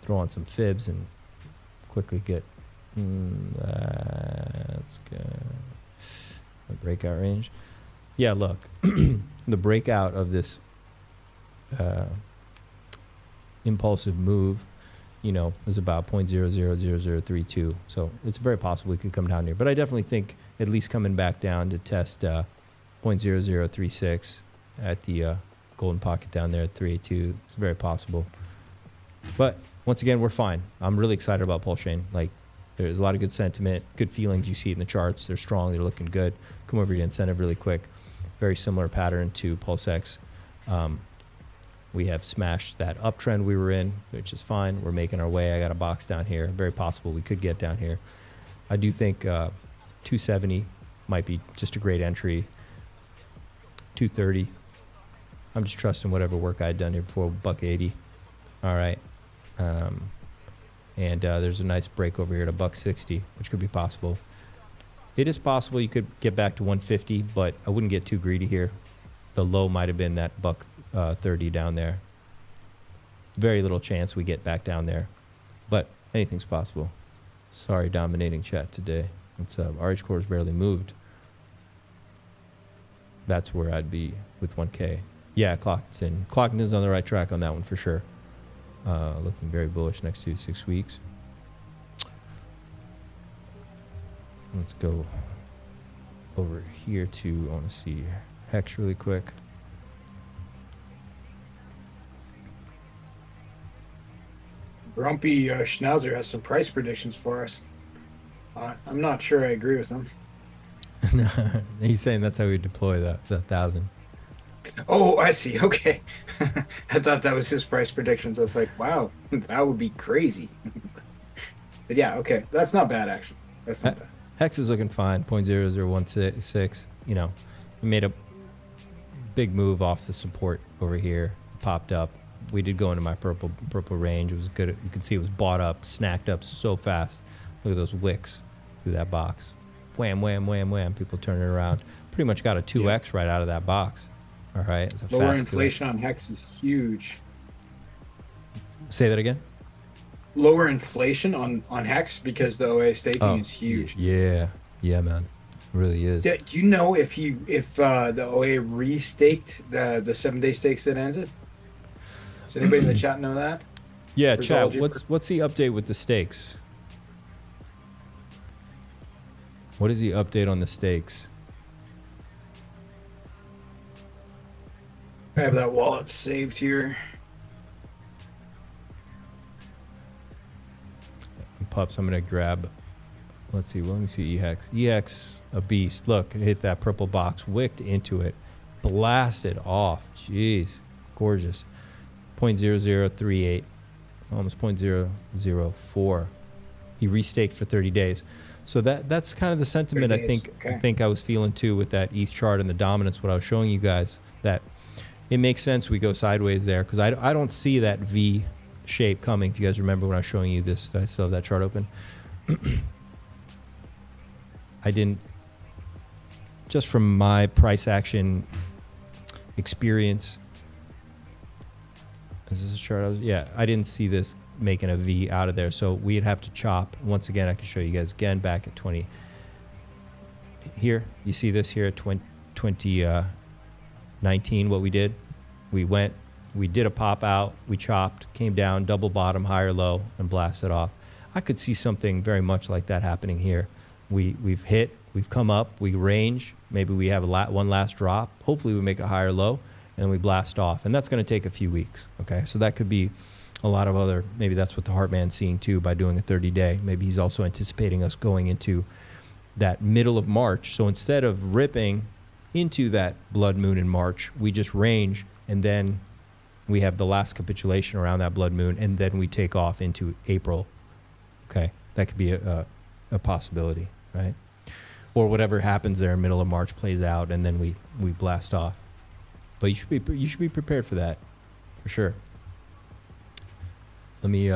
throw on some fibs and quickly get. Let's go. A breakout range. Yeah, look, the breakout of this impulsive move, you know, is about 0.000032. So it's very possible we could come down here. But I definitely think at least coming back down to test 0.0036 at the golden pocket down there at 382. It's very possible. But once again, we're fine. I'm really excited about PulseChain. Like, there's a lot of good sentiment, good feelings. You see it in the charts. They're strong. They're looking good. Come over to incentive really quick. Very similar pattern to PulseX. We have smashed that uptrend we were in, which is fine. We're making our way. I got a box down here. Very possible we could get down here. I do think 270 might be just a great entry. 230. I'm just trusting whatever work I had done here before. $180. All right. and there's a nice break over here at $1.60, which could be possible. It is possible you could get back to 150, but I wouldn't get too greedy here. The low might have been that $1.30 down there. Very little chance we get back down there, but anything's possible. Sorry, dominating chat today. What's up? RH Core's barely moved. That's where I'd be with 1K. Yeah, Clockton's on the right track on that one for sure. Looking very bullish next 2 to 6 weeks. Let's go over here to, I want to see Hex really quick.
Grumpy Schnauzer has some price predictions for us. I'm not sure I agree with him.
He's saying that's how we deploy the 1,000.
Oh, I see. Okay. I thought that was his price predictions. I was like, wow, that would be crazy. But yeah, okay. That's not bad, actually. That's not bad.
Hex is looking fine, 0.0016. You know, we made a big move off the support over here, popped up. We did go into my purple range. It was good. You can see it was bought up, snacked up so fast. Look at those wicks through that box. Wham, wham, wham, wham. People turning around. Pretty much got a 2x right out of that box. All right. It's a
Lower
fast
inflation
2x.
on Hex is huge.
Say that again?
Lower inflation on Hex because the OA staking is huge.
Yeah, man. It really is.
Do you know if the OA restaked the 7-day stakes that ended? Does anybody in the chat know that?
Yeah, chat. What's the update with the stakes? What is the update on the stakes?
I have that wallet saved here.
Pups, I'm gonna grab. Let's see. Let me see EHEX. EHEX, a beast. Look, it hit that purple box, wicked into it, blasted off. Jeez, gorgeous. 0.0038, almost 0.004. He restaked for 30 days. So that's kind of the sentiment I think I was feeling too with that ETH chart and the dominance. What I was showing you guys, that it makes sense we go sideways there because I don't see that V shape coming. If you guys remember when I was showing you this, I still have that chart open. I didn't, just from my price action experience. Is this a chart? I didn't see this making a V out of there, so we'd have to chop. Once again, I can show you guys again back at 20. Here, you see this here at 2019, what we did? We did a pop out, we chopped, came down, double bottom, higher low, and blasted off. I could see something very much like that happening here. We've hit, we've come up, we range, maybe we have one last drop, hopefully we make a higher low, and then we blast off. And that's going to take a few weeks, okay? So that could be a lot of other, maybe that's what the Heartman's seeing too by doing a 30-day. Maybe he's also anticipating us going into that middle of March. So instead of ripping into that blood moon in March, we just range, and then we have the last capitulation around that blood moon, and then we take off into April, okay? That could be a possibility, right? Or whatever happens there in middle of March plays out, and then we blast off. But you should be prepared for that, for sure. Let me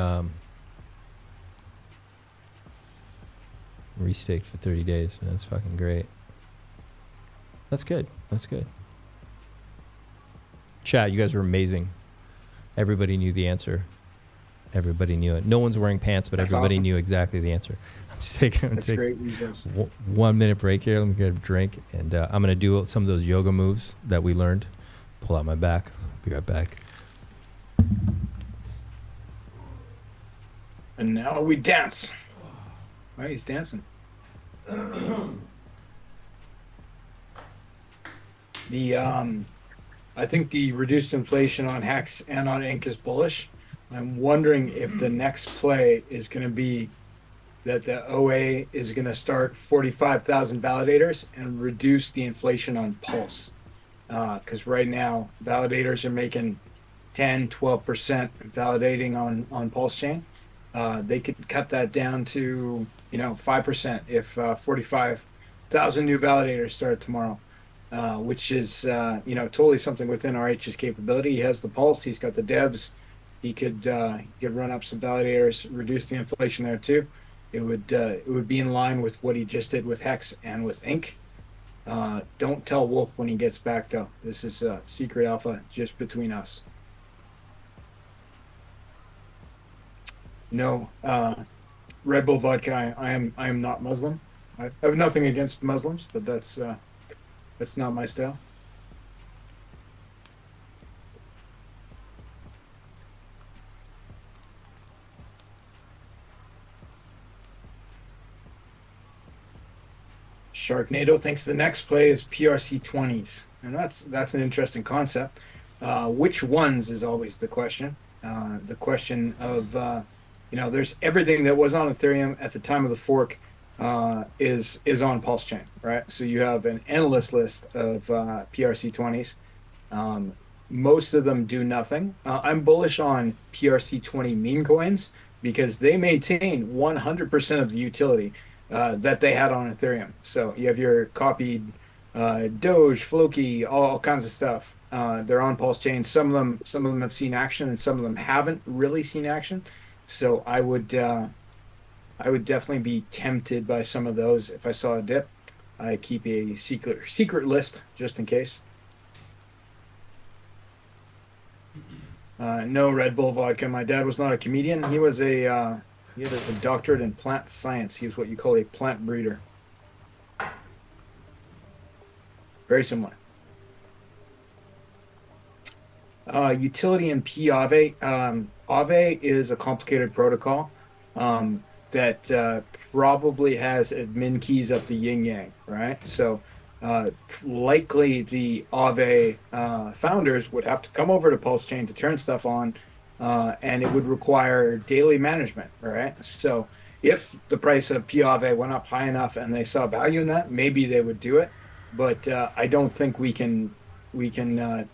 restake for 30 days. That's fucking great. That's good. That's good. Chat, you guys are amazing. Everybody knew the answer. Everybody knew it. No one's wearing pants, but everybody knew exactly the answer. I'm just taking 1 minute break here. Let me get a drink, and I'm gonna do some of those yoga moves that we learned. Pull out my back. Be right back.
And now we dance. Right, he's dancing. I think the reduced inflation on Hex and on Ink is bullish. I'm wondering if the next play is going to be that the OA is going to start 45,000 validators and reduce the inflation on Pulse. Because right now, validators are making 10, 12% validating on PulseChain. They could cut that down to 5% if 45,000 new validators start tomorrow, which is totally something within RH's capability. He has the Pulse, he's got the devs, he could run up some validators, reduce the inflation there too. It would be in line with what he just did with Hex and with Ink. Don't tell Wolf when he gets back though. This is secret alpha just between us. No, Red Bull vodka. I am not Muslim. I have nothing against Muslims, but that's not my style. Sharknado thinks the next play is PRC20s, and that's an interesting concept. Which ones is always the question. The question of there's everything that was on Ethereum at the time of the fork is on PulseChain, right? So you have an endless list of PRC20s. Most of them do nothing. I'm bullish on PRC20 meme coins because they maintain 100% of the utility that they had on Ethereum. So you have your copied Doge, Floki, all kinds of stuff. They're on PulseChain. Some of them have seen action, and some of them haven't really seen action. So I would definitely be tempted by some of those if I saw a dip. I keep a secret list just in case. No Red Bull vodka. My dad was not a comedian. He was he had a doctorate in plant science. He was what you call a plant breeder. Very similar. Utility in pAAVE. Aave is a complicated protocol that probably has admin keys up the yin yang, right? So likely the Aave founders would have to come over to PulseChain to turn stuff on, and it would require daily management, right? So if the price of pAAVE went up high enough and they saw value in that, maybe they would do it. But I don't think we can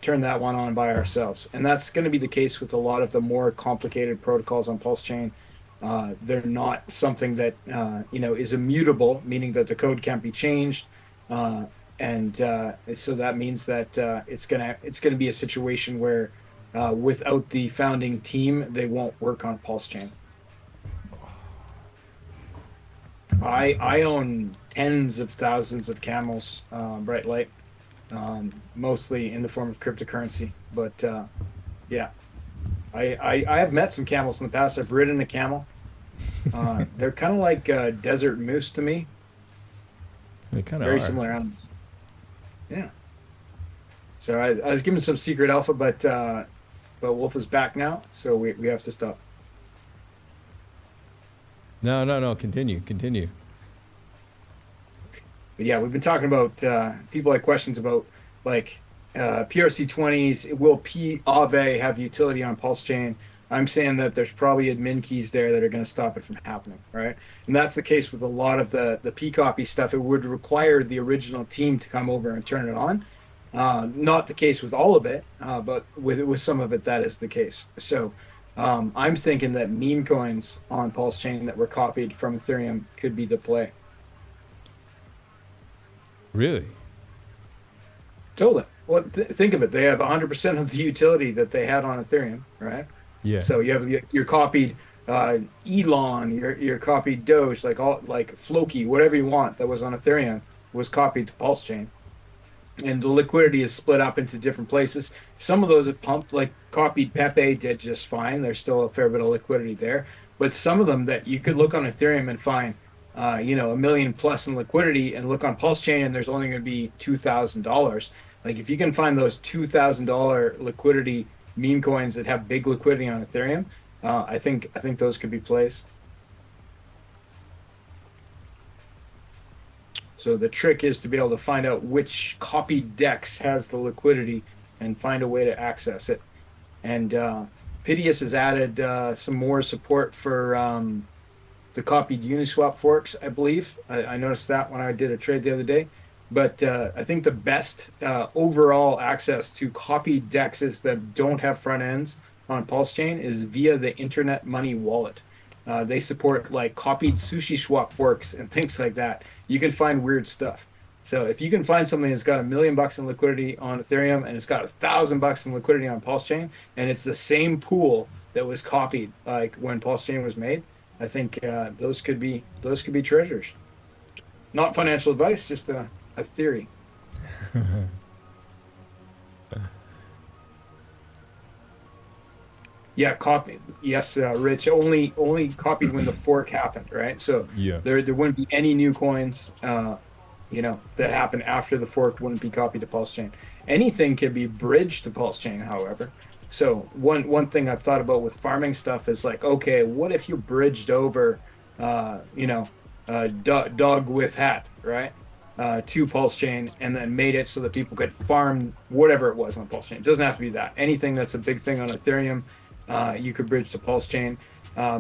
turn that one on by ourselves. And that's going to be the case with a lot of the more complicated protocols on PulseChain. They're not something that is immutable, meaning that the code can't be changed. And so that means that it's gonna be a situation where without the founding team, they won't work on PulseChain. I own tens of thousands of camels, Bright Light, mostly in the form of cryptocurrency. But yeah, I have met some camels in the past. I've ridden a camel. They're kind of like desert moose to me.
They kind of
very
are.
similar animals. Yeah. So I was given some secret alpha, but Wolf is back now, so we have to stop.
No. Continue.
But yeah, we've been talking about people like questions about like PRC20s. Will pAAVE have utility on PulseChain? I'm saying that there's probably admin keys there that are going to stop it from happening, right? And that's the case with a lot of the P-copy stuff. It would require the original team to come over and turn it on. Not the case with all of it, but with some of it, that is the case. So I'm thinking that meme coins on PulseChain that were copied from Ethereum could be the play.
Really?
Totally. Well, think of it. They have 100% of the utility that they had on Ethereum, right?
Yeah.
So you have your copied Elon, your copied Doge, like Floki, whatever you want that was on Ethereum was copied to PulseChain, and the liquidity is split up into different places. Some of those have pumped, like copied Pepe did just fine. There's still a fair bit of liquidity there, but some of them that you could look on Ethereum and find, $1 million plus in liquidity, and look on PulseChain and there's only going to be $2,000. Like if you can find those $2,000 liquidity meme coins that have big liquidity on Ethereum, I think those could be plays. So the trick is to be able to find out which copied DEX has the liquidity and find a way to access it. And Pidius has added some more support for the copied Uniswap forks, I believe. I noticed that when I did a trade the other day. But I think the best overall access to copied DEXs that don't have front ends on PulseChain is via the Internet Money Wallet. They support like copied SushiSwap forks and things like that. You can find weird stuff. So if you can find something that's got $1 million in liquidity on Ethereum and it's got $1,000 in liquidity on PulseChain, and it's the same pool that was copied, like when PulseChain was made. I think those could be treasures. Not financial advice, just a theory. Yeah, copy. Yes, Rich. Only copied when the fork happened, right? So
yeah,
there wouldn't be any new coins, that happened after the fork wouldn't be copied to PulseChain. Anything can be bridged to PulseChain, however. So one thing I've thought about with farming stuff is like, okay, what if you bridged over, dog with hat, right, to PulseChain, and then made it so that people could farm whatever it was on PulseChain. It doesn't have to be that. Anything that's a big thing on Ethereum, you could bridge to PulseChain.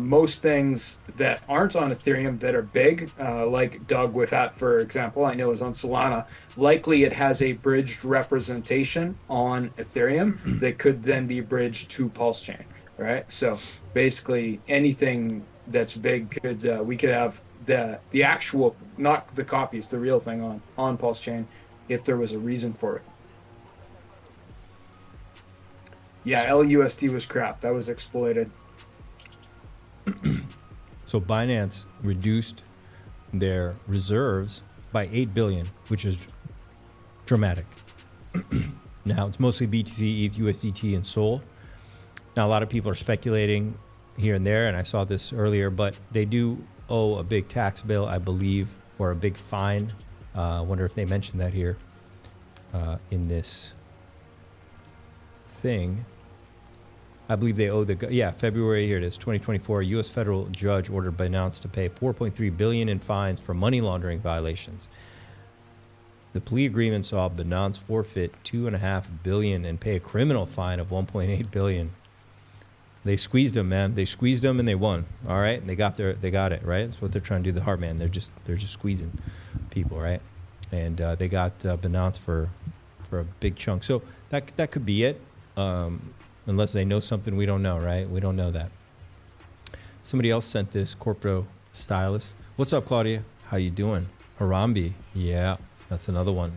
Most things that aren't on Ethereum that are big, like dog with hat, for example, I know is on Solana. Likely it has a bridged representation on Ethereum that could then be bridged to PulseChain, right? So basically anything that's big could we could have the actual, not the copies, the real thing on PulseChain if there was a reason for it. Yeah, LUSD was crap. That was exploited.
So Binance reduced their reserves by 8 billion, which is dramatic. Now it's mostly BTC, ETH, USDT, and Sol. Now a lot of people are speculating here and there, and I saw this earlier, but they do owe a big tax bill, I believe, or a big fine. I wonder if they mentioned that here in this thing. I believe they owe February, here it is, 2024, a U.S. federal judge ordered Binance to pay $4.3 billion in fines for money laundering violations. The plea agreement saw Binance forfeit $2.5 billion and pay a criminal fine of $1.8 billion. They squeezed them, man. They squeezed them and they won. All right, and they got it, right? That's what they're trying to do. The heart, man. They're just squeezing people, right? And they got Binance for a big chunk. So that could be it. Unless they know something we don't know, right? We don't know that. Somebody else sent this, Corpro Stylist. What's up, Claudia? How you doing? Harambe. Yeah, that's another one.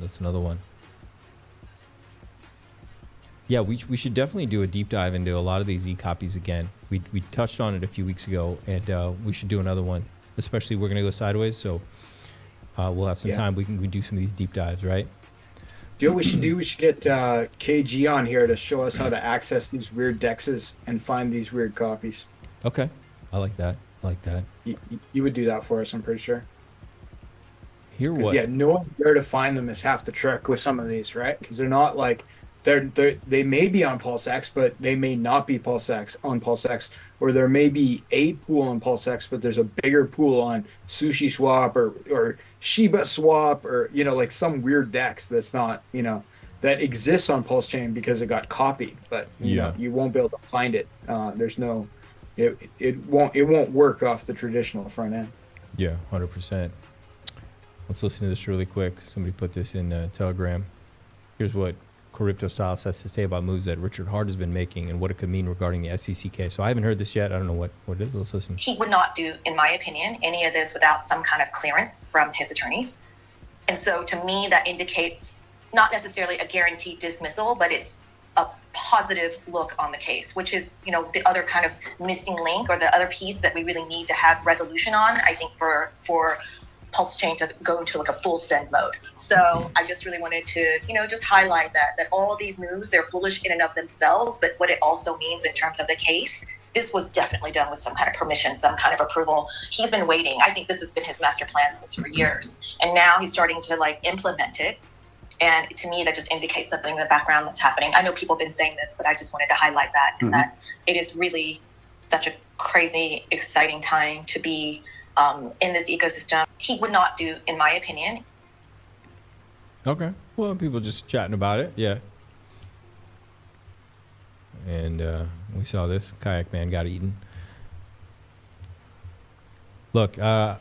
Yeah, we should definitely do a deep dive into a lot of these e-copies again. We touched on it a few weeks ago, and we should do another one. Especially we're going to go sideways, so we'll have some time. We can do some of these deep dives, right?
You know what we should do? We should get KG on here to show us how to access these weird dexes and find these weird copies.
Okay. I like that.
You would do that for us, I'm pretty sure.
Hear what?
Yeah, knowing where to find them is half the trick with some of these, right? Because they're not like, they may be on PulseX, but they may not be on PulseX. Or there may be a pool on PulseX, but there's a bigger pool on Sushi Swap or Shiba Swap, or like some weird DEX that's not, that exists on PulseChain because it got copied, but you won't be able to find it. There's no, it won't work off the traditional front end.
Yeah, 100%. Let's listen to this really quick. Somebody put this in Telegram. Here's what Crypto Style has to say about moves that Richard Hart has been making and what it could mean regarding the SEC case. So I haven't heard this yet. I don't know what it is. Let's listen.
He would not do, in my opinion, any of this without some kind of clearance from his attorneys. And so to me, that indicates not necessarily a guaranteed dismissal, but it's a positive look on the case, which is, the other kind of missing link or the other piece that we really need to have resolution on, I think, for PulseChain to go into like a full send mode. So I just really wanted to, just highlight that all these moves, they're bullish in and of themselves, but what it also means in terms of the case, this was definitely done with some kind of permission, some kind of approval. He's been waiting. I think this has been his master plan since for years. And now he's starting to implement it. And to me, that just indicates something in the background that's happening. I know people have been saying this, but I just wanted to highlight that, and that it is really such a crazy, exciting time to be in this ecosystem. He would not do, in my opinion.
Okay. Well, people just chatting about it. Yeah. And we saw this. Kayak Man got eaten. Look, I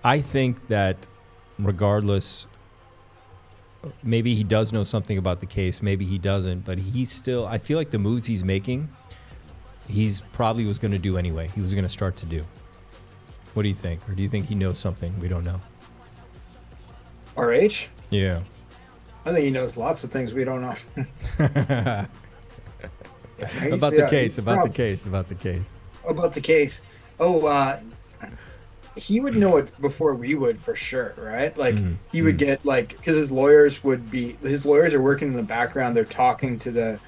think that regardless, maybe he does know something about the case. Maybe he doesn't. But he's still, I feel like the moves he's making, he's probably was going to do anyway. He was going to start to do. What do you think? Or do you think he knows something we don't know?
RH?
Yeah.
I think he knows lots of things we don't know.
About the case. About the case.
Oh, he would know it before we would, for sure, right? Like he would get because his lawyers are working in the background. They're talking to the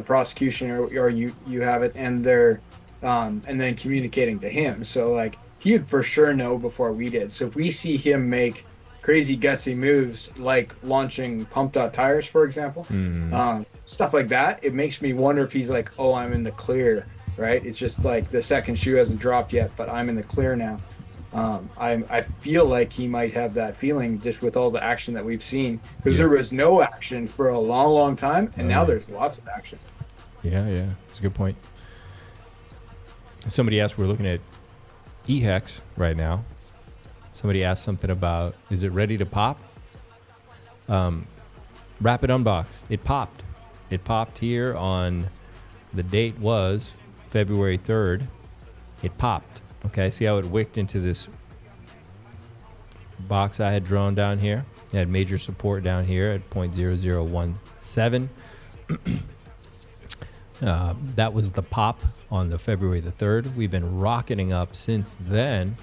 prosecution or you have it, and they're and then communicating to him. So like he would for sure know before we did. So if we see him make crazy gutsy moves like launching pumped out tires, for example, stuff like that, it makes me wonder if he's like, oh, I'm in the clear, right? It's just like the second shoe hasn't dropped yet, but I'm in the clear now. I feel like he might have that feeling just with all the action that we've seen, because there was no action for a long time, and now there's lots of action.
Yeah, it's a good point. Somebody asked, we're looking at EHEX right now. Somebody asked something about, is it ready to pop? Rapid unbox. It popped. It popped here on, the date was February 3rd. It popped. Okay, see how it wicked into this box I had drawn down here? It had major support down here at 0.0017. That was the pop on the February the 3rd. We've been rocketing up since then.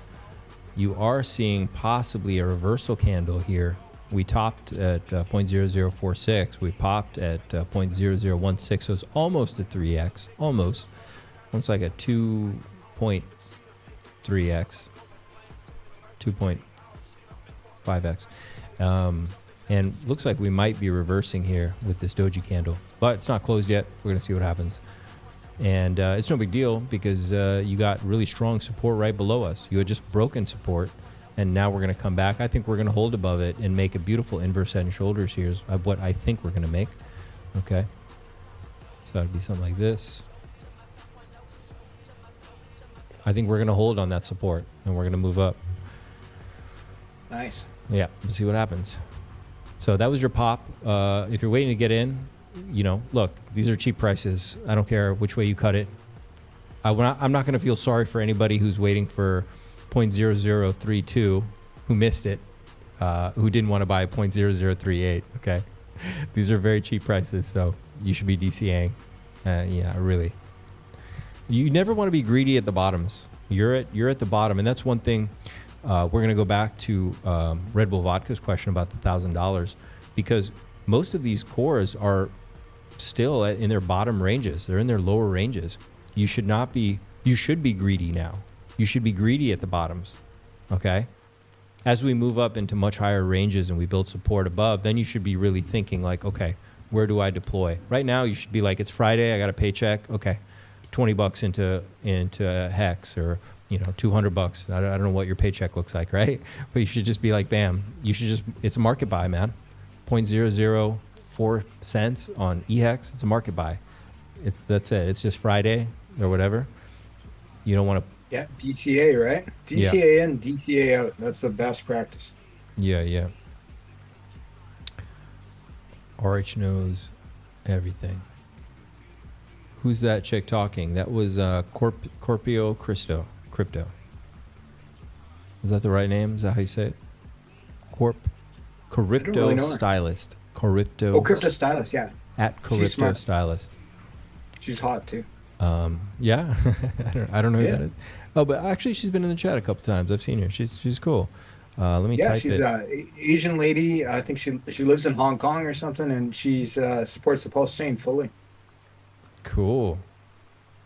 You are seeing possibly a reversal candle here. We topped at 0.0046. We popped at 0.0016. So it's almost a 3x. Almost like a 2.3x. 2.5x. And looks like we might be reversing here with this doji candle. But it's not closed yet. We're going to see what happens. And it's no big deal because you got really strong support right below us. You had just broken support, and now we're going to come back. I think we're going to hold above it and make a beautiful inverse head and shoulders here is what I think we're going to make. Okay. So that'd be something like this. I think we're going to hold on that support, and we're going to move up.
Nice.
Yeah, let's see what happens. So that was your pop. If you're waiting to get in, look, these are cheap prices. I don't care which way you cut it. I'm not going to feel sorry for anybody who's waiting for 0.0032, who missed it, who didn't want to buy 0.0038. Okay, these are very cheap prices, so you should be DCAing. Yeah, really. You never want to be greedy at the bottoms. You're at the bottom, and that's one thing. We're going to go back to Red Bull Vodka's question about the $1,000, because most of these cores are still in their bottom ranges. They're in their lower ranges. You should be greedy now. You should be greedy at the bottoms. Okay? As we move up into much higher ranges and we build support above, then you should be really thinking like, okay, where do I deploy? Right now, you should be like, it's Friday, I got a paycheck. Okay, $20 into Hex, or $200. I don't know what your paycheck looks like, right? But you should just be like, bam. It's a market buy, man. 0.004 cents on EHEX. It's a market buy. That's it. It's just Friday or whatever. You don't want to.
Yeah, DCA, right? DCA in, DCA out. That's the best practice.
Yeah. RH knows everything. Who's that chick talking? That was Corpio Crypto. Is that the right name? Is that how you say it? Crypto really Stylist. Crypto
Stylist, yeah.
At Crypto Stylist.
She's hot too.
Yeah. I don't know who that is. Oh, but actually she's been in the chat a couple times. I've seen her. She's cool. Let me type it. Yeah,
she's an Asian lady. I think she lives in Hong Kong or something, and she's supports the PulseChain fully.
Cool.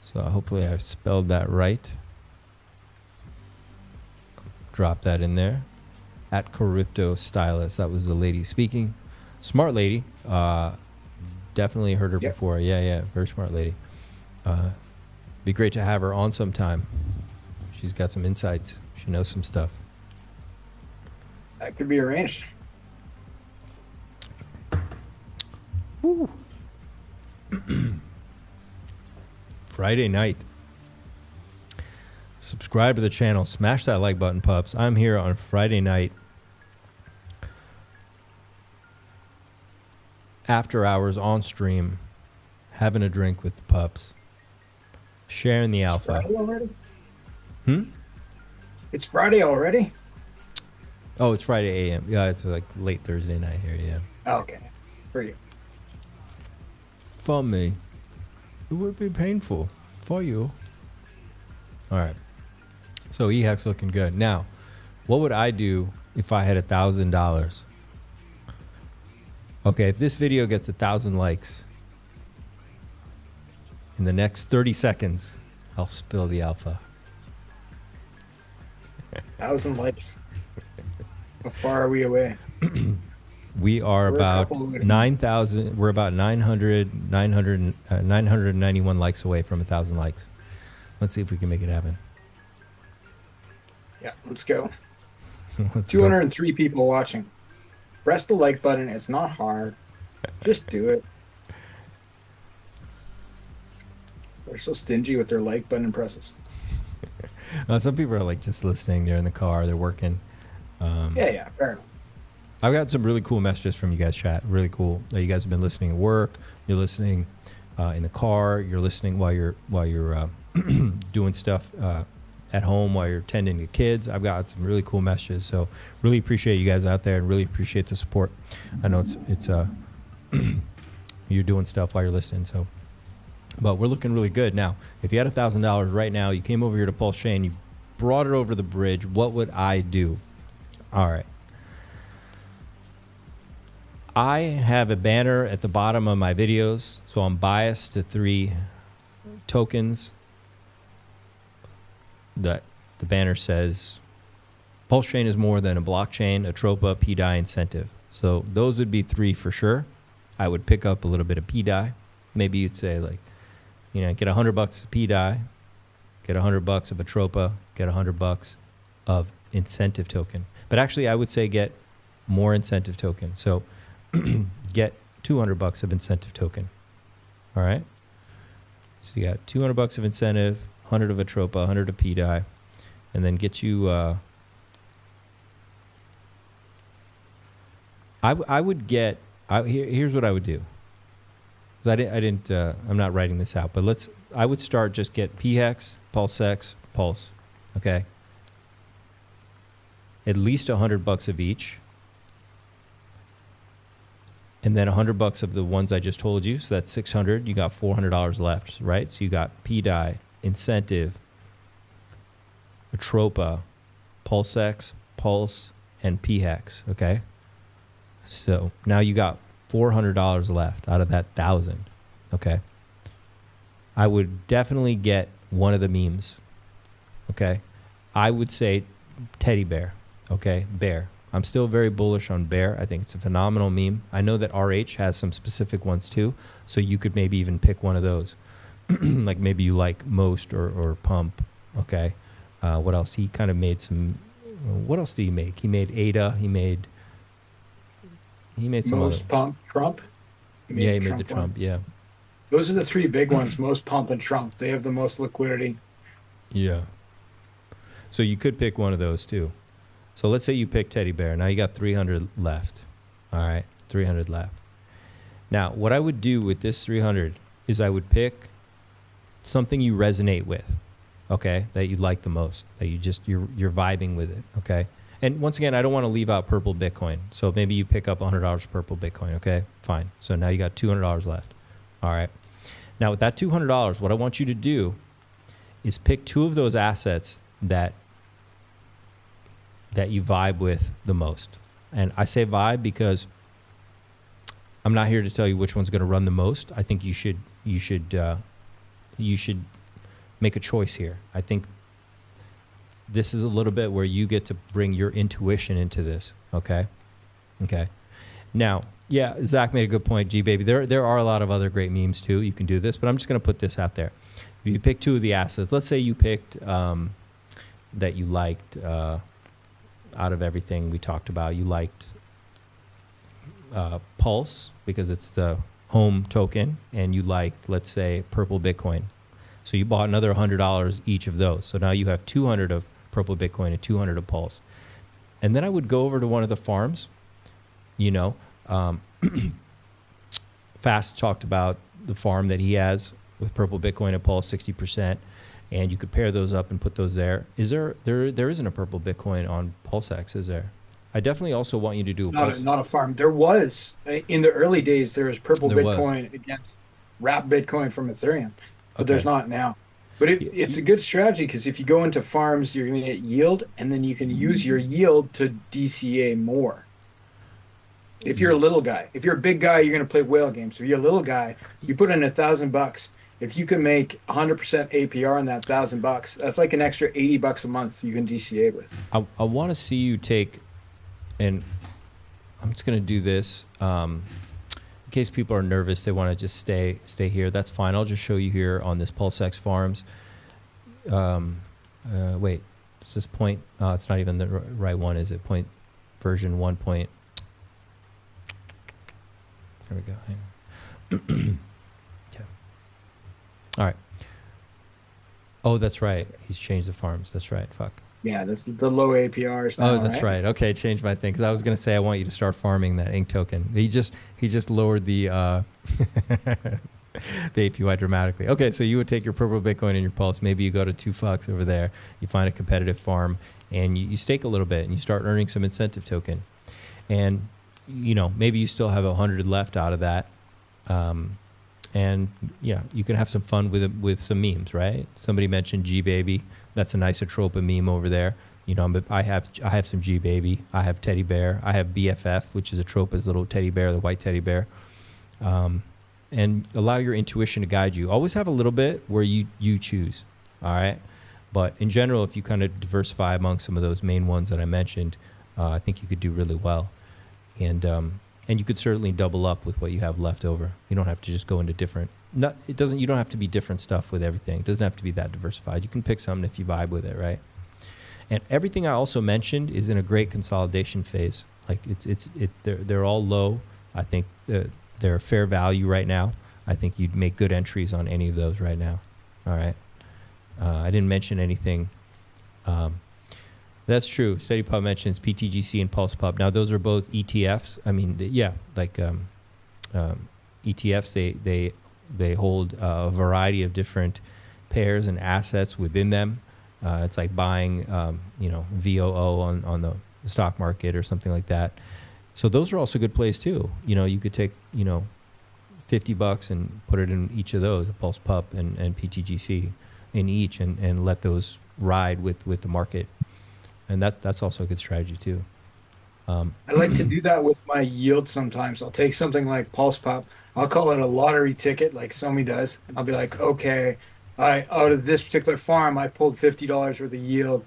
So hopefully I've spelled that right. Drop that in there. At Crypto Stylist. That was the lady speaking. Smart lady. Definitely heard her before. Yeah. Very smart lady. Be great to have her on sometime. She's got some insights. She knows some stuff.
That could be arranged.
Woo. Friday night. Subscribe to the channel. Smash that like button, pups. I'm here on Friday night. After hours on stream. Having a drink with the pups. Sharing the alpha.
Friday already? It's Friday already?
Oh, it's Friday a.m. Yeah, it's like late Thursday night here, yeah.
Okay. For you.
For me. It would be painful for you. All right. So EHEC's looking good. Now, what would I do if I had $1,000? Okay, if this video gets 1,000 likes, in the next 30 seconds, I'll spill the alpha.
1,000 likes. How far are we away?
We are about 9,000. We're about 991 likes away from 1,000 likes. Let's see if we can make it happen.
Yeah, let's go. 203 people watching. Press the like button. It's not hard. Just do it. They're so stingy with their like button presses.
Some people are like just listening. They're in the car. They're working.
Yeah, fair enough.
I've got some really cool messages from you guys, chat. Really cool that you guys have been listening at work. You're listening in the car. You're listening while you're doing stuff at home, while you're tending to kids. I've got some really cool messages. So really appreciate you guys out there, and really appreciate the support. I know it's you're doing stuff while you're listening. So, but we're looking really good now. If you had $1,000 right now, you came over here to PulseChain, you brought it over the bridge. What would I do? All right. I have a banner at the bottom of my videos, so I'm biased to 3 tokens. That the banner says PulseChain is more than a blockchain, a tropa, pDAI incentive. So those would be 3 for sure. I would pick up a little bit of pDAI. Maybe you'd say like, you know, get $100 of pDAI, get $100 of a tropa, get $100 of incentive token. But actually, I would say get more incentive token. So get $200 of incentive token. All right. So you got $200 of incentive, 100 of a tropa, 100 of pDAI, and then get you. I would get. Here's what I would do. I'm not writing this out, but I would start just get pHex, PulseX, Pulse. Okay. At least $100 of each. And then $100 of the ones I just told you. So that's $600. You got $400 left, right? So you got pDAI, incentive, Atropa, PulseX, Pulse, and pHex. Okay. So now you got $400 left out of that 1,000. Okay. I would definitely get one of the memes. Okay. I would say teddy bear. Okay. Bear. I'm still very bullish on bear. I think it's a phenomenal meme. I know that RH has some specific ones too. So you could maybe even pick one of those. Like maybe you like Most or Pump. Okay. What else? He kind of made some. What else did he make? He made ADA. He made some
Most,
other.
Pump, Trump.
He made the Trump. Yeah.
Those are the 3 big ones. Most, Pump, and Trump. They have the most liquidity.
Yeah. So you could pick one of those too. So let's say you pick teddy bear. Now you got 300 left. All right, 300 left. Now, what I would do with this 300 is I would pick something you resonate with, okay, that you like the most, that you're vibing with it, okay? And once again, I don't want to leave out purple Bitcoin. So maybe you pick up $100 purple Bitcoin, okay? Fine. So now you got $200 left. All right. Now with that $200, what I want you to do is pick 2 of those assets that you vibe with the most. And I say vibe because I'm not here to tell you which one's going to run the most. I think you should make a choice here. I think this is a little bit where you get to bring your intuition into this. Okay. Now, yeah, Zach made a good point, G baby. There are a lot of other great memes too. You can do this, but I'm just going to put this out there. If you pick 2 of the assets, let's say you picked that you liked out of everything we talked about. You liked Pulse because it's the home token, and you liked, let's say, purple Bitcoin. So you bought another $100 each of those. So now you have 200 of purple Bitcoin and 200 of Pulse. And then I would go over to one of the farms. You know, Fast talked about the farm that he has with purple Bitcoin and Pulse 60%. And you could pair those up and put those there. Is there isn't a purple Bitcoin on PulseX, is there? I definitely also want you to do
not a farm. There was in the early days. There was purple Bitcoin against wrap Bitcoin from Ethereum, but there's not now. But it's a good strategy because if you go into farms, you're going to get yield, and then you can use your yield to DCA more. If you're a little guy, if you're a big guy, you're going to play whale games. If you're a little guy, you put in $1,000. If you can make 100% APR on that $1,000, that's like an extra $80 a month you can DCA with.
I want to see you take, and I'm just going to do this in case people are nervous. They want to just stay here. That's fine. I'll just show you here on this PulseX Farms. Wait, is this point? It's not even the right one, is it? Point version 1 point. There we go. Hang on. Okay. All right. Oh, that's right. He's changed the farms. That's right. Fuck.
Yeah, that's the low APRs now,
oh, that's right. Okay, changed my thing because I was gonna say I want you to start farming that ink token. He just lowered the the APY dramatically. Okay, so you would take your purple Bitcoin and your Pulse. Maybe you go to $2 over there. You find a competitive farm and you stake a little bit and you start earning some incentive token. And maybe you still have 100 left out of that. And yeah, you can have some fun with some memes, right? Somebody mentioned G Baby. That's a nice Atropa meme over there. I have some G Baby. I have Teddy Bear. I have BFF, which is Atropa's little teddy bear, the white teddy bear. And allow your intuition to guide you. Always have a little bit where you choose, all right? But in general, if you kind of diversify among some of those main ones that I mentioned, I think you could do really well. And you could certainly double up with what you have left over. You don't have to just go into different. You don't have to be different stuff with everything. It doesn't have to be that diversified. You can pick something if you vibe with it, right? And everything I also mentioned is in a great consolidation phase. Like they're all low. I think they're a fair value right now. I think you'd make good entries on any of those right now. All right. I didn't mention anything. That's true. SteadyPub mentions PTGC and PulsePub. Now those are both ETFs. I mean, ETFs. They hold a variety of different pairs and assets within them. It's like buying, VOO on the stock market or something like that. So those are also good plays too. You could take, $50 and put it in each of those, a PulsePub and PTGC in each, and let those ride with the market. And that's also a good strategy too.
I like to do that with my yield sometimes. I'll take something like PulsePub. I'll call it a lottery ticket like Somi does. I'll be like, okay, out of this particular farm, I pulled $50 worth of yield,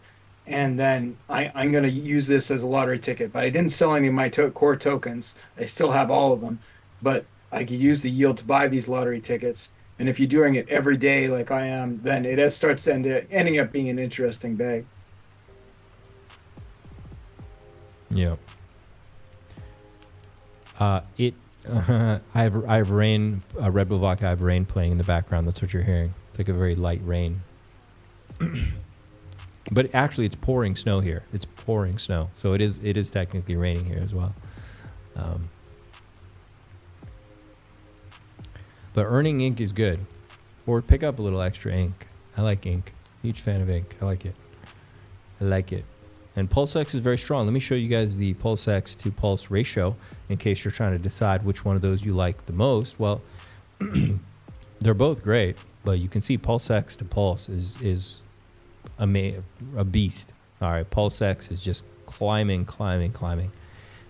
and then I'm going to use this as a lottery ticket. But I didn't sell any of my core tokens. I still have all of them. But I could use the yield to buy these lottery tickets. And if you're doing it every day like I am, then it starts ending up being an interesting bag.
Yeah. I have rain, Red Bull Vodka, I have rain playing in the background. That's what you're hearing. It's like a very light rain. But actually it's pouring snow here. It's pouring snow. So it is technically raining here as well. But earning ink is good. Or pick up a little extra ink. I like ink. Huge fan of ink. I like it. And PulseX is very strong. Let me show you guys the PulseX to Pulse ratio in case you're trying to decide which one of those you like the most. Well, they're both great, but you can see PulseX to Pulse is a beast. All right, PulseX is just climbing.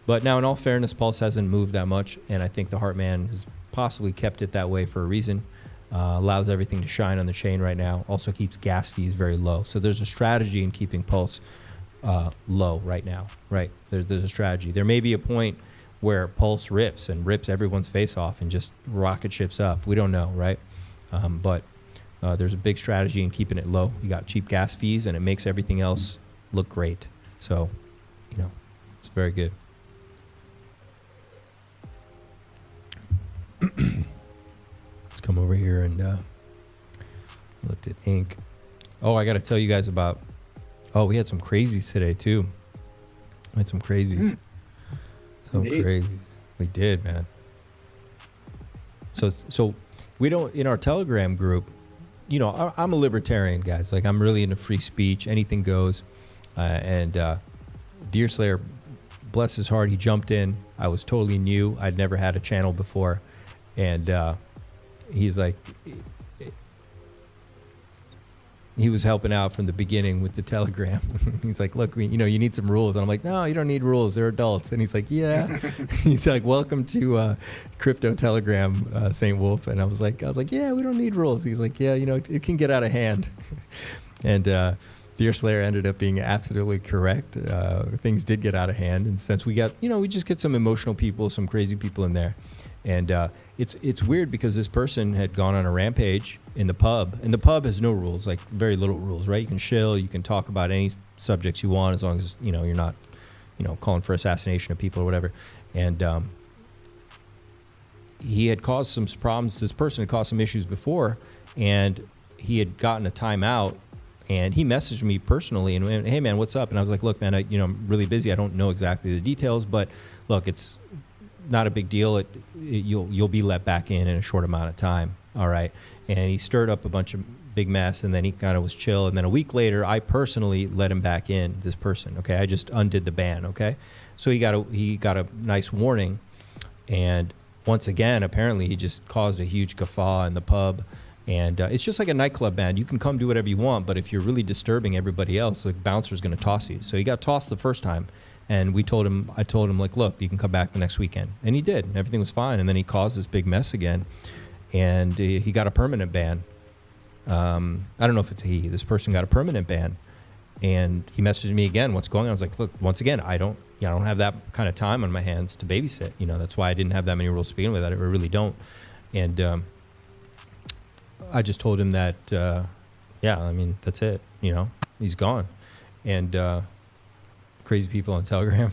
But now, in all fairness, Pulse hasn't moved that much, and I think the Heartman has possibly kept it that way for a reason. Allows everything to shine on the chain right now. Also keeps gas fees very low. So there's a strategy in keeping Pulse low right now, right? There's a strategy. There may be a point where Pulse rips everyone's face off and just rocket ships up. We don't know, right? But there's a big strategy in keeping it low. You got cheap gas fees and it makes everything else look great. So, it's very good. Let's come over here and looked at ink. Oh, I got to tell you guys about. Oh, we had some crazies today too. We had some crazies. Some crazies. We did, man. So we don't, in our Telegram group, I'm a libertarian, guys. Like, I'm really into free speech. Anything goes. And Deerslayer, bless his heart, he jumped in. I was totally new. I'd never had a channel before. And he's like, he was helping out from the beginning with the Telegram. He's like, look, you need some rules. And I'm like, no, you don't need rules. They're adults. And he's like, yeah. He's like, welcome to crypto Telegram, St. Wolf. And I was like, yeah, we don't need rules. He's like, yeah, it can get out of hand. And Deerslayer ended up being absolutely correct. Things did get out of hand. And since we got, we just get some emotional people, some crazy people in there. And it's weird because this person had gone on a rampage in the pub, and the pub has no rules, like very little rules, right? You can chill, you can talk about any subjects you want as long as you're not, calling for assassination of people or whatever. And he had caused some problems. This person had caused some issues before, and he had gotten a timeout. And he messaged me personally and went, hey man, what's up? And I was like, look, man, I'm really busy. I don't know exactly the details, but look, it's not a big deal. You'll be let back in a short amount of time. All right. And he stirred up a bunch of big mess, and then he kind of was chill. And then a week later, I personally let him back in, this person. Okay. I just undid the ban. Okay. So he got a nice warning. And once again, apparently he just caused a huge guffaw in the pub. And it's just like a nightclub ban. You can come do whatever you want, but if you're really disturbing everybody else, the bouncer's going to toss you. So he got tossed the first time. And I told him, like, look, you can come back the next weekend. And he did. And everything was fine. And then he caused this big mess again. And he got a permanent ban. I don't know if it's he. This person got a permanent ban. And he messaged me again, what's going on? I was like, look, once again, I don't have that kind of time on my hands to babysit. That's why I didn't have that many rules to begin with. I really don't. And I just told him that, that's it. He's gone. And crazy people on Telegram.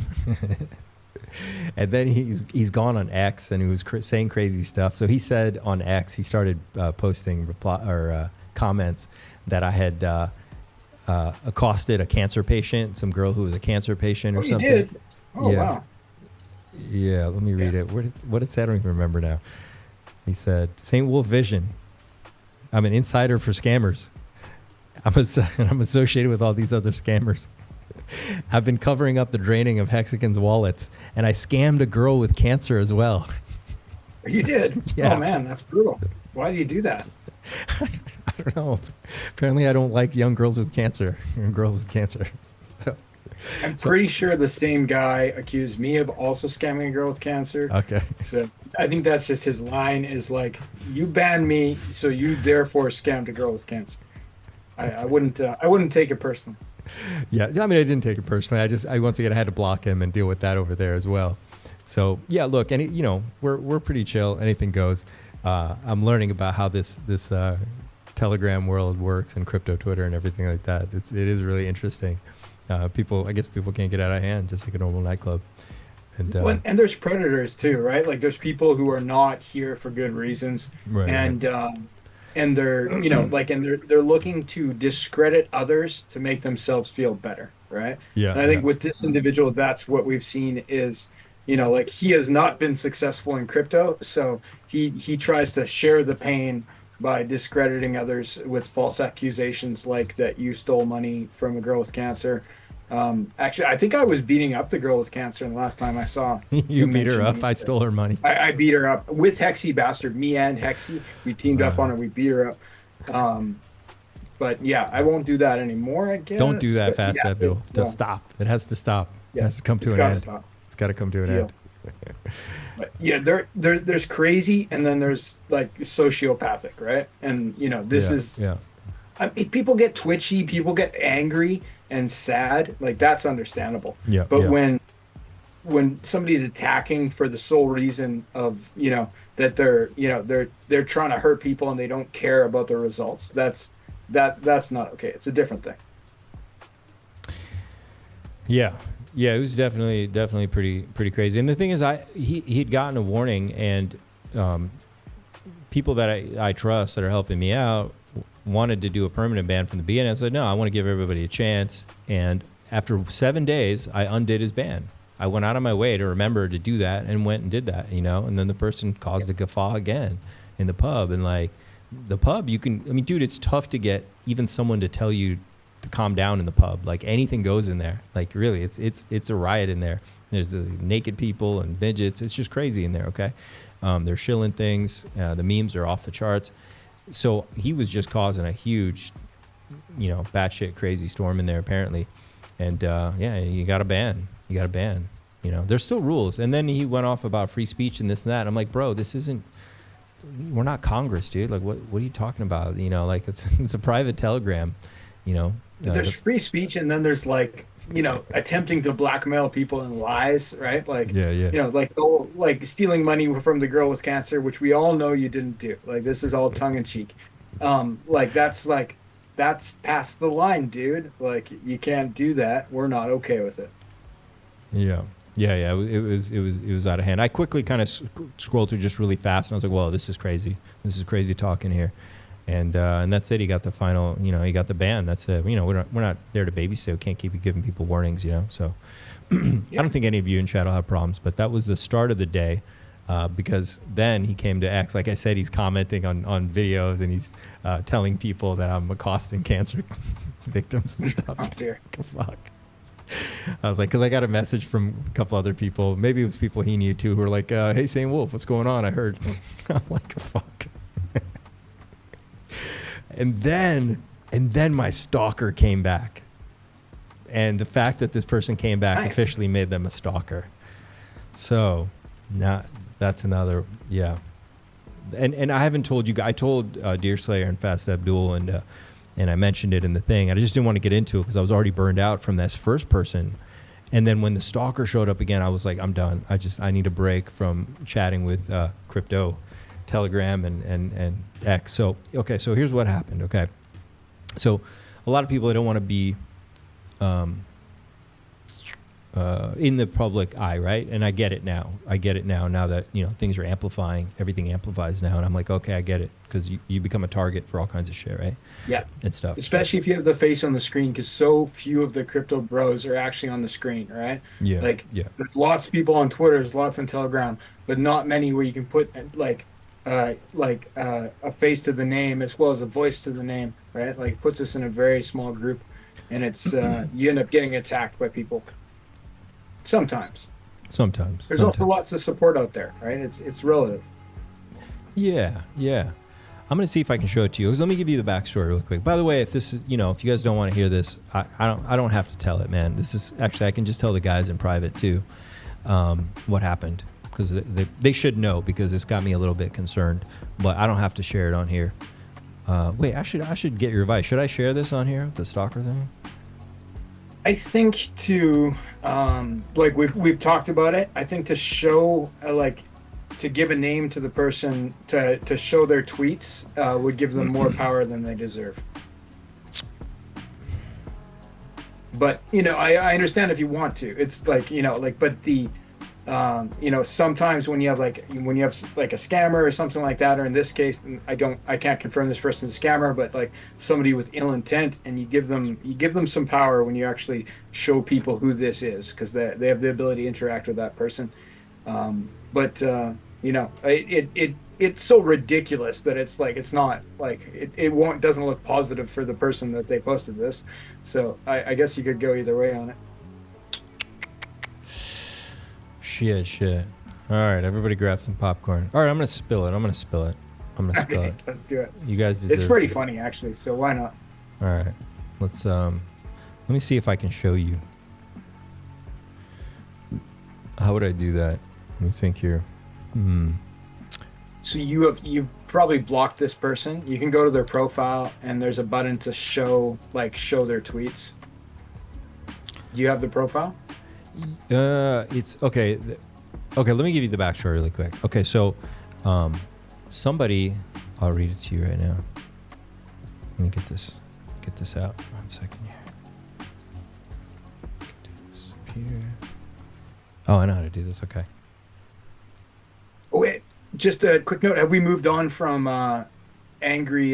And then he's gone on X, and he was saying crazy stuff. So he said on X, he started posting comments that I had accosted a cancer patient, some girl who was a cancer patient or something.
You did? Oh,
yeah.
Wow.
Yeah, let me read it. What it said, I don't even remember now. He said, St. Wolf Vision, I'm an insider for scammers. I'm associated with all these other scammers. I've been covering up the draining of Hexican's wallets, and I scammed a girl with cancer as well.
You did?
Yeah.
Oh, man, that's brutal. Why do you do that?
I don't know. Apparently, I don't like young girls with cancer. Girls with cancer. So,
I'm pretty sure the same guy accused me of also scamming a girl with cancer.
Okay.
So I think that's just his line is like, you banned me, so you therefore scammed a girl with cancer. I wouldn't take it personally.
Yeah, I mean, I didn't take it personally. I once again, I had to block him and deal with that over there as well. So yeah, look, and we're pretty chill. Anything goes. I'm learning about how this Telegram world works and crypto Twitter and everything like that. It is really interesting. I guess people can't get out of hand just like a normal nightclub. And
there's predators too, right? Like there's people who are not here for good reasons,
right,
and they're they're looking to discredit others to make themselves feel better, right?
Yeah.
And I think with this individual, that's what we've seen is, like he has not been successful in crypto, so he tries to share the pain by discrediting others with false accusations like that you stole money from a girl with cancer. Actually, I think I was beating up the girl with cancer the last time I saw.
You beat her up? I stole her money.
I beat her up with Hexy Bastard. Me and Hexy, we teamed up on her. We beat her up. But yeah, I won't do that anymore, I guess.
Don't do that, Fast
yeah,
Abdul. Just stop. It has to stop.
Yeah,
it has to come to an end.
Stop.
It's got to come to an end.
But yeah, there's crazy, and then there's like sociopathic, right? And this is.
Yeah.
I mean, people get twitchy, people get angry and sad, like that's understandable.
Yeah.
But when somebody's attacking for the sole reason of that they're trying to hurt people and they don't care about the results, that's not okay. It's a different thing.
Yeah, it was definitely pretty crazy. And the thing is, he'd gotten a warning, and people that I trust that are helping me out wanted to do a permanent ban from the beginning. I said, no, I want to give everybody a chance. And after 7 days, I undid his ban. I went out of my way to remember to do that and went and did that, and then the person caused a guffaw again in the pub. And like the pub, dude, it's tough to get even someone to tell you to calm down in the pub. Like anything goes in there. Like really, it's a riot in there. There's the naked people and midgets. It's just crazy in there. Okay. They're shilling things. The memes are off the charts. So he was just causing a huge, batshit crazy storm in there apparently. And you got a ban. There's still rules. And then he went off about free speech and this and that. I'm like, bro, we're not Congress, dude. Like, what are you talking about? Like it's a private telegram,
There's free speech, and then there's like, attempting to blackmail people in lies, right? Like, like stealing money from the girl with cancer, which we all know you didn't do. Like, this is all tongue in cheek. That's past the line, dude. Like, you can't do that. We're not okay with it.
Yeah. It was out of hand. I quickly kind of scrolled through just really fast, and I was like, "Whoa, this is crazy. This is crazy talking here." And that's it. He got the final. He got the ban. That's it. We're not there to babysit. We can't keep giving people warnings. So I don't think any of you in chat will have problems. But that was the start of the day, because then he came to X. Like I said, he's commenting on videos, and he's telling people that I'm accosting cancer victims and stuff.
Oh dear.
Fuck. I was like, because I got a message from a couple other people. Maybe it was people he knew too, who were like, "Hey, St. Wolf, what's going on? I heard." I'm like, "Fuck." And then my stalker came back, and the fact that this person came back officially made them a stalker. So now that's another, yeah. And I haven't told you. I told Deerslayer and Fast Abdul and I mentioned it in the thing. I just didn't want to get into it because I was already burned out from this first person. And then when the stalker showed up again, I was like, I'm done. I need a break from chatting with crypto, Telegram, and X. So here's what happened. Okay. So a lot of people, they don't want to be in the public eye, right? And I get it now. Now that, things are amplifying, everything amplifies now. And I'm like, okay, I get it. Because you become a target for all kinds of shit, right?
Yeah.
And stuff.
Especially if you have the face on the screen, because so few of the crypto bros are actually on the screen, right?
Yeah.
There's lots of people on Twitter, there's lots on Telegram, but not many where you can put a face to the name as well as a voice to the name, right? Like, it puts us in a very small group, and it's you end up getting attacked by people. Sometimes. There's also lots of support out there, right? It's relative.
Yeah. I'm going to see if I can show it to you. Let me give you the backstory real quick. By the way, if this is, if you guys don't want to hear this, I don't have to tell it, man. This is actually, I can just tell the guys in private too, what happened, because they should know, because it's got me a little bit concerned, but I don't have to share it on here. Wait, I should get your advice. Should I share this on here, the stalker thing?
I think to, we've talked about it. I think to show, to give a name to the person, to show their tweets would give them more power than they deserve. But, I understand if you want to. It's but the, sometimes when you have a scammer or something like that, or in this case, I can't confirm this person's a scammer, but somebody with ill intent, and you give them some power when you actually show people who this is, because they have the ability to interact with that person. It's so ridiculous that it's not it doesn't look positive for the person that they posted this. So I guess you could go either way on it.
Shit. All right, everybody grab some popcorn. All right, I'm gonna spill it.
Let's do it.
You guys deserve
It's pretty funny, actually, so why not?
All right, let's let me see if I can show you. How would I do that? Let me think here.
So you've probably blocked this person. You can go to their profile, and there's a button to show their tweets. Do you have the profile?
It's okay. Okay, let me give you the backstory really quick. Okay, so somebody, I'll read it to you right now. Let me get this out. 1 second here. Do this up here. Oh, I know how to do this. Okay.
Oh, wait, just a quick note. Have we moved on from angry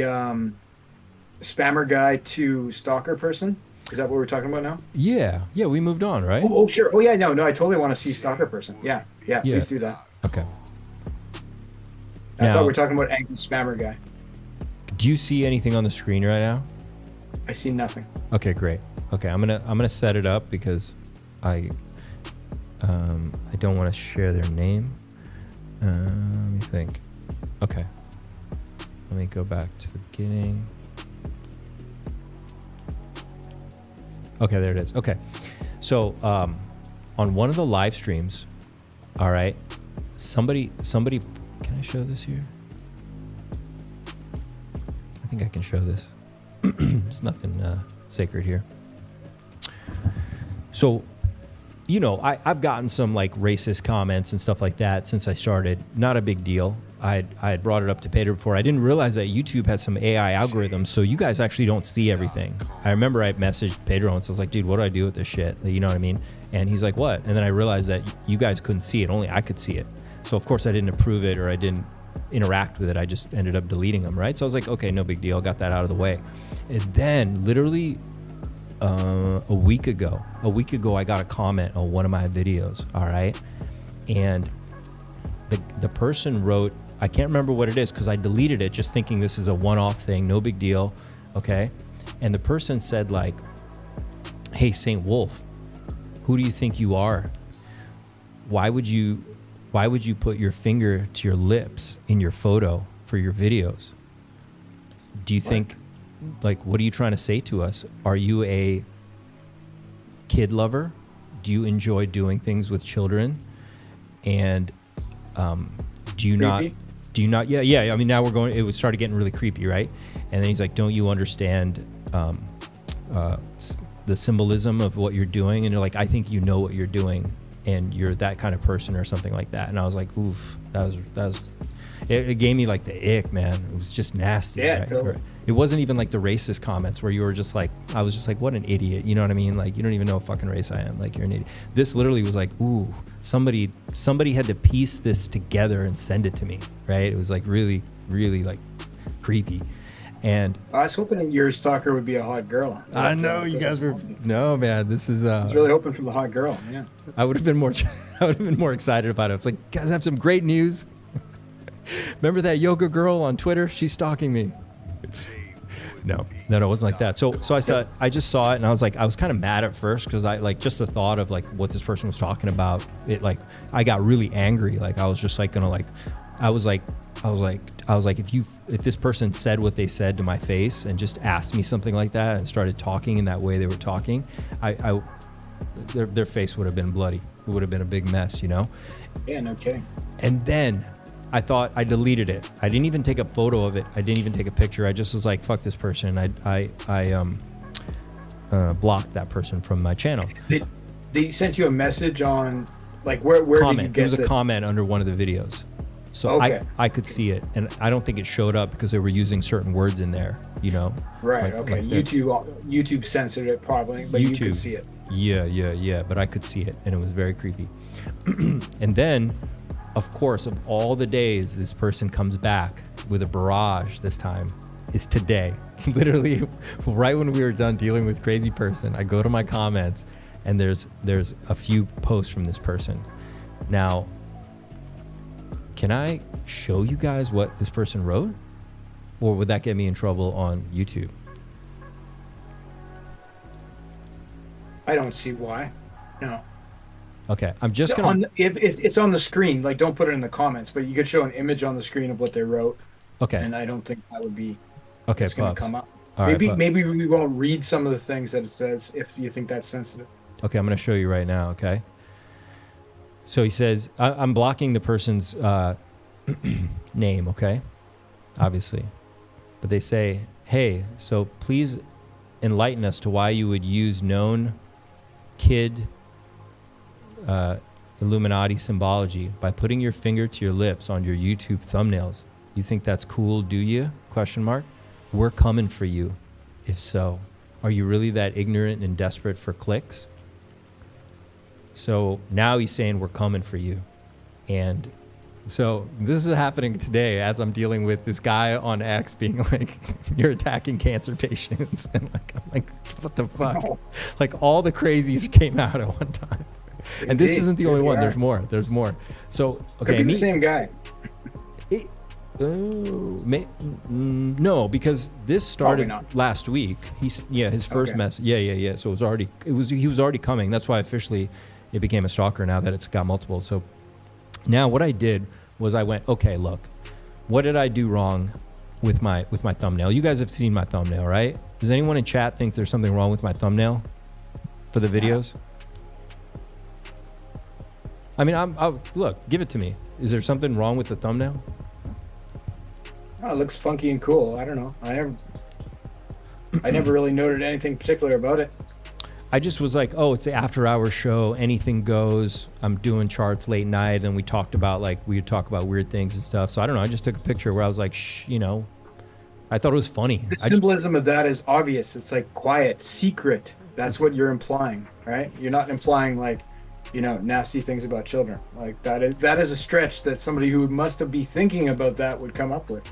spammer guy to stalker person? Is that what we're talking about now?
Yeah, we moved on, right?
Oh, sure. Oh, yeah, no, I totally want to see stalker person. Yeah, please do that.
Okay.
I thought we were talking about angry spammer guy.
Do you see anything on the screen right now?
I see nothing.
Okay, great. Okay, I'm gonna set it up because I don't want to share their name. Let me think. Okay. Let me go back to the beginning. Okay, there it is. Okay. So on one of the live streams, all right, somebody, can I show this here? I think I can show this. There's nothing sacred here. So, you know, I've gotten some like racist comments and stuff like that since I started. Not a big deal. I had brought it up to Pedro before. I didn't realize that YouTube has some AI algorithms, so you guys actually don't see everything. I remember I messaged Pedro and I was like, dude, what do I do with this shit? You know what I mean? And he's like, what? And then I realized that you guys couldn't see it. Only I could see it. So, of course, I didn't approve it or I didn't interact with it. I just ended up deleting them, right? So I was like, okay, no big deal. Got that out of the way. And then literally a week ago, I got a comment on one of my videos, all right? And the person wrote, I can't remember what it is because I deleted it just thinking this is a one-off thing, no big deal, okay? And the person said like, hey, St. Wolf, who do you think you are? Why would you put your finger to your lips in your photo for your videos? Do you think, like, what are you trying to say to us? Are you a kid lover? Do you enjoy doing things with children? And do you not, yeah, I mean, now it started getting really creepy, right? And then he's like, don't you understand the symbolism of what you're doing? And you're like, I think you know what you're doing and you're that kind of person or something like that. And I was like, oof, it gave me like the ick, man. It was just nasty.
Yeah,
right?
totally.
It wasn't even like the racist comments where you were just like, I was just like, what an idiot. You know what I mean? Like, you don't even know what fucking race I am. Like, you're an idiot. This literally was like, ooh, somebody had to piece this together and send it to me, right? It was like really, really like creepy. And
I was hoping that your stalker would be a hot girl.
I know you guys were. No, man, this is.
I was really hoping for the hot girl. Yeah.
I would have been more excited about it. I was like, guys, I have some great news. Remember that yoga girl on Twitter? She's stalking me. No, it wasn't like that. So I just saw it and I was like, I was kind of mad at first because I like just the thought of like what this person was talking about. It like I got really angry. Like I was just like gonna like, I was like, if this person said what they said to my face and just asked me something like that and started talking in that way they were talking, their face would have been bloody. It would have been a big mess, you know?
Yeah, no kidding.
And then I thought I deleted it. I didn't even take a photo of it. I didn't even take a picture. I just was like, fuck this person. I blocked that person from my channel.
They sent you a message on like where did you get
it was a comment under one of the videos. So okay. I could see it, and I don't think it showed up because they were using certain words in there, you know?
Right, okay. Like YouTube censored it probably, but you could see it.
Yeah, but I could see it, and it was very creepy. And then, of course, of all the days this person comes back with a barrage this time, is today. Literally, right when we were done dealing with crazy person, I go to my comments, and there's a few posts from this person. Now, can I show you guys what this person wrote? Or would that get me in trouble on YouTube?
I don't see why. No.
Okay, I'm just gonna...
If it's on the screen, like don't put it in the comments, but you could show an image on the screen of what they wrote.
Okay.
And I don't think that would be
okay,
going to come up.
Maybe
we won't read some of the things that it says if you think that's sensitive.
Okay, I'm going to show you right now, okay? So he says, I'm blocking the person's name, okay? Obviously. But they say, hey, so please enlighten us to why you would use known kid Illuminati symbology by putting your finger to your lips on your YouTube thumbnails. You think that's cool, do you? Question mark. We're coming for you. If so, are you really that ignorant and desperate for clicks? So now he's saying we're coming for you. And so this is happening today as I'm dealing with this guy on X being like, you're attacking cancer patients. And I'm like, what the fuck? No. Like all the crazies came out at one time. And this isn't the only one. There's more. So, okay.
Could be the same guy.
No, because this started last week. His first message. Yeah. So he was already coming. That's why officially it became a stalker now that it's got multiple. So now what I did was I went, okay, look, what did I do wrong with my thumbnail? You guys have seen my thumbnail, right? Does anyone in chat think there's something wrong with my thumbnail for the videos? I mean, look, give it to me. Is there something wrong with the thumbnail?
Oh, it looks funky and cool. I don't know. I never really noted anything particular about it.
I just was like, oh, it's the after hours show. Anything goes. I'm doing charts late night. And we talked about we would talk about weird things and stuff. So I don't know. I just took a picture where I was like, shh, you know, I thought it was funny.
The symbolism of that is obvious. It's like quiet, secret. That's what you're implying, right? You're not implying like, you know, nasty things about children. Like that is a stretch that somebody who must have been thinking about that would come up with.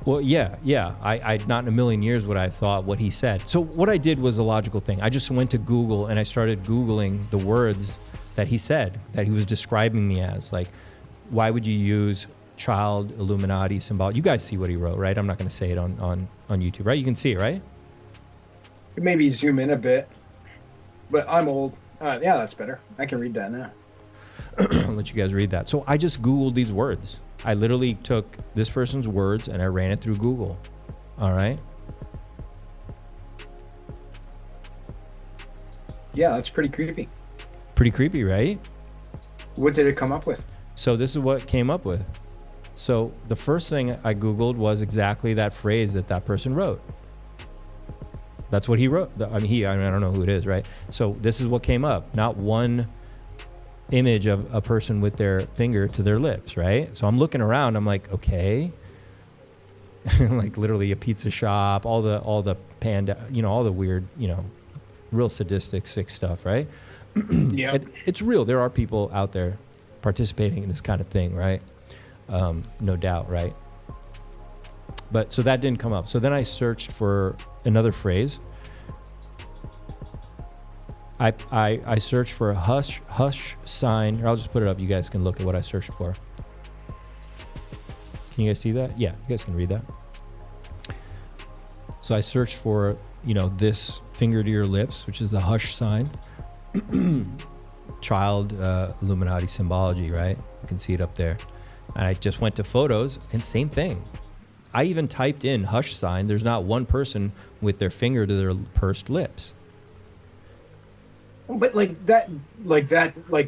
Well, yeah. I not in a million years would I have thought what he said. So what I did was a logical thing. I just went to Google and I started Googling the words that he said, that he was describing me as. Like, why would you use child Illuminati symbol? You guys see what he wrote, right? I'm not going to say it on YouTube, right? You can see it, right?
Maybe zoom in a bit, but I'm old. Yeah, that's better. I can read that now.
I'll let you guys read that. So I just Googled these words. I literally took this person's words and I ran it through Google. All right.
Yeah, that's pretty creepy.
Pretty creepy, right?
What did it come up with?
So this is what it came up with. So the first thing I Googled was exactly that phrase that person wrote. That's what he wrote. I don't know who it is, right? So this is what came up. Not one image of a person with their finger to their lips, right? So I'm looking around, I'm like, okay. Like literally a pizza shop, all the panda, you know, all the weird, you know, real sadistic, sick stuff, right?
Yeah.
It's real. There are people out there participating in this kind of thing, right? No doubt, right? But so that didn't come up. So then I searched for another phrase. I searched for a hush sign, or I'll just put it up. You guys can look at what I searched for. Can you guys see that? Yeah, you guys can read that. So I searched for, you know, this finger to your lips, which is the hush sign. Child Illuminati symbology, right? You can see it up there. And I just went to photos and same thing. I even typed in hush sign. There's not one person with their finger to their pursed lips.
But like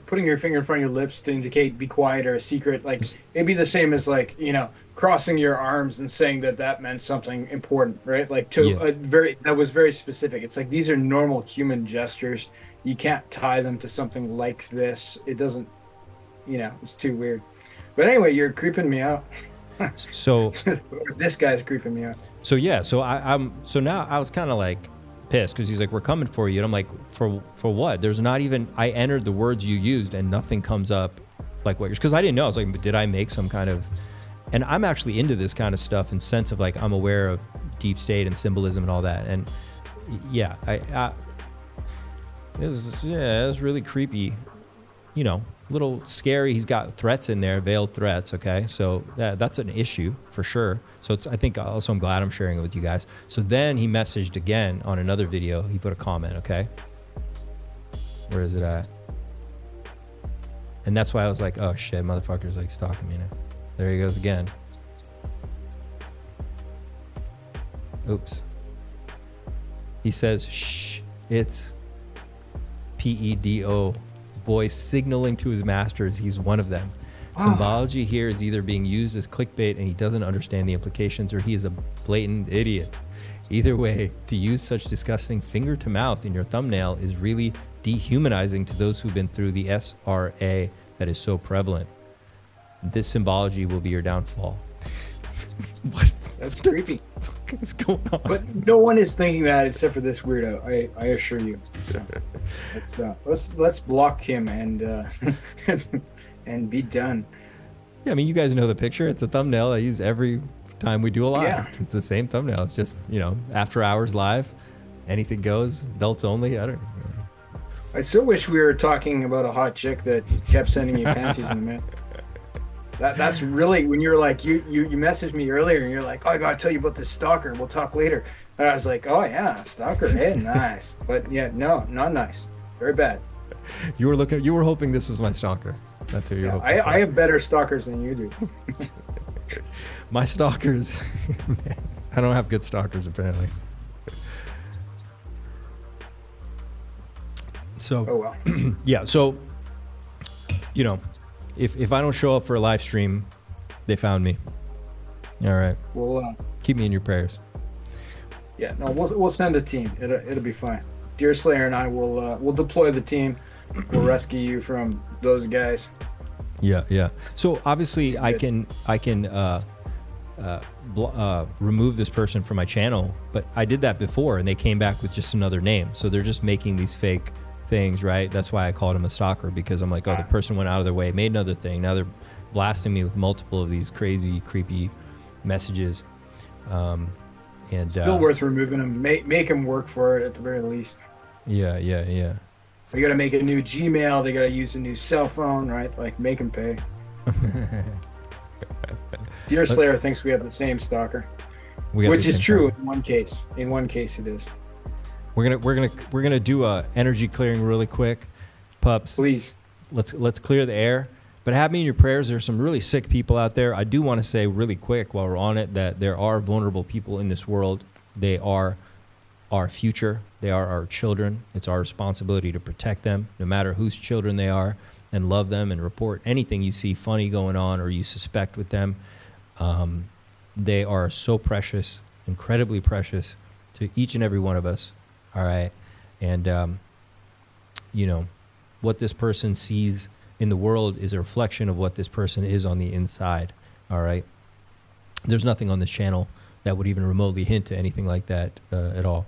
putting your finger in front of your lips to indicate be quiet or a secret, like it'd be the same as like, you know, crossing your arms and saying that meant something important, right? Like that was very specific. It's like, these are normal human gestures. You can't tie them to something like this. It doesn't, you know, it's too weird. But anyway, you're creeping me out.
So
this guy's creeping me out.
So yeah, so so now I was kind of like pissed because he's like, we're coming for you. And I'm like, for what? There's not even, I entered the words you used and nothing comes up like what yours, because I didn't know. I was like, did I make some kind of, and I'm actually into this kind of stuff in sense of like, I'm aware of deep state and symbolism and all that. And yeah, it's really creepy, you know, a little scary. He's got threats in there, veiled threats. Okay. So that's an issue for sure. So I think also I'm glad I'm sharing it with you guys. So then he messaged again on another video. He put a comment. Okay. Where is it at? And that's why I was like, oh shit, motherfucker's like stalking me now. There he goes again. Oops. He says, shh, it's PEDO. Boy signaling to his masters he's one of them. Symbology here is either being used as clickbait and he doesn't understand the implications, or he is a blatant idiot. Either way, to use such disgusting finger to mouth in your thumbnail is really dehumanizing to those who've been through the SRA that is so prevalent. This symbology will be your downfall. What?
That's creepy.
What's going on?
But no one is thinking that except for this weirdo. I assure you. So let's block him and and be done.
Yeah, I mean, you guys know the picture. It's a thumbnail I use every time we do a live.
Yeah.
It's the same thumbnail. It's just, you know, after hours live, anything goes, adults only. I don't know.
I still wish we were talking about a hot chick that kept sending you panties in the mail. That's really, when you're like, you messaged me earlier and you're like, oh, I gotta tell you about this stalker. We'll talk later. And I was like, oh yeah, stalker. Hey, nice. But yeah, no, not nice. Very bad.
You were hoping this was my stalker. That's who you're hoping for.
I have better stalkers than you do.
My stalkers, I don't have good stalkers apparently. So,
oh well.
Yeah. So, you know, if I don't show up for a live stream, they found me. All right.
Well,
keep me in your prayers.
Yeah. No, we'll send a team. It'll be fine. Deerslayer and I will deploy the team. We'll rescue you from those guys.
Yeah. Yeah. So obviously, I can remove this person from my channel, but I did that before, and they came back with just another name. So they're just making these fake things, right? That's why I called him a stalker, because I'm like, oh, the person went out of their way, made another thing. Now they're blasting me with multiple of these crazy, creepy messages. And
still worth removing them. Make them work for it at the very least.
Yeah.
They got to make a new Gmail. They got to use a new cell phone, right? Like, make them pay. Deerslayer thinks we have the same stalker, which is true in one case. In one case, it is.
We're gonna do a energy clearing really quick, pups.
Please.
Let's clear the air. But have me in your prayers. There's some really sick people out there. I do want to say really quick while we're on it that there are vulnerable people in this world. They are our future. They are our children. It's our responsibility to protect them, no matter whose children they are, and love them and report anything you see funny going on or you suspect with them. They are so precious, incredibly precious to each and every one of us. All right. And, you know, what this person sees in the world is a reflection of what this person is on the inside. All right. There's nothing on this channel that would even remotely hint to anything like that at all.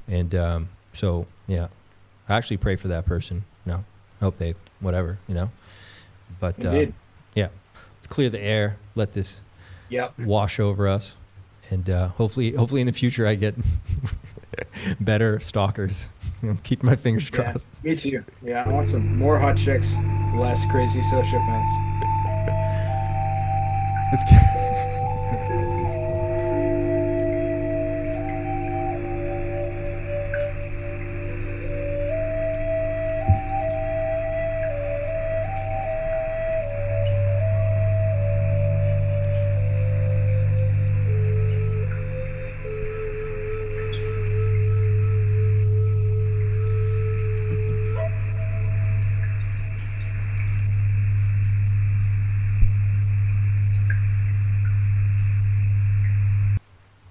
And so, yeah, I actually pray for that person. I hope they, whatever, you know. But, yeah, let's clear the air. Let this wash over us. And hopefully in the future I get better stalkers. Keep my fingers crossed.
Me too. Yeah, I want some more hot chicks, less crazy sociopaths.
Let's get...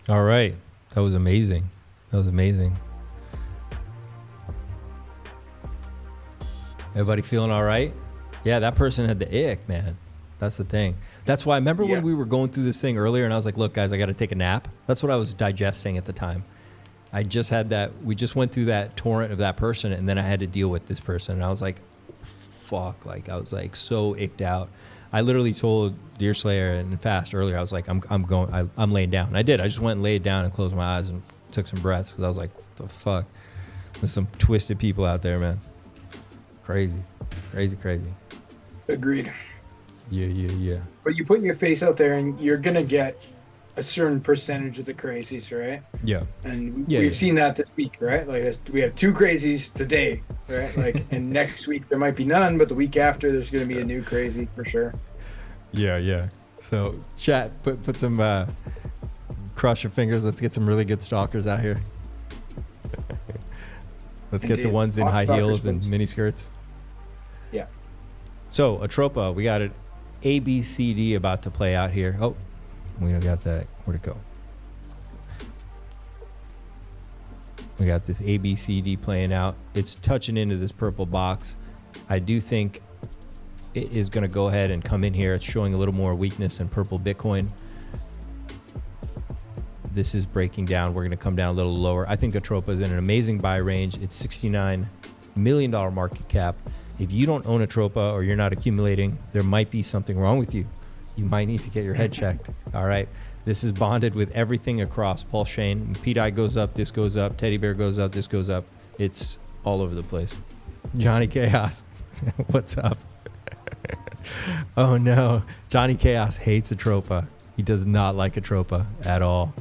All right. That was amazing. That was amazing. Everybody feeling all right? Yeah, that person had the ick, man. That's the thing. That's why I remember when we were going through this thing earlier and I was like, look, guys, I got to take a nap. That's what I was digesting at the time. I just had that. We just went through that torrent of that person, and then I had to deal with this person. And I was like, fuck. Like, I was like so icked out. I literally told Deerslayer and Fast earlier, I was like, I'm laying down. And I did. I just went and laid down and closed my eyes and took some breaths because I was like, what the fuck? There's some twisted people out there, man. Crazy.
Agreed.
Yeah.
But you put your face out there and you're going to get a certain percentage of the crazies, right?
Yeah.
And we've seen that this week, right? Like, we have 2 crazies today, right? Like, and next week there might be none, but the week after there's going to be a new crazy for sure.
Yeah. So chat, put some, cross your fingers. Let's get some really good stalkers out here. Let's get the ones in high heels and mini skirts.
Yeah.
So Atropa, we got an ABCD about to play out here. Oh, we don't got that. Where'd it go? We got this ABCD playing out. It's touching into this purple box. I do think it is going to go ahead and come in here. It's showing a little more weakness in purple Bitcoin. This is breaking down. We're going to come down a little lower. I think Atropa is in an amazing buy range. It's $69 million market cap. If you don't own Atropa or you're not accumulating, there might be something wrong with you. You might need to get your head checked. All right. This is bonded with everything across PulseChain. pDAI goes up, this goes up. Teddy Bear goes up, this goes up. It's all over the place. Johnny Chaos, what's up? Oh no, Johnny Chaos hates Atropa. He does not like Atropa at all.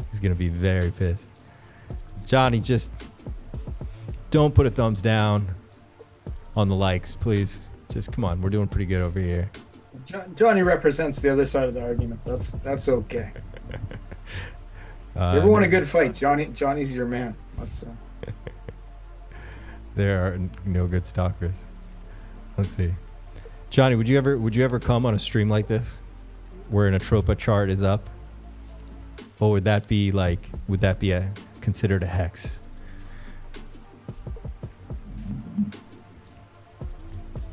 He's gonna be very pissed. Johnny, just don't put a thumbs down on the likes, please. Just come on. We're doing pretty good over here.
Johnny represents the other side of the argument. That's okay. You ever want a good fight? Johnny's your man.
There are no good stalkers. Let's see. Johnny, would you ever come on a stream like this where an Atropa chart is up? Or would that be considered a hex?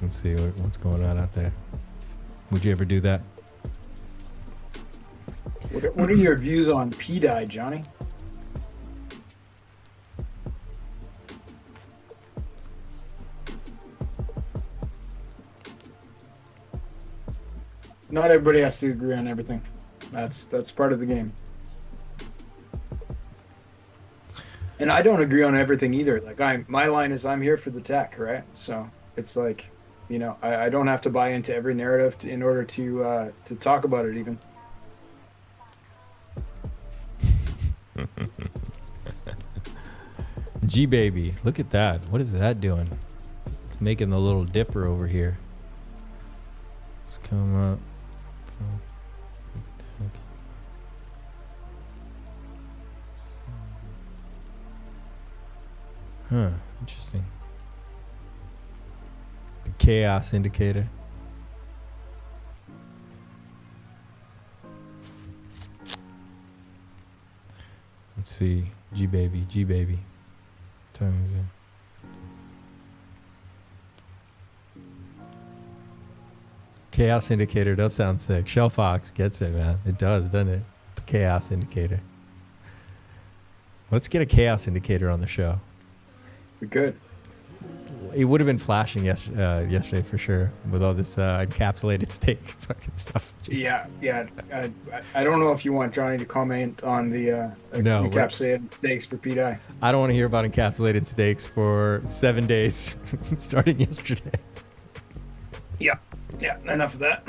Let's see what's going on out there. Would you ever do that?
What are your views on pDAI, Johnny? Not everybody has to agree on everything. That's part of the game. And I don't agree on everything either. Like my line is I'm here for the tech, right? So it's like, you know, I don't have to buy into every narrative in order to talk about it even.
G baby, look at that. What is that doing? It's making the little dipper over here. Let's come up. Huh, interesting. The chaos indicator. Let's see. G baby. Time is in. Chaos indicator does sound sick. Shell Fox gets it, man. It does, doesn't it? The chaos indicator. Let's get a chaos indicator on the show.
We could.
It would have been flashing yesterday for sure with all this encapsulated stake fucking stuff.
Jesus. Yeah. I don't know if you want Johnny to comment on the encapsulated stakes for pDAI.
I don't want to hear about encapsulated stakes for 7 days starting yesterday.
Yeah, enough of that.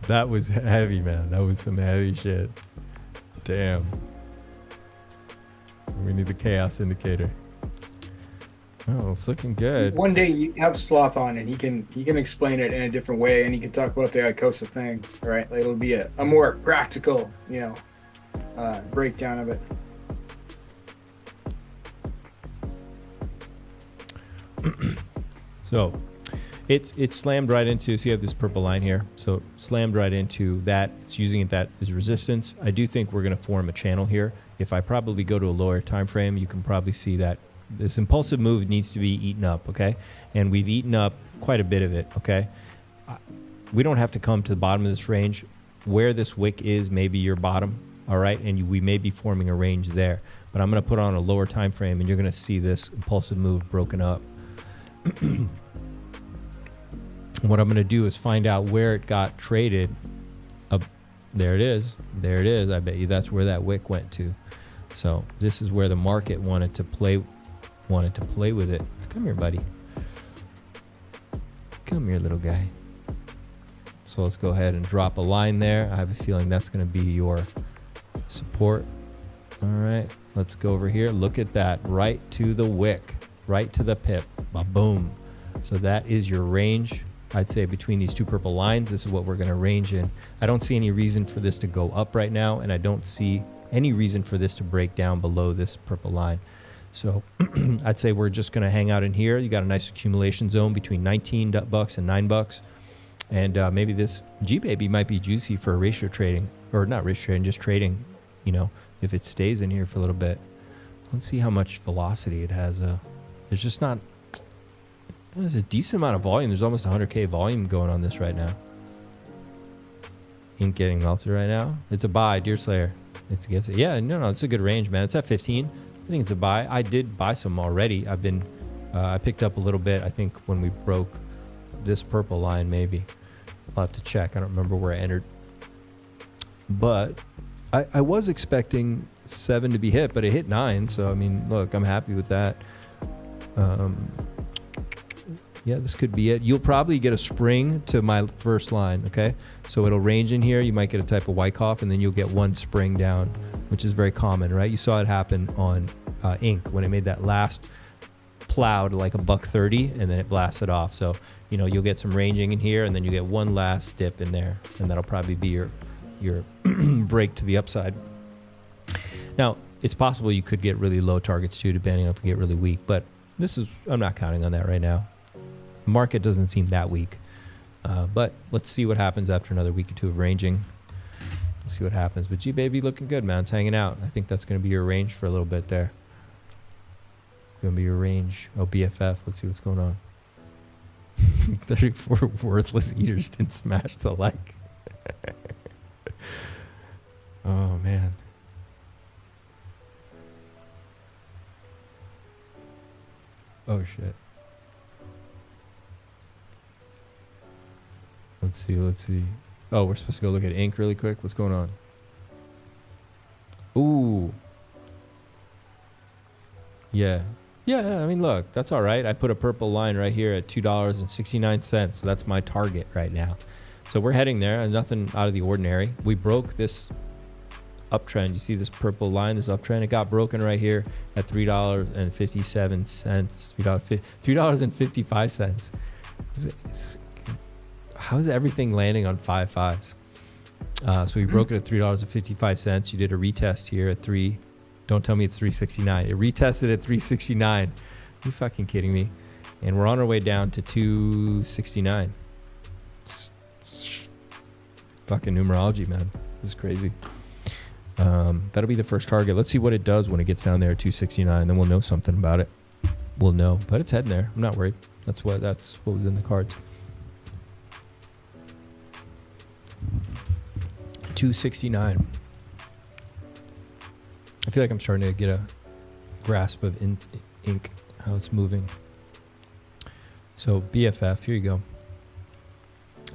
That was heavy, man. That was some heavy shit. Damn. We need the chaos indicator. Oh, it's looking good.
One day you have Sloth on and he can explain it in a different way and he can talk about the ICOSA thing, right? Like it'll be a more practical, breakdown of it.
So it's slammed right into, so you have this purple line here. So slammed right into that. It's using that as resistance. I do think we're going to form a channel here. If I probably go to a lower time frame, you can probably see that this impulsive move needs to be eaten up, okay? And we've eaten up quite a bit of it, okay? We don't have to come to the bottom of this range. Where this wick is, maybe your bottom, all right? And we may be forming a range there. But I'm going to put on a lower time frame, and you're going to see this impulsive move broken up. What I'm going to do is find out where it got traded. There it is. There it is. I bet you that's where that wick went to. So this is where the market wanted to play with it. Come here, buddy. Come here, little guy. So let's go ahead and drop a line there. I have a feeling that's going to be your support. All right. Let's go over here. Look at that. Right to the wick. Right to the pip. Boom. So that is your range. I'd say between these two purple lines, this is what we're going to range in. I don't see any reason for this to go up right now, and I don't see any reason for this to break down below this purple line. So I'd say we're just going to hang out in here. You got a nice accumulation zone between $19 and $9. And maybe this G-Baby might be juicy for ratio trading, or not ratio trading, just trading, if it stays in here for a little bit. Let's see how much velocity it has. There's just not, there's a decent amount of volume. There's almost 100K volume going on this right now. Ink getting melted right now. It's a buy, Deerslayer. It's against it. Yeah, no, it's a good range, man. It's at 15. I think it's a buy. I did buy some already. I picked up a little bit, I think, when we broke this purple line, maybe. I'll have to check. I don't remember where I entered. But I was expecting 7 to be hit, but it hit 9. So, I mean, look, I'm happy with that. Yeah, this could be it. You'll probably get a spring to my first line, okay? So it'll range in here. You might get a type of Wyckoff, and then you'll get one spring down, which is very common, right? You saw it happen on Ink when it made that last plowed like $1.30 and then it blasted off. So, you know, you'll get some ranging in here and then you get one last dip in there, and that'll probably be your break to the upside. Now, it's possible you could get really low targets too, depending on if you get really weak, but I'm not counting on that right now. The market doesn't seem that weak, but let's see what happens after another week or two of ranging. Let's see what happens. But G-Baby looking good, man. It's hanging out. I think that's going to be your range for a little bit there. Going to be your range. Oh, BFF. Let's see what's going on. 34 worthless eaters didn't smash the like. Oh, man. Oh, shit. Let's see. Oh, we're supposed to go look at ink really quick. What's going on? Ooh. Yeah. Yeah, I mean, look, that's all right. I put a purple line right here at $2.69. So that's my target right now. So we're heading there. Nothing out of the ordinary. We broke this uptrend. You see this purple line, this uptrend? It got broken right here at $3.57. $3.55. How is everything landing on 5 5s? So we broke it at $3.55. You did a retest here at $3. Don't tell me it's $3.69. It retested at $3.69. Are you fucking kidding me? And we're on our way down to $2.69. Fucking numerology, man. This is crazy. That'll be the first target. Let's see what it does when it gets down there at $2.69. Then we'll know something about it. We'll know, but it's heading there. I'm not worried. That's what was in the cards. $2.69. I feel like I'm starting to get a grasp of ink, how it's moving. So BFF, here you go.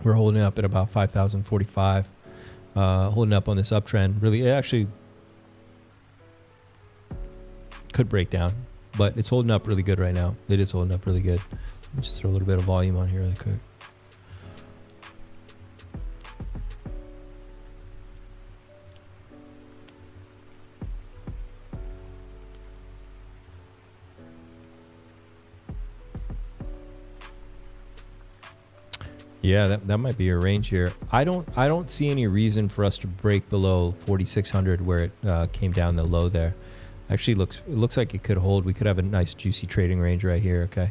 We're holding up at about 5,045. Holding up on this uptrend. Really, it actually could break down, but it's holding up really good right now. It is holding up really good. Let me just throw a little bit of volume on here really quick. Yeah, that might be your range here. I don't see any reason for us to break below 4,600 where it came down the low there. Actually, it looks like it could hold. We could have a nice juicy trading range right here. Okay,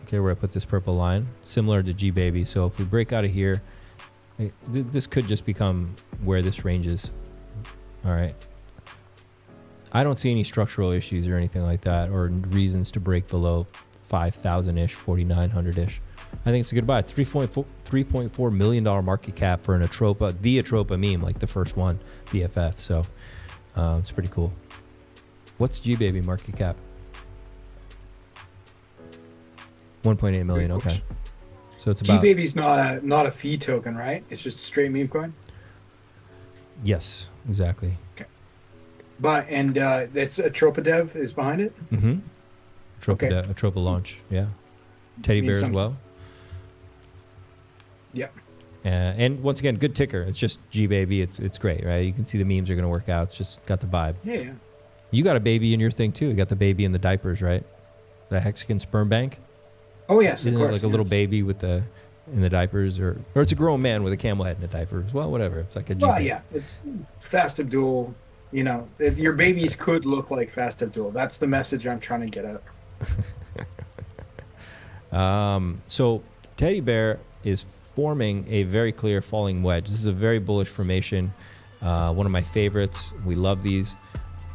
where I put this purple line, similar to G-Baby. So if we break out of here, this could just become where this range is. All right. I don't see any structural issues or anything like that, or reasons to break below 5,000-ish, 4,900-ish. I think it's a good buy. It's $3.4 million market cap for an Atropa, the Atropa meme, like the first one, BFF. So it's pretty cool. What's G-Baby market cap? 1.8 million. Okay. So it's about
G-Baby's not a fee token, right? It's just a straight meme coin.
Yes, exactly.
Okay. But it's Atropa Dev is behind it.
Mm-hmm. Atropa launch, yeah. Teddy Bear as well.
Yep.
And once again, good ticker. It's just G-Baby. It's great, right? You can see the memes are going to work out. It's just got the vibe.
Yeah.
You got a baby in your thing too. You got the baby in the diapers, right? The Hexagon sperm bank.
Oh yes,
Isn't
of course.
it like a little baby in the diapers, or it's a grown man with a camel head in the diapers? Well, whatever. It's like a G-Baby.
Well, yeah, it's Fast Abdul. You know, your babies could look like Fast Abdul. That's the message I'm trying to get at.
So Teddy Bear is forming a very clear falling wedge. This is a very bullish formation. One of my favorites. We love these.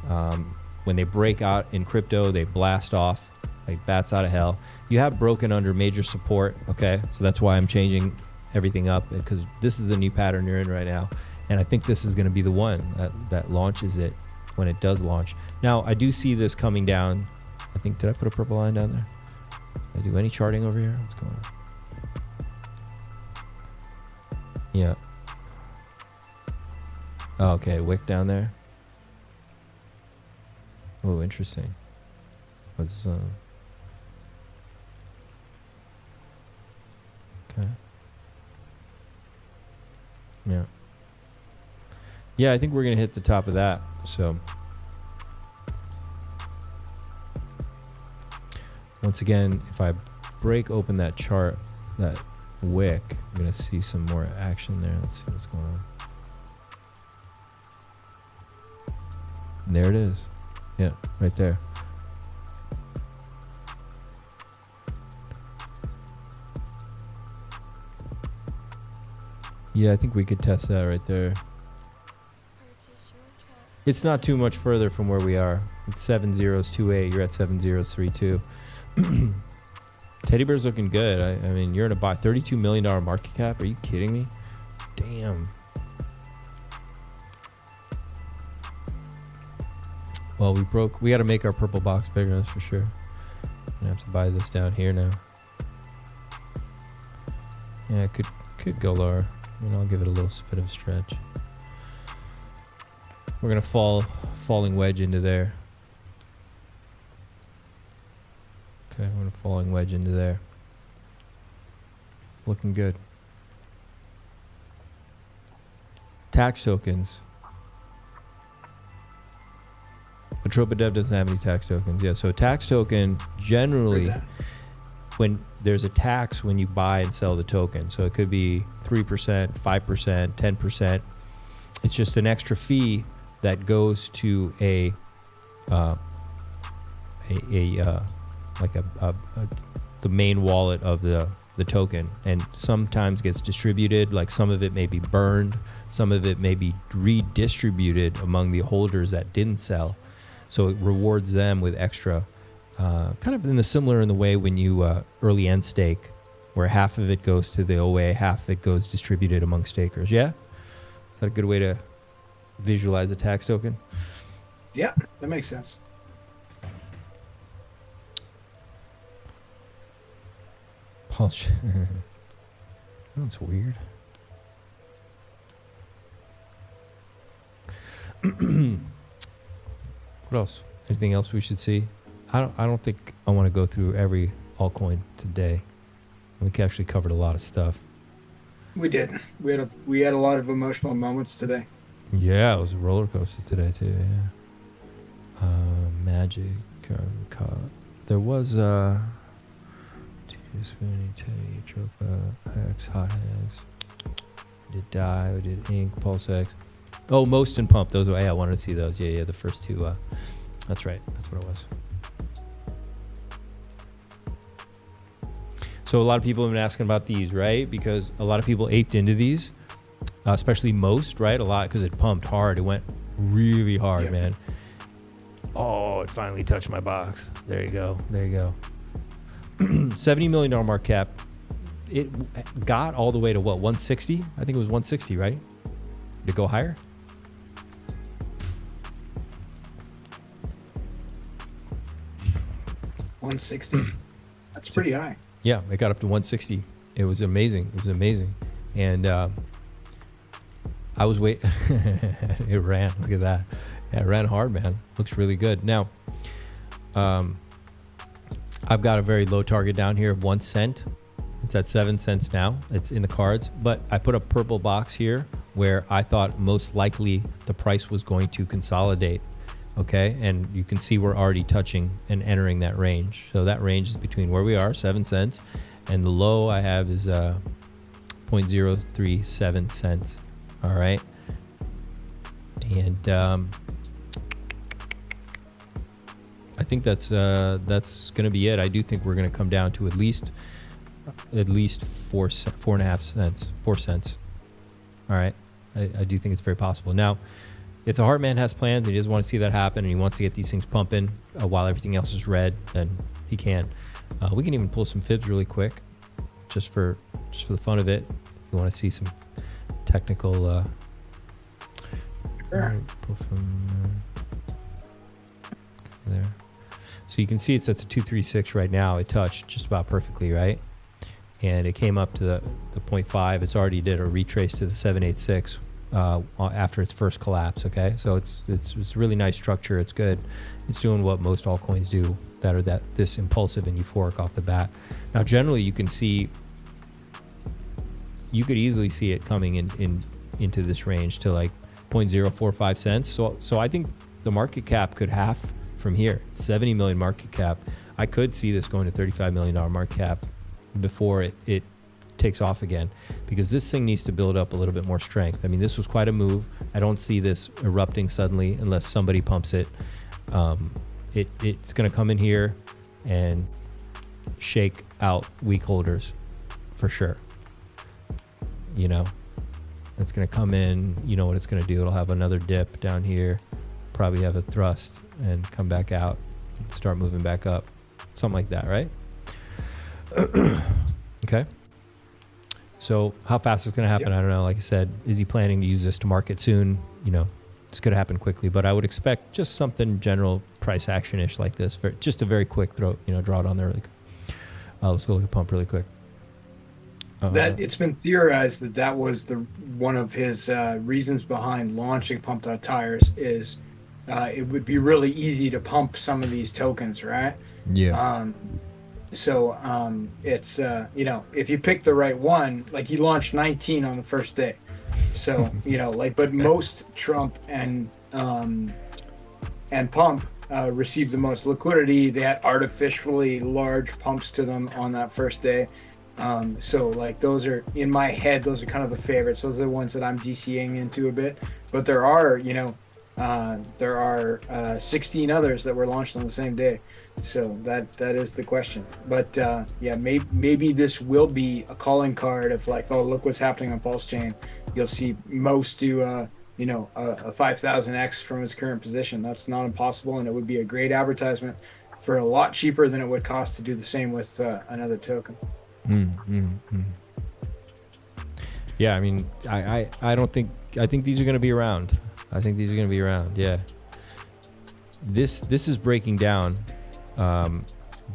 When they break out in crypto, they blast off like bats out of hell. You have broken under major support. Okay. So that's why I'm changing everything up, because this is a new pattern you're in right now. And I think this is going to be the one that launches it when it does launch. Now, I do see this coming down. I think, did I put a purple line down there? Did I do any charting over here? What's going on? Yeah. Oh, okay, wick down there. Oh, interesting. Let's okay. Yeah. Yeah, I think we're gonna hit the top of that. So Once again, if I break open that chart, that wick, I'm going to see some more action there. Let's see what's going on. And there it is. Yeah, right there. Yeah, I think we could test that right there. It's not too much further from where we are. It's 7028. You're at 7032. Teddy Bear's looking good. I mean, you're in a buy. $32 million market cap. Are you kidding me? Damn. Well, we got to make our purple box bigger, that's for sure. I'm gonna have to buy this down here now. Yeah, it could go lower. I'll give it a little bit of a stretch. We're gonna falling wedge into there. Okay, we're gonna falling wedge into there. Looking good. Tax tokens. Atropa Dev doesn't have any tax tokens. Yeah, so a tax token generally, when there's a tax when you buy and sell the token, so it could be 3%, 5%, 10%. It's just an extra fee that goes to the main wallet of the token, and sometimes gets distributed. Like some of it may be burned, some of it may be redistributed among the holders that didn't sell. So it rewards them with extra, kind of in the way when you early end stake, where half of it goes to the OA, half of it goes distributed among stakers. Yeah, is that a good way to visualize a tax token?
Yeah, that makes sense.
PulseChain. That's weird. What else? Anything else we should see? I don't think I want to go through every altcoin today. We actually covered a lot of stuff.
We did. We had a lot of emotional moments today.
Yeah, it was a roller coaster today too. Yeah. Magic. There was Spoonie, Teddy, Tropa, X, Hot Eggs. We did Die. We did Ink, Pulse X. Oh, Most and Pump. Those. I wanted to see those. Yeah, the first two. That's right. That's what it was. So a lot of people have been asking about these, right? Because a lot of people aped into these, especially Most, right? A lot because it pumped hard. It went really hard, man. Oh, it finally touched my box. There you go. There you go. $70 million market cap. It got all the way to what? 160? I think it was 160, right? Did it go higher?
$160. That's pretty high.
Yeah, it got up to 160. It was amazing. It was amazing. And I was it ran. Look at that. Yeah, it ran hard, man. Looks really good. Now, I've got a very low target down here of 1 cent. It's at 7 cents now. It's in the cards. But I put a purple box here where I thought most likely the price was going to consolidate. Okay, and you can see we're already touching and entering that range. So that range is between where we are, 7 cents, and the low I have is 0.037 cents. All right, and I think that's going to be it. I do think we're going to come down to at least 4 cents. All right, I do think it's very possible. Now, if the Heartman has plans and he doesn't want to see that happen and he wants to get these things pumping while everything else is red, then he can. We can even pull some fibs really quick, just for the fun of it. If you want to see some technical. Pull from there. So you can see it's at the 236 right now. It touched just about perfectly, right? And it came up to the 0.5. It's already did a retrace to the 786 after its first collapse. Okay, so it's a really nice structure. It's good. It's doing what most altcoins do that are this impulsive and euphoric off the bat. Now, generally, you could easily see it coming into this range to like 0.045 cents. So I think the market cap could half from here. It's 70 million market cap. I could see this going to $35 million market cap before it takes off again, because this thing needs to build up a little bit more strength. I mean, this was quite a move. I don't see this erupting suddenly unless somebody pumps it. It's going to come in here and shake out weak holders for sure. You know, it's going to come in, you know what it's going to do. It'll have another dip down here, probably have a thrust and come back out, start moving back up, something like that, right? Okay. So how fast it's going to happen, I don't know. Like I said, is he planning to use this to market soon? You know, it's going to happen quickly, but I would expect just something general price action-ish like this, for just a very quick draw it on there really quick. Let's go look at pump really quick.
That it's been theorized that was one of his reasons behind launching pump.tires is it would be really easy to pump some of these tokens, right?
Yeah.
So it's you know, if you pick the right one, like he launched 19 on the first day. So you know, like, but most Trump and pump received the most liquidity. They had artificially large pumps to them on that first day. So like those are, in my head, those are kind of the favorites. Those are the ones that I'm DCing into a bit. But there are, you know, 16 others that were launched on the same day. So that is the question. But yeah, maybe this will be a calling card of like, oh, look what's happening on PulseChain. You'll see most do you know, a 5,000x from his current position. That's not impossible, and it would be a great advertisement for a lot cheaper than it would cost to do the same with another token.
Yeah, I mean, I think these are going to be around. I think these are going to be around. Yeah. This is breaking down.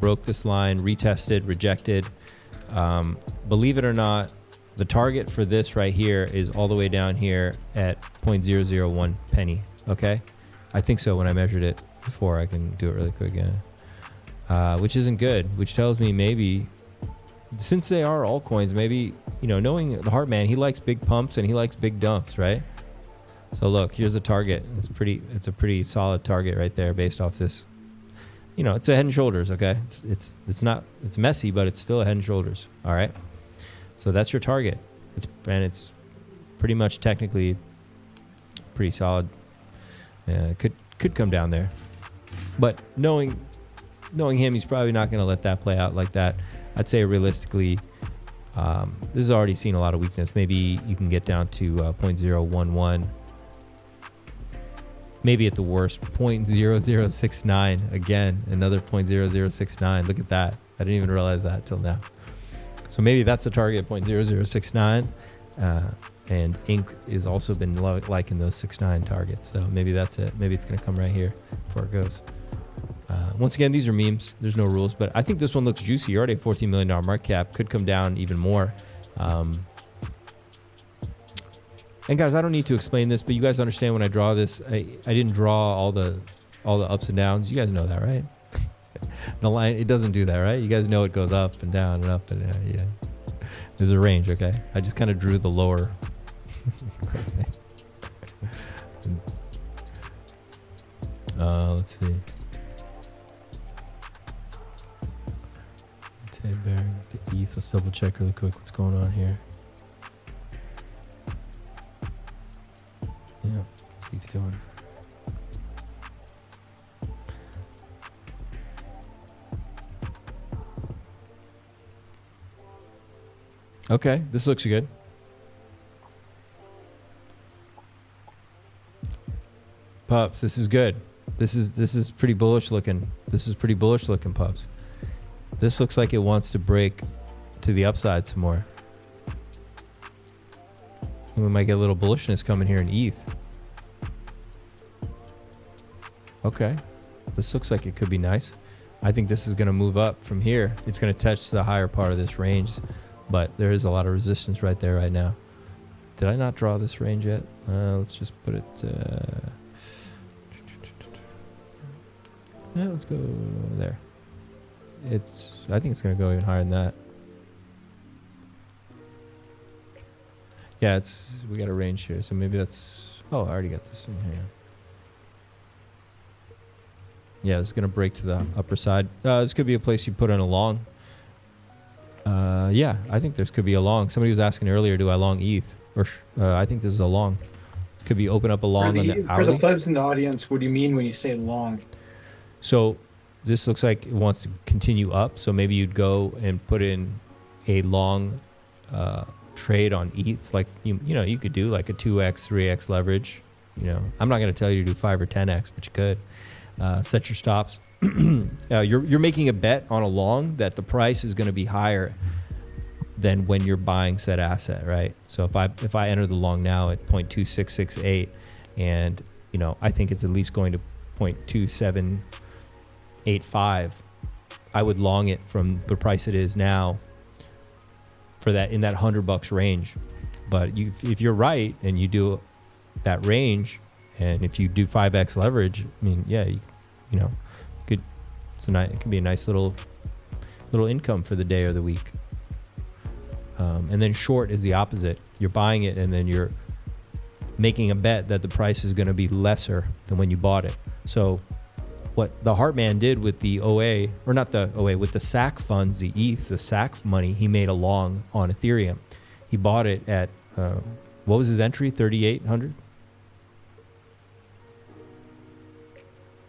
Broke this line, retested, rejected. Believe it or not, the target for this right here is all the way down here at 0.001 penny. Okay, I think so. When I measured it before, I can do it really quick again. Which isn't good. Which tells me maybe, since they are altcoins, maybe, you know, knowing the Heartman, he likes big pumps and he likes big dumps, right? So look, here's the target. It's a pretty solid target right there based off this. You know, it's a head and shoulders, okay? It's messy, but it's still a head and shoulders. All right. So that's your target. It's pretty much technically pretty solid. Could come down there. But knowing him, he's probably not going to let that play out like that. I'd say realistically, this has already seen a lot of weakness. Maybe you can get down to 0.011. Maybe at the worst, 0.0069. Again, another 0.0069. Look at that. I didn't even realize that till now. So maybe that's the target, 0.0069. And Inc. has also been liking those 6.9 targets. So maybe that's it. Maybe it's going to come right here before it goes. Once again, these are memes. There's no rules. But I think this one looks juicy. You're already at $14 million market cap. Could come down even more. And guys, I don't need to explain this, but you guys understand when I draw this, I didn't draw all the ups and downs. You guys know that, right? The line, it doesn't do that, right? You guys know it goes up and down and up and down. Yeah. There's a range, okay? I just kind of drew the lower. Let's see. The ETH. Let's double check really quick what's going on here. Yeah, what's ETH doing? Okay, this looks good. Pups, this is good. This is pretty bullish looking. This is pretty bullish looking, Pups. This looks like it wants to break to the upside some more. We might get a little bullishness coming here in ETH. Okay, this looks like it could be nice. I think this is going to move up from here. It's going to touch the higher part of this range, but there is a lot of resistance right there right now. Did I not draw this range yet? Let's just put it... yeah, let's go there. I think it's going to go even higher than that. Yeah, we got a range here, so maybe that's... Oh, I already got this in here. Yeah, it's going to break to the upper side. This could be a place you put in a long. Yeah, I think this could be a long. Somebody was asking earlier, do I long ETH? Or I think this is a long. Could be open up a long on the
For
hourly.
the plebs in the audience, what do you mean when you say long?
So this looks like it wants to continue up. So maybe you'd go and put in a long trade on ETH. Like, you know, you could do like a 2x, 3x leverage. You know, I'm not going to tell you to do 5 or 10x, but you could. Set your stops. You're making a bet on a long that the price is going to be higher than when you're buying said asset, right? So if I enter the long now at 0.2668, and you know I think it's at least going to 0.2785, I would long it from the price it is now for that in that $100 range. But if you're right and you do that range, and if you do 5x leverage, I mean, yeah, you know, it could be a nice little income for the day or the week. And then short is the opposite. You're buying it and then you're making a bet that the price is going to be lesser than when you bought it. So what the Heartman did with the OA, or not the OA, with the SAC funds, the ETH, the SAC money, he made a long on Ethereum. He bought it at, what was his entry, 3,800?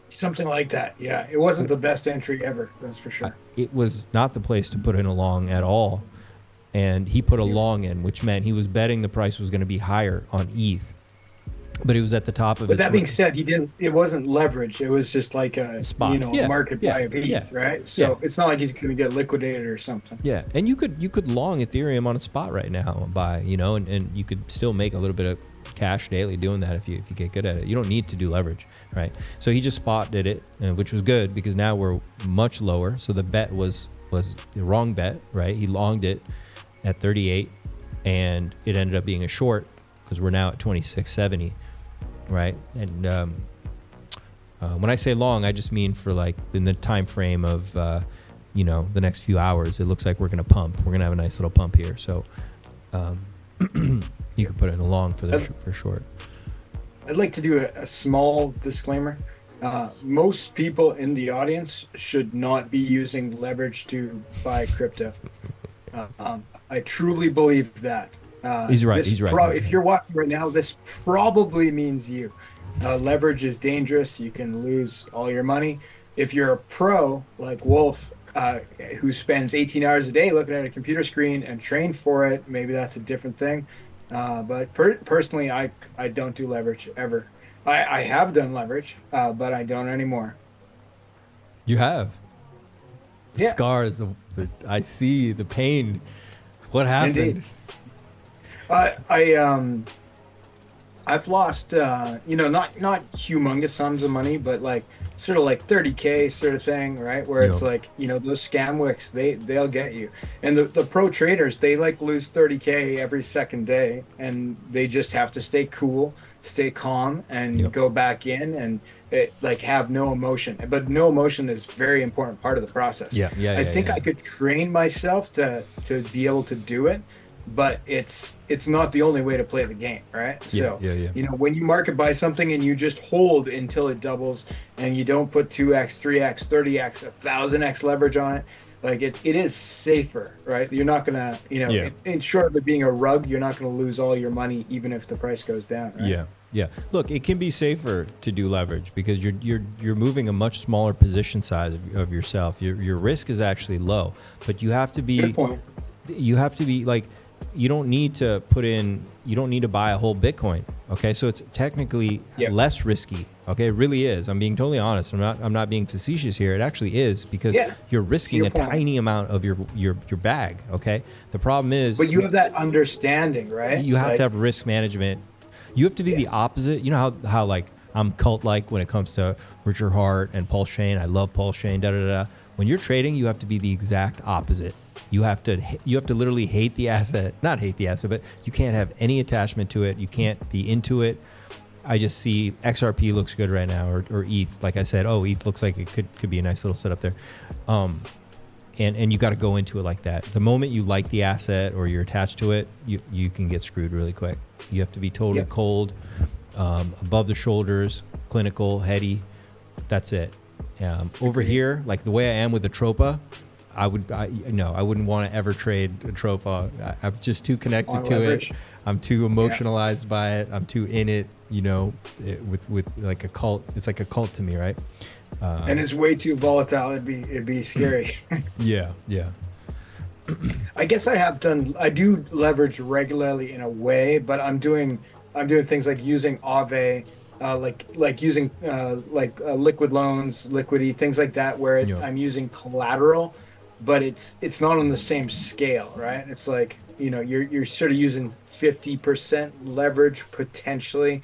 Something like that, yeah. It wasn't the best entry ever, that's for sure.
It was not the place to put in a long at all. And he put a long in, which meant he was betting the price was going to be higher on ETH. But it was at the top of it.
But that being said, it wasn't leverage. It was just like a
spot.
Market buy of ETH, right? So it's not like he's going to get liquidated or something.
Yeah, and you could long Ethereum on a spot right now and buy, you know, and you could still make a little bit of cash daily doing that if you get good at it. You don't need to do leverage, right? So he just spot did it, which was good because now we're much lower. So the bet was the wrong bet, right? He longed it at 38 and it ended up being a short because we're now at 2670, right? And when I say long, I just mean for like in the time frame of you know, the next few hours. It looks like we're gonna pump. We're gonna have a nice little pump here. So you could put it in a long for short.
I'd like to do a small disclaimer. Most people in the audience should not be using leverage to buy crypto. I truly believe that.
He's right. He's right.
If you're watching right now, this probably means you. Leverage is dangerous. You can lose all your money. If you're a pro like Wolf, who spends 18 hours a day looking at a computer screen and train for it, maybe that's a different thing. But personally, I don't do leverage ever. I have done leverage, but I don't anymore.
You have? The
Yeah.
scars, I see the pain. What happened?
Indeed. I've lost, you know, not humongous sums of money, but like sort of like 30K sort of thing, right? Where it's like, you know, those scam wicks, they'll get you. And the pro traders, they like lose 30K every second day, and they just have to stay cool, stay calm, and go back in and like have no emotion. But no emotion is a very important part of the process. I think I could train myself to be able to do it, but it's not the only way to play the game, right? So you know, when you market buy something and you just hold until it doubles and you don't put 2x, 3x, 30x, 1000x leverage on it, like it is safer, right? You're not gonna, you know, in short of it being a rug, you're not gonna lose all your money even if the price goes down, right?
Yeah. Look, it can be safer to do leverage because you're moving a much smaller position size of yourself. Your risk is actually low, but you have to be.
Good point.
You have to be like, you don't need to buy a whole Bitcoin. Okay, so it's technically less risky. Okay, it really is. I'm being totally honest. I'm not being facetious here. It actually is because you're risking a tiny amount of your bag. Okay, the problem is.
But you have that understanding, right?
You have to have risk management. You have to be the opposite. You know how like I'm cult-like when it comes to Richard Hart and PulseChain. I love PulseChain. When you're trading, you have to be the exact opposite. You have to literally hate the asset. Not hate the asset, but you can't have any attachment to it. You can't be into it. I just see XRP looks good right now, or ETH. Like I said, ETH looks like it could be a nice little setup there. And you got to go into it like that. The moment you like the asset or you're attached to it, you can get screwed really quick. You have to be totally cold, above the shoulders, clinical, heady. That's it. Over here, like the way I am with the Tropa, I wouldn't want to ever trade a Tropa. I'm just too connected to it. I'm too emotionalized by it. I'm too in it, with like a cult. It's like a cult to me, right?
And it's way too volatile. It'd be scary.
Yeah.
I guess I do leverage regularly in a way, but I'm doing things like using Aave, like using liquid loans, liquidity, things like that, where I'm using collateral, but it's not on the same scale, right? It's like, you're sort of using 50% leverage potentially,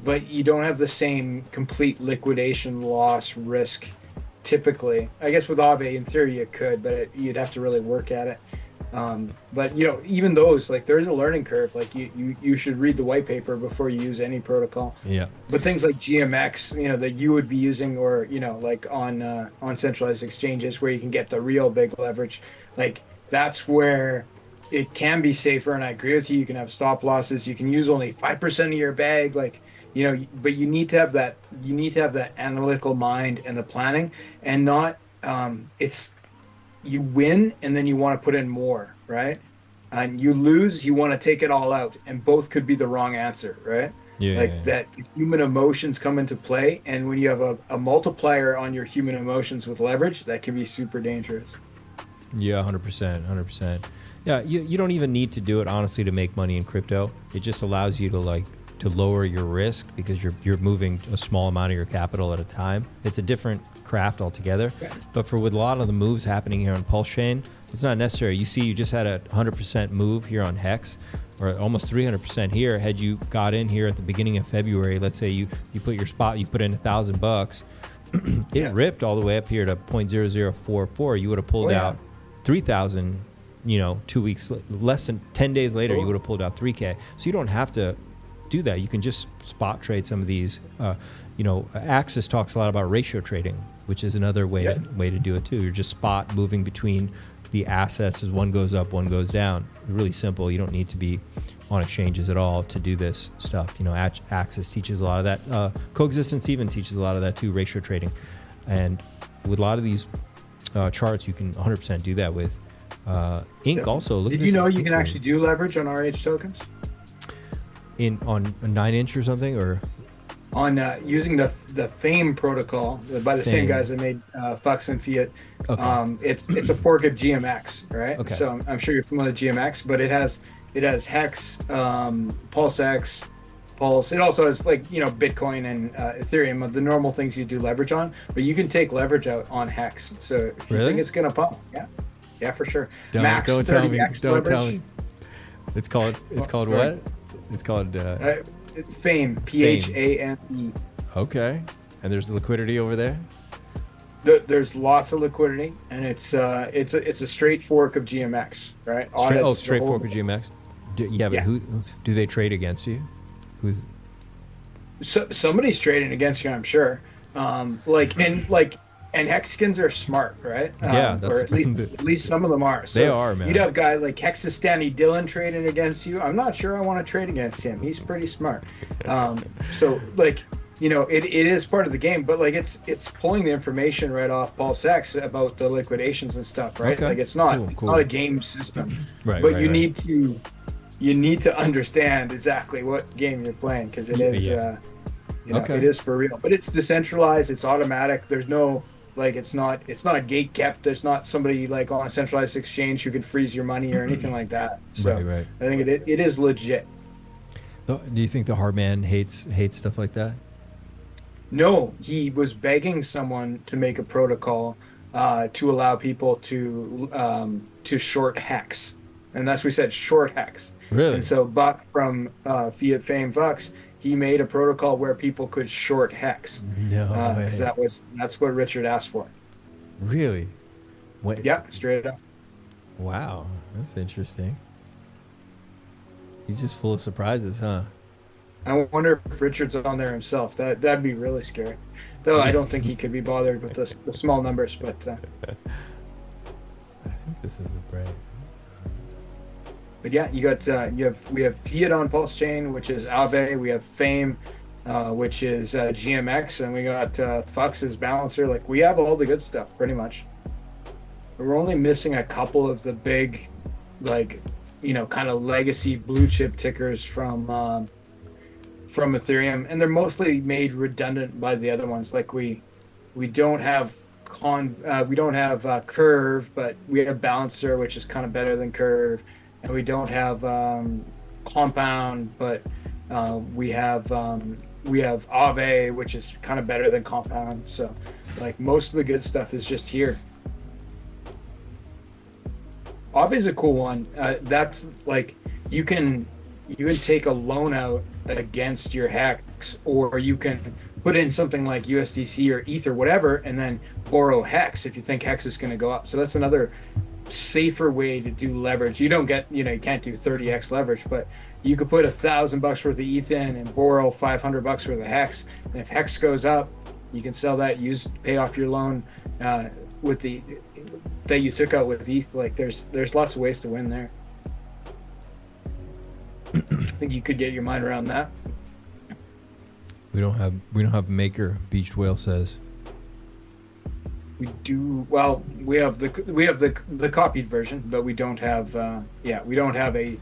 but you don't have the same complete liquidation loss risk typically. I guess with Aave, in theory, you could, but you'd have to really work at it. But even those, like, there's a learning curve. Like you should read the white paper before you use any protocol.
Yeah.
But things like GMX, that you would be using, or like on centralized exchanges where you can get the real big leverage, like that's where it can be safer. And I agree with you. You can have stop losses. You can use only 5% of your bag, like. But you need to have that. You need to have that analytical mind and the planning, and not. You win and then you want to put in more, right? And you lose, you want to take it all out, and both could be the wrong answer, right? That human emotions come into play, and when you have a multiplier on your human emotions with leverage, that can be super dangerous.
Yeah, 100%. Yeah, you don't even need to do it honestly to make money in crypto. It just allows you to lower your risk because you're moving a small amount of your capital at a time. It's a different craft altogether. But with a lot of the moves happening here on PulseChain, it's not necessary. You just had a 100% move here on Hex, or almost 300% here. Had you got in here at the beginning of February, let's say you put your spot, you put in $1,000, it ripped all the way up here to 0.0044. You would have pulled out 3,000. 2 weeks, less than 10 days later, you would have pulled out 3K. So you don't have to do that. You can just spot trade some of these. Axis talks a lot about ratio trading, which is another way to do it too. You're just spot moving between the assets as one goes up, one goes down. Really simple. You don't need to be on exchanges at all to do this stuff. Axis teaches a lot of that. Coexistence even teaches a lot of that too, ratio trading. And with a lot of these charts, you can 100% do that with. Ink also. Look.
Did you know you can actually do leverage on RH tokens?
On a 9-inch or something, or
on using the Fame protocol by the same guys that made Fux and Fiat. Okay. It's a fork of GMX, right? Okay. So I'm sure you're familiar with GMX, but it has Hex, PulseX, Pulse. It also has Bitcoin and Ethereum, the normal things you do leverage on. But you can take leverage out on Hex. So if you think it's gonna pump, yeah, for sure.
Don't tell me. Don't tell me. It's called what? It's called
Fame. PHAME.
Okay. And there's liquidity over there.
There's lots of liquidity, and it's a straight fork of GMX, right?
Straight fork of GMX. But who do they trade against you?
Somebody's trading against you, I'm sure. And Hexicans are smart, right? Or at least some of them are. So
they are, man.
You'd have a guy like Hexistani Dylan trading against you. I'm not sure I want to trade against him. He's pretty smart. It is part of the game, but it's pulling the information right off PulseX about the liquidations and stuff, right? Okay. It's not a game system, right? But you need to understand exactly what game you're playing, because it is it is for real. But it's decentralized. It's automatic. There's no it's not gate kept. There's not somebody on a centralized exchange who can freeze your money or anything like that. So right. I think it is legit.
Do you think the hard man hates stuff like that?
No, he was begging someone to make a protocol to allow people to short Hex, and that's what we said, short Hex.
Really?
And so Buck from Fiat Fame Vux, he made a protocol where people could short Hex.
No way.
Because that's what Richard asked for.
Really? Wait.
Yep, straight up.
Wow, that's interesting. He's just full of surprises, huh?
I wonder if Richard's on there himself. That'd be really scary. Though I don't think he could be bothered with the small numbers. But
I think this is the break.
But yeah, we have Fiat on PulseChain, which is Aave. We have Fame, which is GMX, and we got Fux's balancer. Like, we have all the good stuff pretty much. We're only missing a couple of the big, like, you know, kind of legacy blue chip tickers from Ethereum, and they're mostly made redundant by the other ones. Like, we don't have Curve, but we have Balancer, which is kind of better than Curve, and we don't have Compound, but we have Aave, which is kind of better than Compound. So, like, most of the good stuff is just here. Aave is a cool one. That's like, you can take a loan out against your Hex, or you can put in something like USDC or ETH or whatever, and then borrow Hex if you think Hex is going to go up. So that's another safer way to do leverage. You don't get, you can't do 30x leverage, but you could put $1,000 worth of ETH in and borrow $500 worth of Hex. And if Hex goes up, you can sell that, pay off your loan with that you took out with ETH. Like, there's lots of ways to win there. I think you could get your mind around that.
We don't have Maker. Beached Whale says.
We do. Well, we have the copied version, but we don't have. We don't have a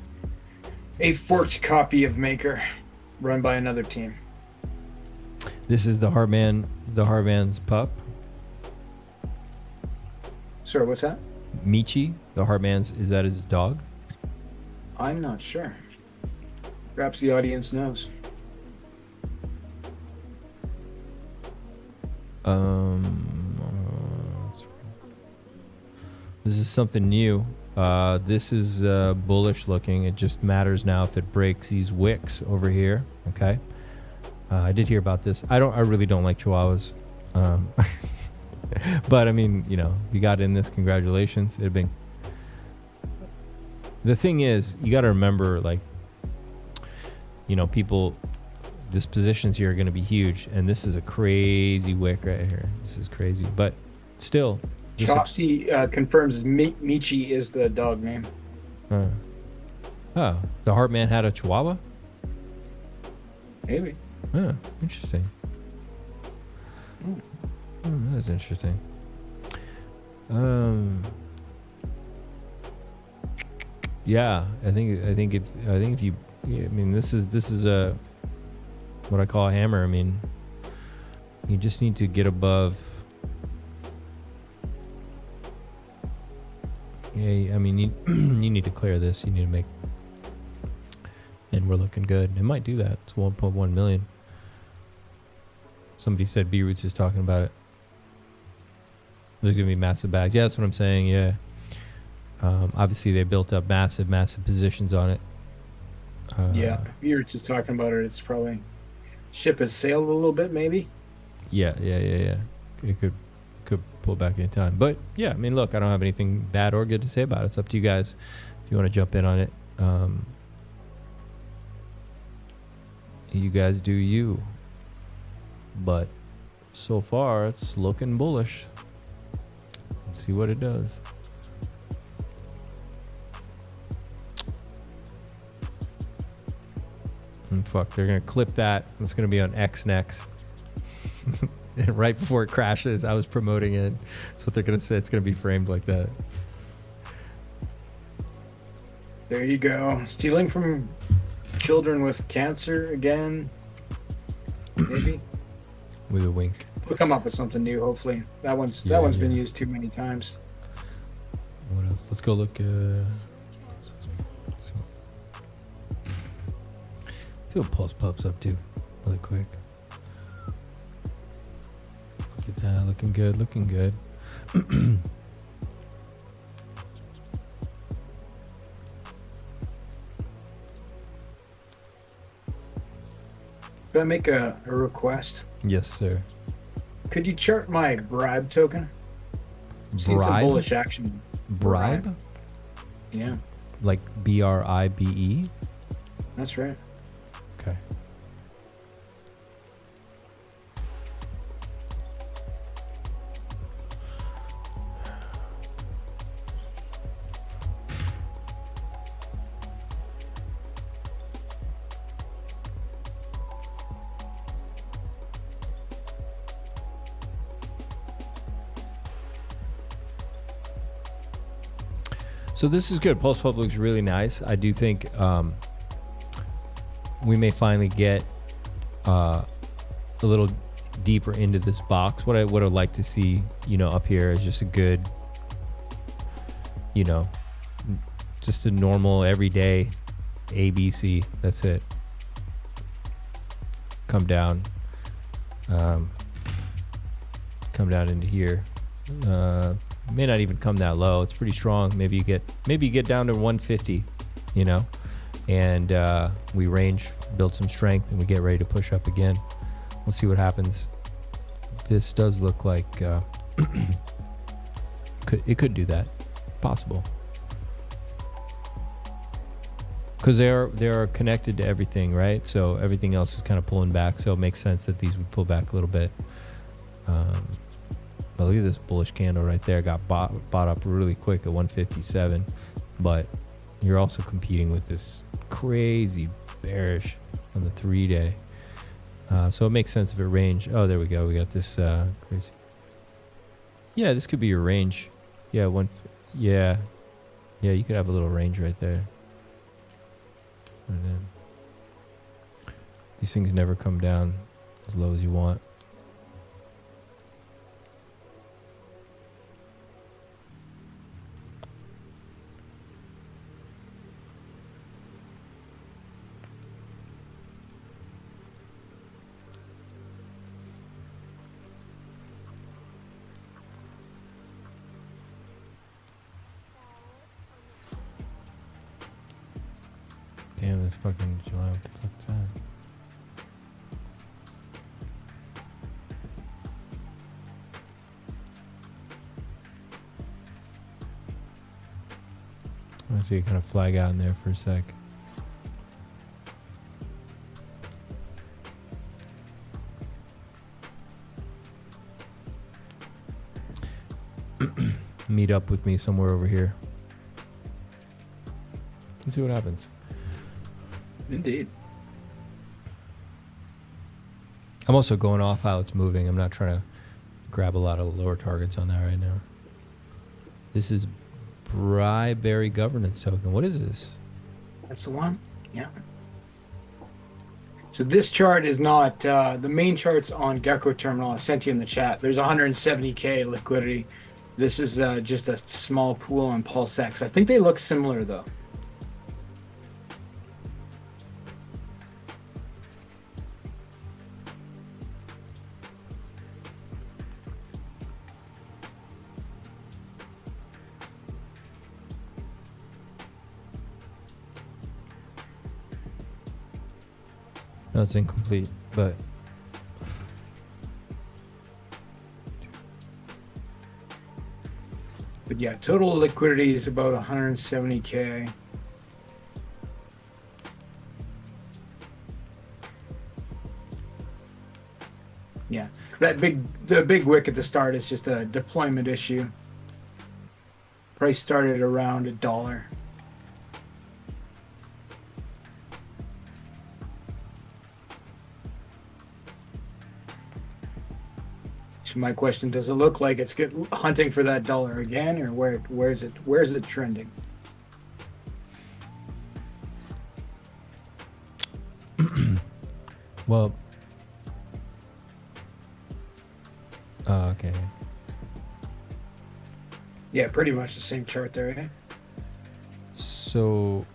forked copy of Maker run by another team.
This is the Heartman's pup.
Sorry, what's that?
Michi, the Heartman's, is that his dog?
I'm not sure. Perhaps the audience knows.
This is something new. This is bullish looking. It just matters now if it breaks these wicks over here. Okay. I did hear about this. I really don't like Chihuahuas. But I mean, you got in this, congratulations. It'd been. The thing is, you got to remember, like, people, dispositions here are going to be huge, and this is a crazy wick right here. This is crazy, but still.
Chopsy confirms Michi is the dog name.
Oh, the Heartman had a Chihuahua?
Maybe.
Oh, interesting. That is interesting. Yeah, I think if you, I mean, this is a what I call a hammer. I mean, you just need to get above. Yeah, I mean, you need to clear this. You need to make, and we're looking good. It might do that. It's 1.1 million. Somebody said B-Roots is talking about it. There's gonna be massive bags. Yeah, that's what I'm saying. Yeah. Obviously, they built up massive positions on it.
Yeah, B-Roots is talking about it. It's probably ship has sailed a little bit, maybe.
Yeah. It could pull back in time, but yeah, I mean, look, I don't have anything bad or good to say about it. It's up to you guys if you want to jump in on it. You guys do you. But so far, it's looking bullish. Let's see what it does. And fuck, they're gonna clip that. It's gonna be on X next. Right before it crashes, I was promoting it. That's what they're gonna say. It's gonna be framed like that.
There you go. Stealing from children with cancer again. Maybe.
With a wink.
We'll come up with something new, hopefully. That one's been used too many times.
What else? Let's go look. See what Pulse Pup's up to, really quick. Look at that, looking good.
Can I make a request?
Yes, sir.
Could you chart my bribe token? See some bullish action.
Bribe?
Yeah.
Like BRIBE?
That's right.
Okay. So this is good. Pulse Public is really nice. I do think we may finally get a little deeper into this box. What I would have liked to see, up here is just a good, just a normal everyday ABC. That's it. Come down into here. May not even come that low. It's pretty strong. Maybe you get down to 150, and we range, build some strength, and we get ready to push up again. We'll see what happens. This does look like it could do that. Possible. Because they are connected to everything, right? So everything else is kind of pulling back. So it makes sense that these would pull back a little bit. But look at this bullish candle right there. Got bought up really quick at 157. But you're also competing with this crazy bearish on the 3-day. So it makes sense if it range. Oh, there we go. We got this crazy. Yeah, this could be your range. Yeah, yeah, you could have a little range right there. And then these things never come down as low as you want. Damn, this fucking July, what the fuck's that? I want to see it kind of flag out in there for a sec. Meet up with me somewhere over here. Let's see what happens.
Indeed.
I'm also going off how it's moving. I'm not trying to grab a lot of lower targets on that right now. This is Bribery Governance Token. What is this?
That's the one. Yeah. So this chart is not the main chart's on Gecko Terminal. I sent you in the chat. There's 170K liquidity. This is just a small pool on PulseX. I think they look similar though.
No, it's incomplete, but
yeah, total liquidity is about 170K. Yeah, the big wick at the start is just a deployment issue. Price started around $1. So my question, does it look like it's hunting for that dollar again, or where's it trending?
well, okay.
Yeah, pretty much the same chart there, eh?
So,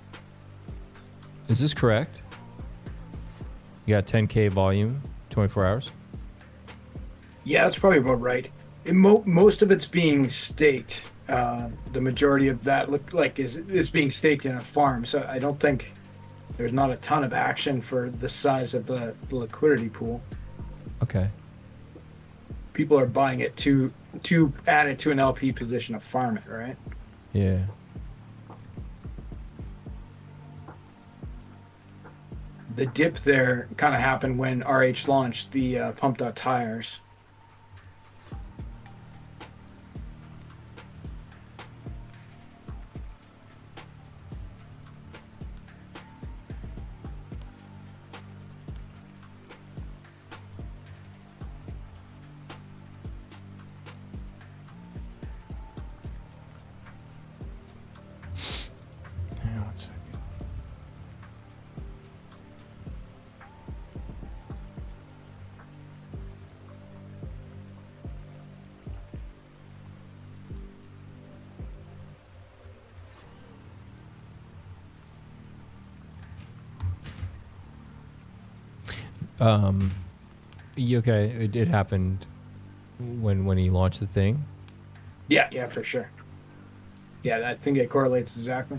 is this correct? You got 10K volume, 24 hours?
Yeah, that's probably about right. Most of it's being staked. The majority of that is being staked in a farm. So I don't think there's not a ton of action for the size of the liquidity pool.
Okay.
People are buying it to add it to an LP position to farm it, right?
Yeah.
The dip there kind of happened when RH launched the pumped out tires.
Okay, it happened when he launched the thing.
Yeah, for sure. Yeah, I think it correlates exactly.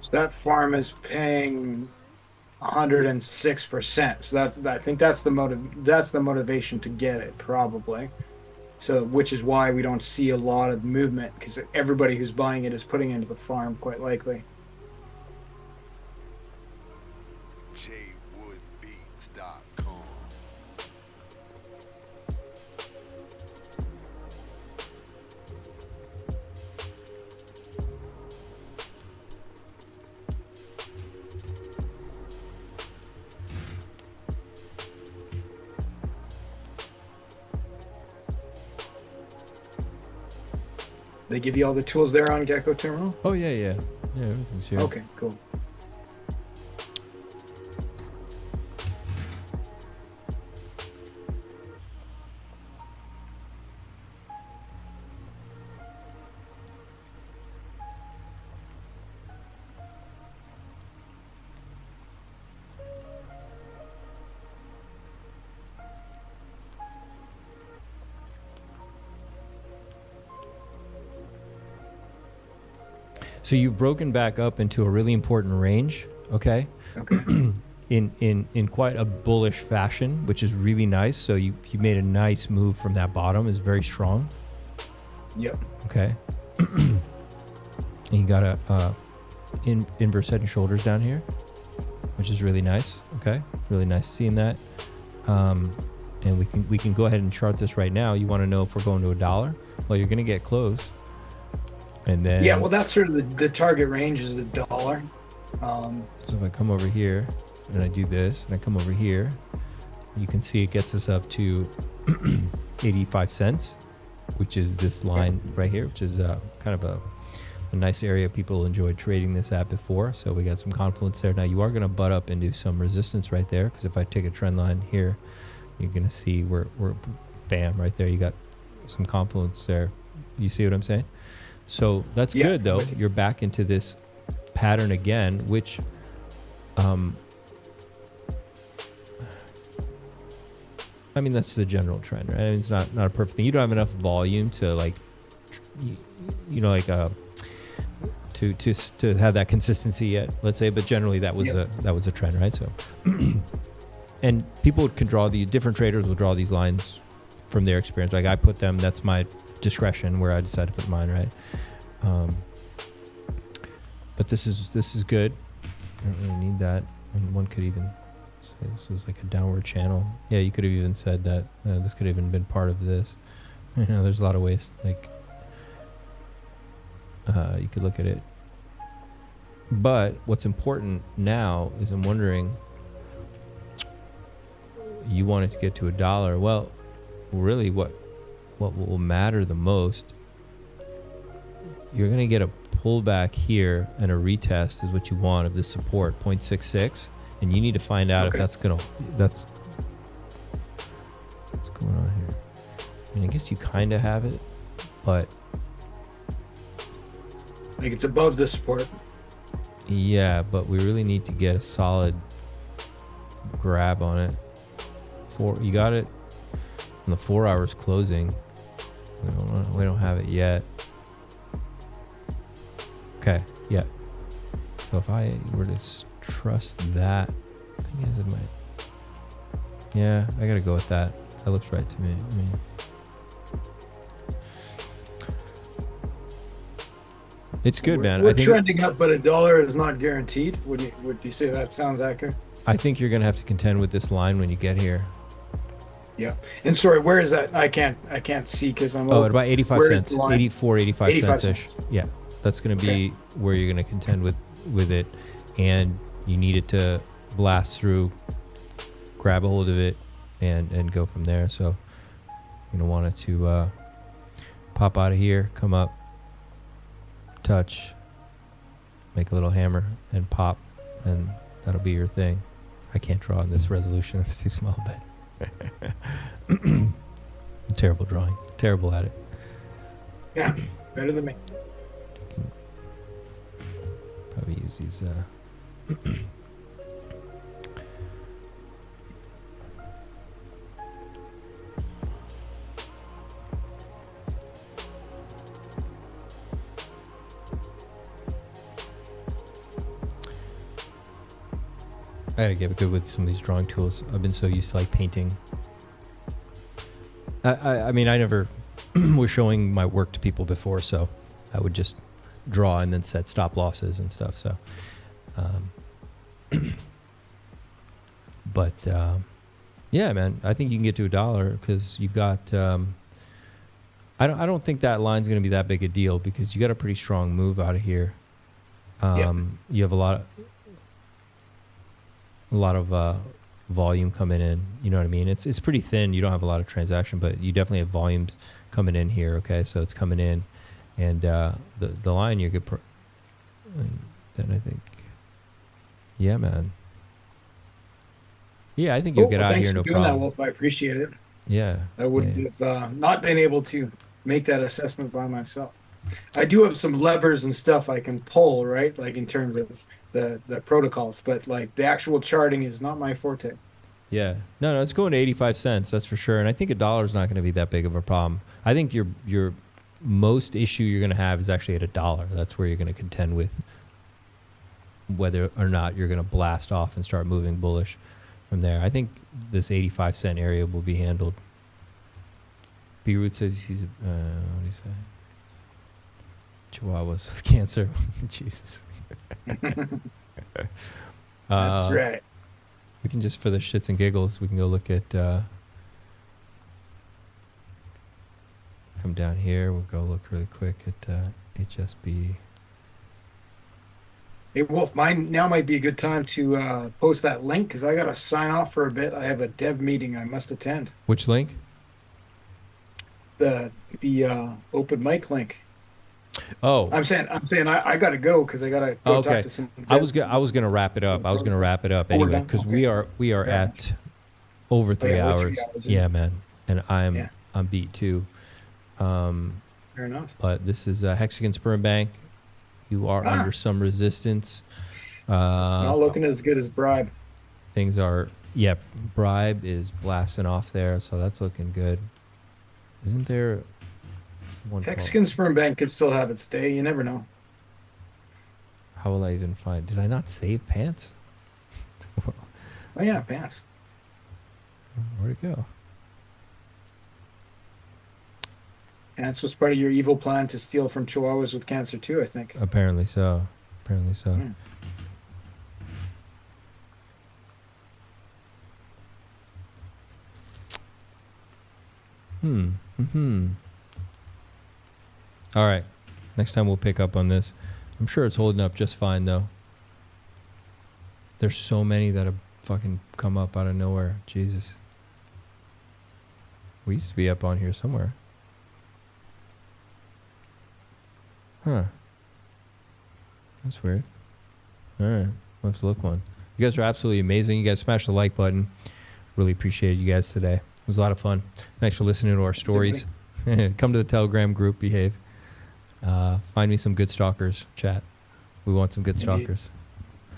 So that farm is paying 106%. So I think that's the motivation to get it, probably. So, which is why we don't see a lot of movement, because everybody who's buying it is putting it into the farm, quite likely. They give you all the tools there on Gecko Terminal?
Oh, yeah, everything's here.
Okay, cool.
So you've broken back up into a really important range, okay? in quite a bullish fashion, which is really nice. So you made a nice move from that bottom. It's very strong.
Yep.
Okay. And you got a inverse head and shoulders down here, which is really nice. Okay, really nice seeing that. And we can go ahead and chart this right now. You want to know if we're going to $1? Well, you're going to get close. And then
yeah, well, that's sort of the target range is $1.
So if I come over here and I do this and I come over here, you can see it gets us up to 85 cents, which is this line right here, which is kind of a nice area. People enjoyed trading this at before. So we got some confluence there. Now you are going to butt up into some resistance right there, because if I take a trend line here, you're going to see we're bam, right there. You got some confluence there. You see what I'm saying? So that's good, though. You're back into this pattern again, which I mean, that's the general trend, right? I mean, it's not a perfect thing. You don't have enough volume to like, to have that consistency yet, let's say. But generally, that was a trend, right? So, and people can draw different traders will draw these lines from their experience. Like I put them. That's my discretion where I decide to put mine, right? But this is good. I don't really need that. I mean, one could even say this was like a downward channel. Yeah, you could have even said that this could have even been part of this. You know, there's a lot of ways like you could look at it. But what's important now is I'm wondering, you want it to get to $1. Well, really what will matter the most, you're going to get a pullback here, and a retest is what you want of this support, 0.66, and you need to find out if that's what's going on here. I mean, I guess you kind of have it, but
like it's above the support.
Yeah, but we really need to get a solid grab on it. You got it in the 4 hours closing. We don't have it yet. Okay, yeah. So if I were to trust that, the thing is, yeah, I gotta go with that. That looks right to me. I mean, it's good, man.
We're
I think
trending up, but $1 is not guaranteed. Would you say that sounds accurate?
I think you're gonna have to contend with this line when you get here.
Yeah. And sorry, where is that? I can't see because I'm
at about 85 cents.
84,
85 cents ish. Yeah. That's going to be where you're going to contend with it, and you need it to blast through, grab a hold of it, and go from there. So you're going to want it to pop out of here, come up, touch, make a little hammer, and pop, and that'll be your thing. I can't draw in this resolution. It's too small, but Terrible drawing. Terrible at it.
Yeah, better than me.
Probably use these. I gotta get good with some of these drawing tools. I've been so used to like painting. I mean, I never was showing my work to people before, so I would just draw and then set stop losses and stuff. So, but yeah, man, I think you can get to $1 because you've got. I don't think that line's going to be that big a deal because you got a pretty strong move out of here. You have a lot of volume coming in. You know what I mean? It's pretty thin. You don't have a lot of transaction, but you definitely have volumes coming in here. Okay, so it's coming in, and the line you could. Then I think, yeah, man. Yeah, I think you'll get out of here no problem.
That, Wolf. I appreciate it.
Yeah,
I would have not been able to make that assessment by myself. I do have some levers and stuff I can pull, right? Like in terms of the protocols, but like the actual charting is not my forte.
Yeah, no, it's going to 85 cents, that's for sure. And I think $1 is not going to be that big of a problem. I think your most issue you're going to have is actually at $1. That's where you're going to contend with whether or not you're going to blast off and start moving bullish from there. I think this 85 cent area will be handled. B-Root says he sees what do you say? Chihuahuas with cancer. Jesus.
That's right.
We can just, for the shits and giggles, we can go look at, come down here. We'll go look really quick at HSB.
Hey, Wolf, mine now might be a good time to post that link because I got to sign off for a bit. I have a dev meeting I must attend.
Which link?
The open mic link.
Oh,
I'm saying I got to go because I got to go talk to some.
I was gonna wrap it up. I was gonna wrap it up anyway because we are at over 3 hours. Yeah, man, and I'm beat too.
Fair enough.
But this is Hexagon Sperm Bank. You are under some resistance.
It's not looking as good as Bribe.
Things are, Bribe is blasting off there, so that's looking good. Isn't there one?
Hexagon Sperm Bank could still have its day. You never know.
How will I even find? Did I not save pants?
Oh yeah, pants.
Where'd it go?
Pants was part of your evil plan to steal from Chihuahuas with cancer too, I think.
Apparently so. Apparently so. All right. Next time we'll pick up on this. I'm sure it's holding up just fine, though. There's so many that have fucking come up out of nowhere. Jesus. We used to be up on here somewhere. Huh. That's weird. All right. We'll have to look one. You guys are absolutely amazing. You guys smash the like button. Really appreciate you guys today. It was a lot of fun. Thanks for listening to our stories. Come to the Telegram group. Behave. Find me some good stalkers, chat. We want some good stalkers.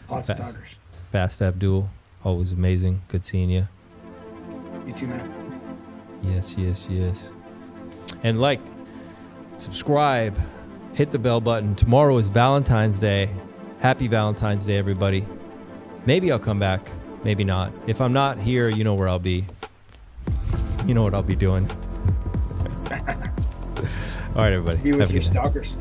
Hot stalkers.
Fast Abdul. Always amazing. Good seeing you.
You too, man.
Yes, yes, yes. And like, subscribe, hit the bell button. Tomorrow is Valentine's Day. Happy Valentine's Day, everybody. Maybe I'll come back. Maybe not. If I'm not here, you know where I'll be. You know what I'll be doing. All right, everybody.
Be with your stalkers.